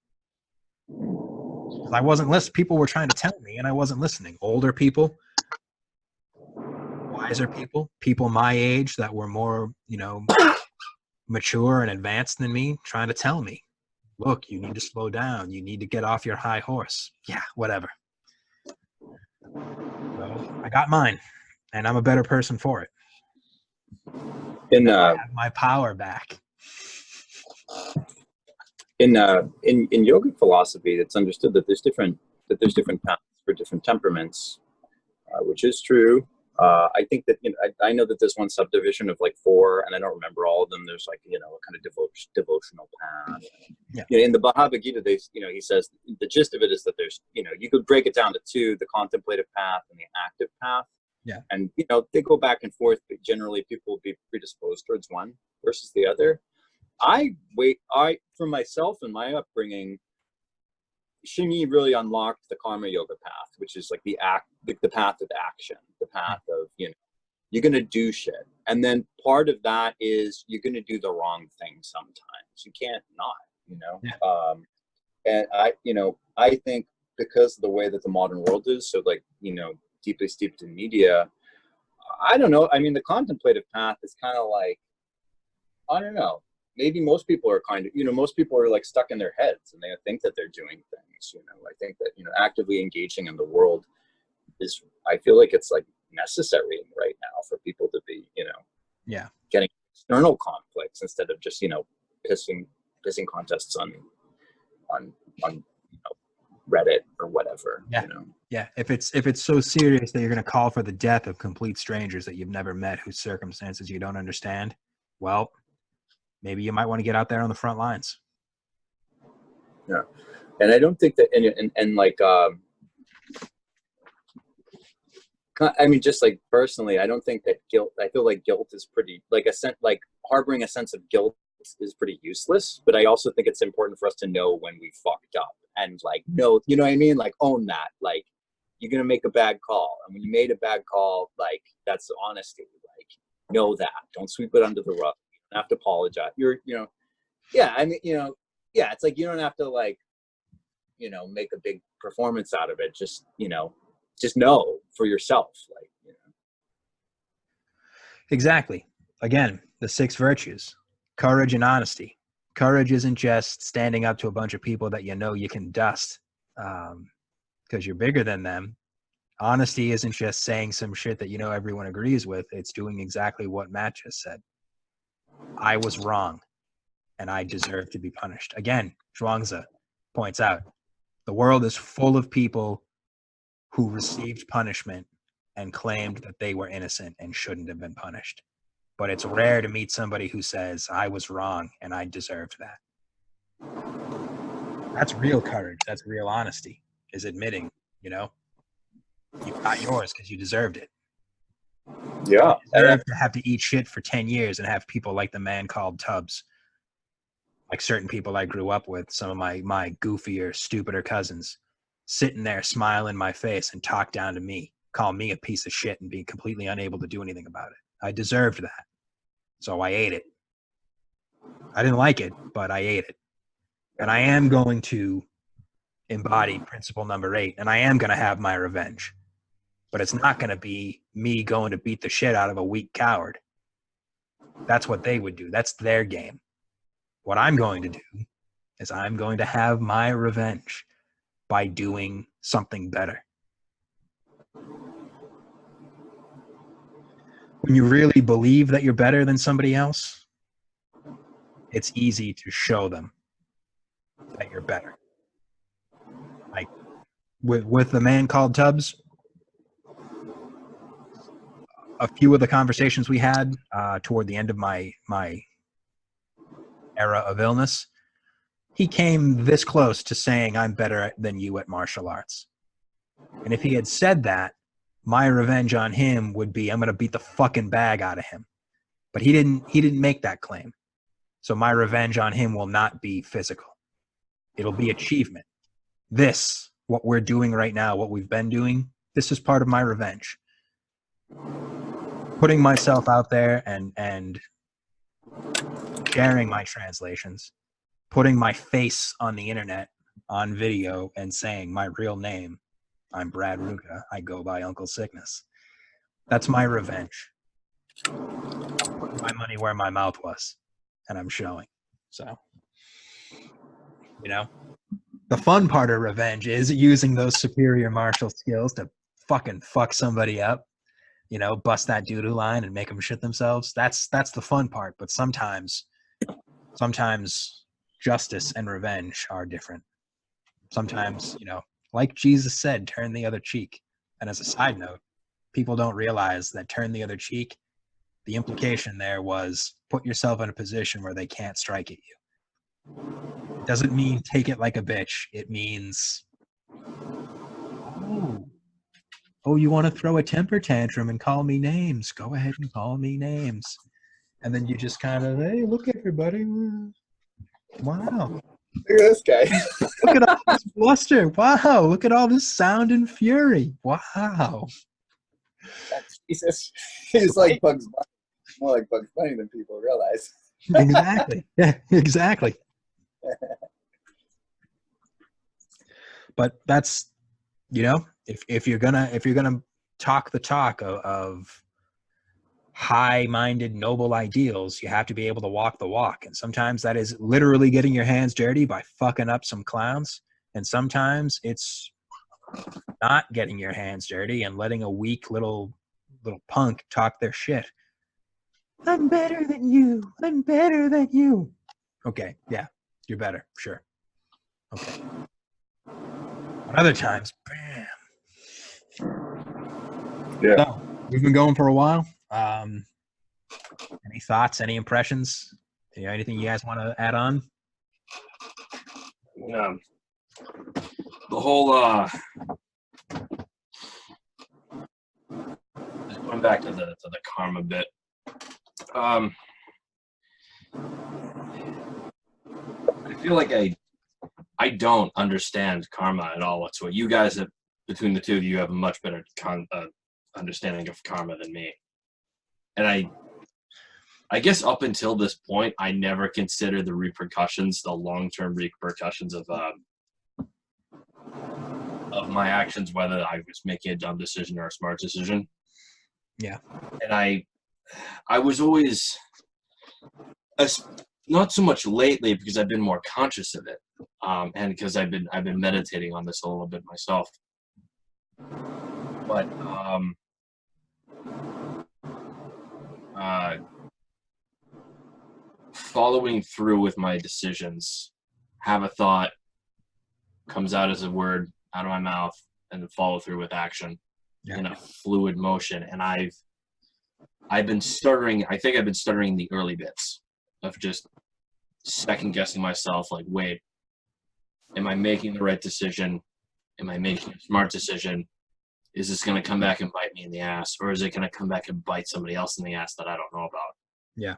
I wasn't listening. People were trying to tell me, and I wasn't listening. Older people, wiser people my age that were more, mature and advanced than me, trying to tell me. Look, you need to slow down. You need to get off your high horse. Yeah, whatever. So I got mine, and I'm a better person for it. In I have my power back. in yogic philosophy, it's understood that there's different paths for different temperaments, which is true. I think that, you know, I know that there's one subdivision of like 4, and I don't remember all of them. There's like, you know, a kind of devotional path. Yeah. You know, in the Bhagavad Gita, he says the gist of it is that there's, you know, you could break it down to 2: the contemplative path and the active path. Yeah. And, you know, they go back and forth, but generally people will be predisposed towards one versus the other. For myself and my upbringing, Shinyi really unlocked the karma yoga path, which is like the path of action, the path of, you know, you're going to do shit. And then part of that is you're going to do the wrong thing sometimes. You can't not, you know. Yeah. And I think because of the way that the modern world is, so like, you know, deeply steeped in media, I don't know. I mean, the contemplative path is kind of like, I don't know. Maybe most people are kind of, you know, most people are like stuck in their heads and they think that they're doing things, you know. I think that, you know, actively engaging in the world is, I feel like it's like necessary right now for people to be, you know, getting external conflicts instead of just, you know, pissing contests on you know, Reddit or whatever. Yeah. You know. Yeah. If it's so serious that you're going to call for the death of complete strangers that you've never met, whose circumstances you don't understand, well, maybe you might want to get out there on the front lines. Yeah. And I don't think that, and like, I mean, just like personally, I don't think that guilt, I feel like guilt is pretty, like harboring a sense of guilt is pretty useless, but I also think it's important for us to know when we fucked up and like, know, you know what I mean? Like own that, like you're going to make a bad call. And when you made a bad call, like that's honesty, like know that, don't sweep it under the rug. You don't have to apologize. You're, you know, yeah, I mean, you know, yeah, it's like, you don't have to like, you know, make a big performance out of it. Just, you know, just know for yourself, like, you know. Exactly. Again, the 6 virtues: courage and honesty. Courage isn't just standing up to a bunch of people that you know you can dust because you're bigger than them. Honesty isn't just saying some shit that you know everyone agrees with. It's doing exactly what Matt just said. I was wrong, and I deserve to be punished. Again, Zhuangzi points out, the world is full of people who received punishment and claimed that they were innocent and shouldn't have been punished. But it's rare to meet somebody who says, I was wrong and I deserved that. That's real courage. That's real honesty, is admitting, you know, you got yours because you deserved it. Yeah. You deserve to have to eat shit for 10 years and have people like the man called Tubbs, like certain people I grew up with, some of my goofier, stupider cousins, sitting there smiling in my face and talk down to me, call me a piece of shit and be completely unable to do anything about it. I deserved that. So I ate it. I didn't like it, but I ate it. And I am going to embody principle number 8, and I am going to have my revenge. But it's not going to be me going to beat the shit out of a weak coward. That's what they would do. That's their game. What I'm going to do is I'm going to have my revenge by doing something better. When you really believe that you're better than somebody else, it's easy to show them that you're better. Like with the man called Tubbs, a few of the conversations we had toward the end of my era of illness, he came this close to saying, I'm better than you at martial arts. And if he had said that, my revenge on him would be, I'm going to beat the fucking bag out of him. But he didn't make that claim. So my revenge on him will not be physical. It'll be achievement. This, what we're doing right now, what we've been doing, this is part of my revenge. Putting myself out there and sharing my translations, putting my face on the internet on video and saying my real name, I'm Brad Ruka, I go by Uncle Sickness. That's my revenge. Putting my money where my mouth was, and I'm showing. So You know, the fun part of revenge is using those superior martial skills to fucking fuck somebody up, you know, bust that doo-doo line and make them shit themselves. That's the fun part. But sometimes justice and revenge are different. Sometimes, you know, like Jesus said, turn the other cheek. And as a side note, people don't realize that turn the other cheek, the implication there was put yourself in a position where they can't strike at you. It doesn't mean take it like a bitch. It means, oh, you want to throw a temper tantrum and call me names. Go ahead and call me names. And then you just kind of, hey, look everybody. Wow. Look at this guy. Look at all this bluster. Wow. Look at all this sound and fury. Wow. Jesus. He's like Bugs Bunny. More like Bugs Bunny than people realize. Exactly. Yeah, exactly. But that's, you know, if you're gonna talk the talk of high-minded, noble ideals, you have to be able to walk the walk. And sometimes that is literally getting your hands dirty by fucking up some clowns. And sometimes it's not getting your hands dirty and letting a weak little punk talk their shit. I'm better than you. I'm better than you. Okay, yeah, you're better, sure. Okay. But other times, bam. Yeah. So, we've been going for a while. Any thoughts, any impressions? You know, anything you guys want to add on? The whole just going back to the karma bit. I feel like I don't understand karma at all whatsoever. You guys have, between the two of you, have a much better understanding of karma than me. And I guess up until this point, I never considered the repercussions, the long-term repercussions of my actions, whether I was making a dumb decision or a smart decision. Yeah. And I was always, not so much lately because I've been more conscious of it, and because I've been meditating on this a little bit myself. But following through with my decisions, have a thought, comes out as a word out of my mouth, and then follow through with action in a fluid motion. And I've been stuttering. I think I've been stuttering the early bits of just second guessing myself, like, wait, am I making the right decision? Am I making a smart decision? Is this going to come back and bite me in the ass, or is it going to come back and bite somebody else in the ass that I don't know about? Yeah.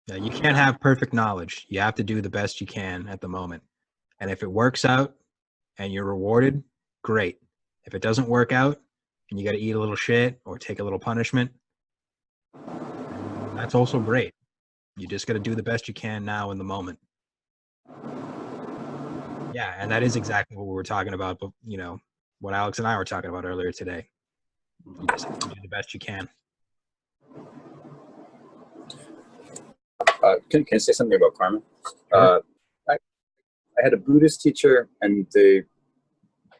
Yeah, you can't have perfect knowledge. You have to do the best you can at the moment. And if it works out and you're rewarded, great. If it doesn't work out and you got to eat a little shit or take a little punishment, that's also great. You just got to do the best you can now in the moment. Yeah, and that is exactly what we were talking about, but, you know, what Alex and I were talking about earlier today. You just have to do the best you can. Can I say something about karma? Sure. I had a Buddhist teacher, and the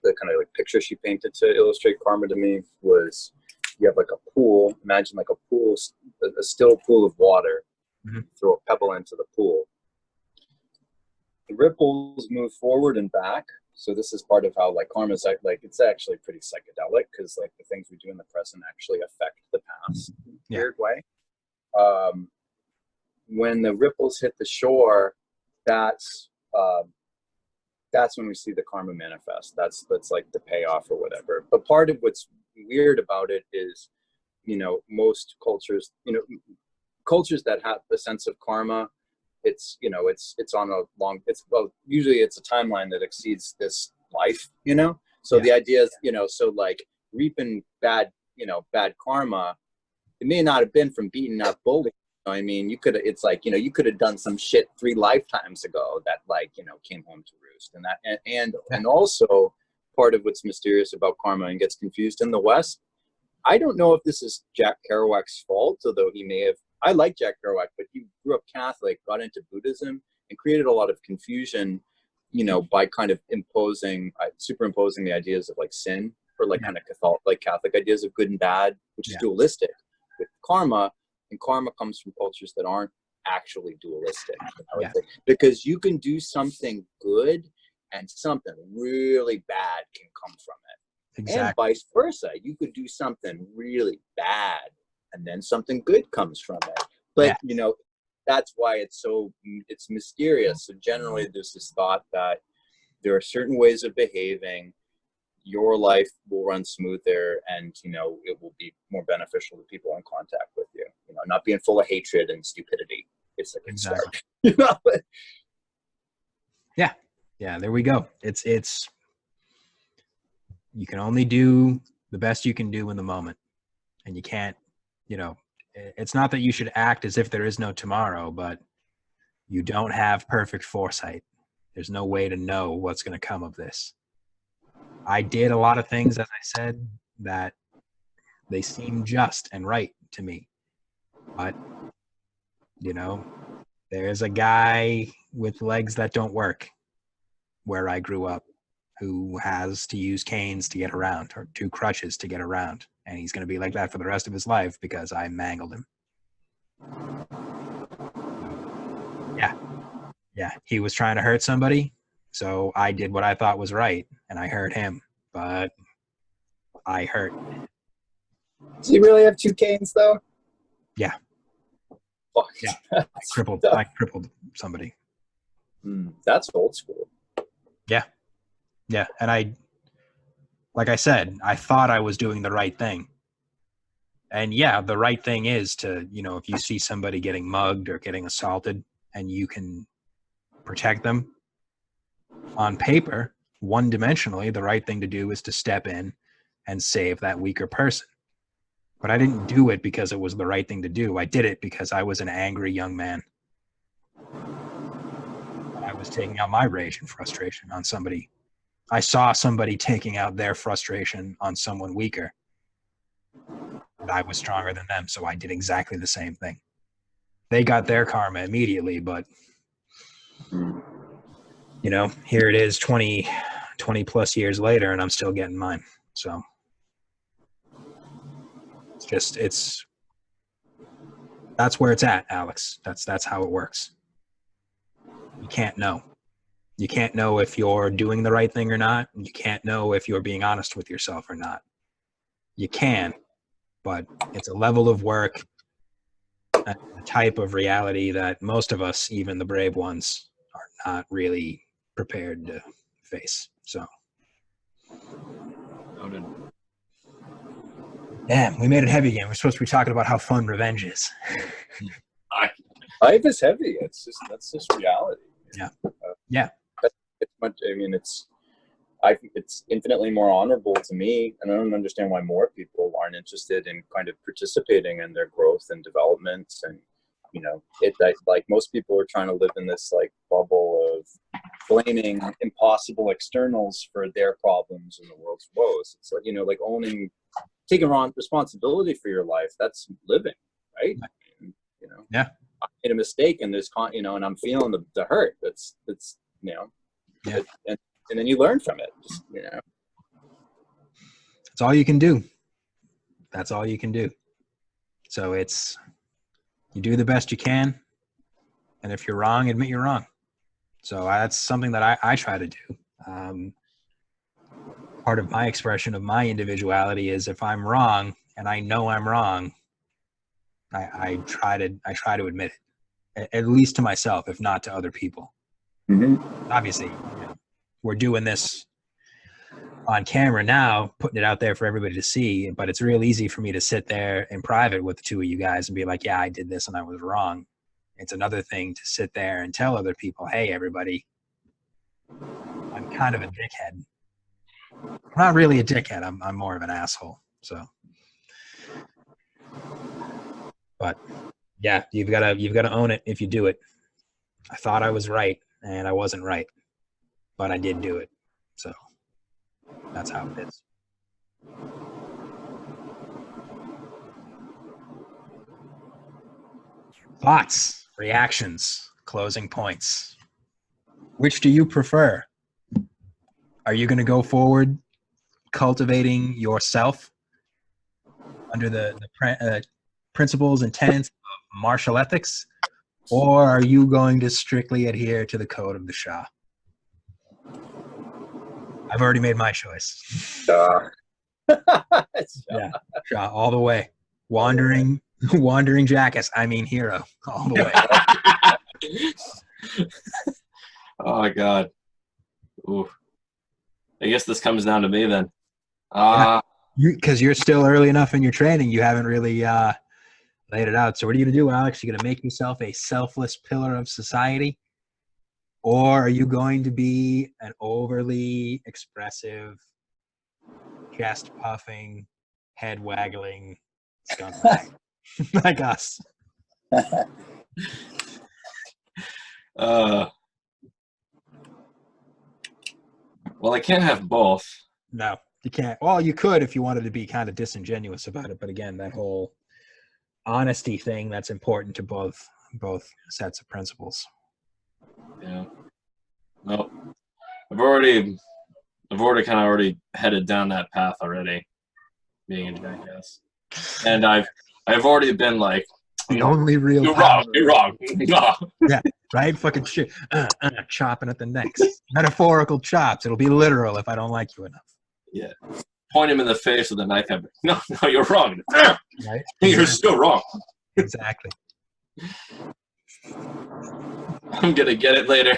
kind of like picture she painted to illustrate karma to me was, you have like a pool. Imagine like a pool, a still pool of water. Mm-hmm. Throw a pebble into the pool. The ripples move forward and back. So this is part of how like karma is like, it's actually pretty psychedelic, because like the things we do in the present actually affect the past in a weird way. When the ripples hit the shore, that's when we see the karma manifest. That's like the payoff or whatever. But part of what's weird about it is, you know, most cultures, you know, cultures that have a sense of karma, it's, you know, it's on a long, usually it's a timeline that exceeds this life, you know? So the idea is, you know, so like reaping bad karma, it may not have been from beating up bullies. I mean, it's like, you know, you could have done some shit 3 lifetimes ago that, like, you know, came home to roost. And also part of what's mysterious about karma and gets confused in the West. I don't know if this is Jack Kerouac's fault, although he may have. I like Jack Kerouac, but he grew up Catholic, got into Buddhism, and created a lot of confusion by kind of superimposing the ideas of like sin, or like kind of Catholic ideas of good and bad, which is dualistic, with karma. And karma comes from cultures that aren't actually dualistic, because you can do something good and something really bad can come from it. Exactly. And vice versa. You could do something really bad and then something good comes from it. But, that's why it's mysterious. So generally there's this thought that there are certain ways of behaving, your life will run smoother, and, it will be more beneficial to people in contact with you, not being full of hatred and stupidity. It's like, exactly. Yeah, there we go. It's you can only do the best you can do in the moment, and you can't, it's not that you should act as if there is no tomorrow, but you don't have perfect foresight. There's no way to know what's going to come of this. I did a lot of things, as I said, that they seem just and right to me, but there's a guy with legs that don't work where I grew up, who has to use canes to get around, or 2 crutches to get around. And he's going to be like that for the rest of his life because I mangled him. Yeah. He was trying to hurt somebody. So I did what I thought was right, and I hurt him, but I hurt. Does he really have 2 canes though? Yeah. Fuck. Yeah. I crippled somebody. That's old school. Yeah. And like I said, I thought I was doing the right thing. And the right thing is to, if you see somebody getting mugged or getting assaulted and you can protect them, on paper, one-dimensionally, the right thing to do is to step in and save that weaker person. But I didn't do it because it was the right thing to do. I did it because I was an angry young man. I was taking out my rage and frustration on somebody. I saw somebody taking out their frustration on someone weaker, and I was stronger than them, so I did exactly the same thing. They got their karma immediately, but here it is 20 plus years later, and I'm still getting mine. So that's where it's at, Alex. That's how it works. You can't know. You can't know if you're doing the right thing or not. You can't know if you're being honest with yourself or not. You can, but it's a level of work, a type of reality that most of us, even the brave ones, are not really prepared to face. So, noted. Damn, we made it heavy again. We're supposed to be talking about how fun revenge is. Life is heavy. That's just reality. Yeah. It's infinitely more honorable to me, and I don't understand why more people aren't interested in kind of participating in their growth and development. And like most people are trying to live in this like bubble of blaming impossible externals for their problems and the world's woes. It's like taking on responsibility for your life. That's living, right? Yeah. I made a mistake, and there's and I'm feeling the hurt. That's Yeah. And then you learn from it. That's all you can do. That's all you can do. So you do the best you can, and if you're wrong, admit you're wrong. So that's something that I try to do. Part of my expression of my individuality is, if I'm wrong and I know I'm wrong, I try to admit it, at least to myself, if not to other people. Mm-hmm. Obviously, we're doing this on camera now, putting it out there for everybody to see, but it's real easy for me to sit there in private with the 2 of you guys and be like, yeah, I did this and I was wrong. It's another thing to sit there and tell other people, hey, everybody, I'm kind of a dickhead. I'm not really a dickhead. I'm more of an asshole. So, but yeah, you've got to own it if you do it. I thought I was right, and I wasn't right, but I did do it. So that's how it is. Thoughts, reactions, closing points. Which do you prefer? Are you going to go forward cultivating yourself under the principles and tenets of martial ethics, or are you going to strictly adhere to the code of the Shah? I've already made my choice. Yeah, Shah all the way. Wandering jackass. I mean hero all the way. Oh my God. Ooh. I guess this comes down to me then. Because you're still early enough in your training, you haven't really laid it out. So what are you going to do, Alex? You're going to make yourself a selfless pillar of society? Or are you going to be an overly expressive, chest-puffing, head-waggling scumbag like us? Well, I can't have both. No, you can't. Well, you could if you wanted to be kind of disingenuous about it. But again, that whole honesty thing, that's important to both sets of principles. Yeah. Well, I've already kind of headed down that path already, being a jackass, and I've already been like, the only real you're wrong. Yeah, right. Fucking shit. Chopping at the necks. Metaphorical chops. It'll be literal if I don't like you enough. Yeah. Point him in the face with a knife. No, you're wrong. Right. You're still wrong. Exactly. I'm gonna get it later.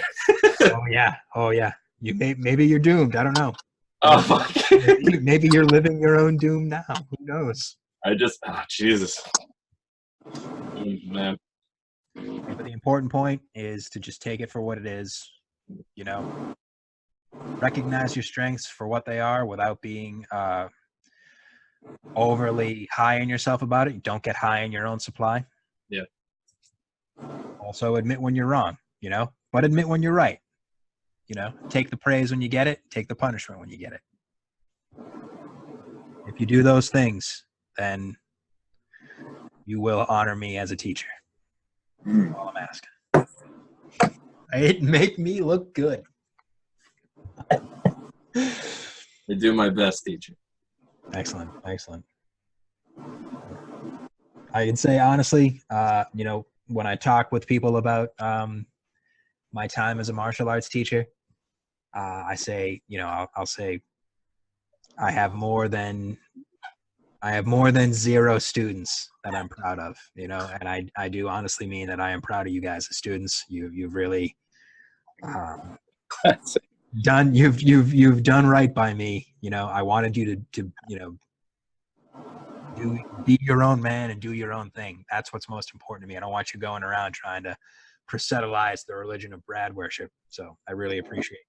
Oh yeah. Maybe you're doomed. I don't know. Oh fuck. Maybe you're living your own doom now. Who knows? Jesus. Man. But the important point is to just take it for what it is. You know, recognize your strengths for what they are without being overly high in yourself about it. Don't get high in your own supply. Yeah. Also admit when you're wrong, but admit when you're right. Take the praise when you get it, take the punishment when you get it. If you do those things, then you will honor me as a teacher. That's all I'm asking. It make me look good. I do my best, teacher. Excellent. I can say honestly, when I talk with people about my time as a martial arts teacher, I say, I'll say I have more than 0 students that I'm proud of, and I do honestly mean that I am proud of you guys as students. You've really you've done right by me. I wanted you to be your own man and do your own thing. That's what's most important to me. I don't want you going around trying to proselytize the religion of Brad worship. So I really appreciate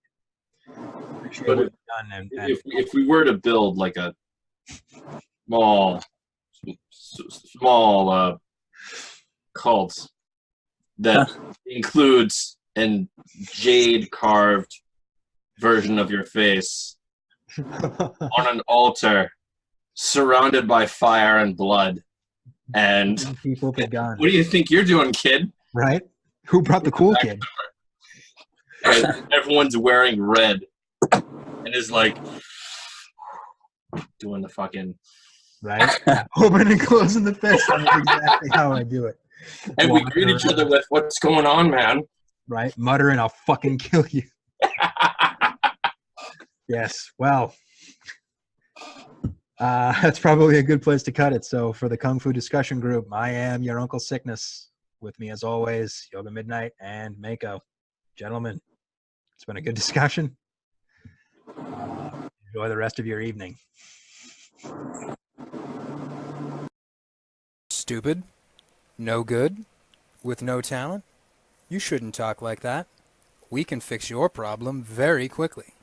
what you've done. If we were to build like a small cult that includes an jade carved version of your face on an altar surrounded by fire and blood, and people be gone. What do you think you're doing, kid? Right? Who brought the cool kid? And everyone's wearing red and is like doing the fucking right. Opening and closing the fist. That's exactly how I do it. And we greet each other with, "What's going on, man?" Right? Muttering, "I'll fucking kill you." Yes. Well, that's probably a good place to cut it. So for the Kung Fu discussion group, I am your Uncle Sickness. With me as always, YogaMidnight and Maeko. Gentlemen, it's been a good discussion. Enjoy the rest of your evening. Stupid? No good? With no talent? You shouldn't talk like that. We can fix your problem very quickly.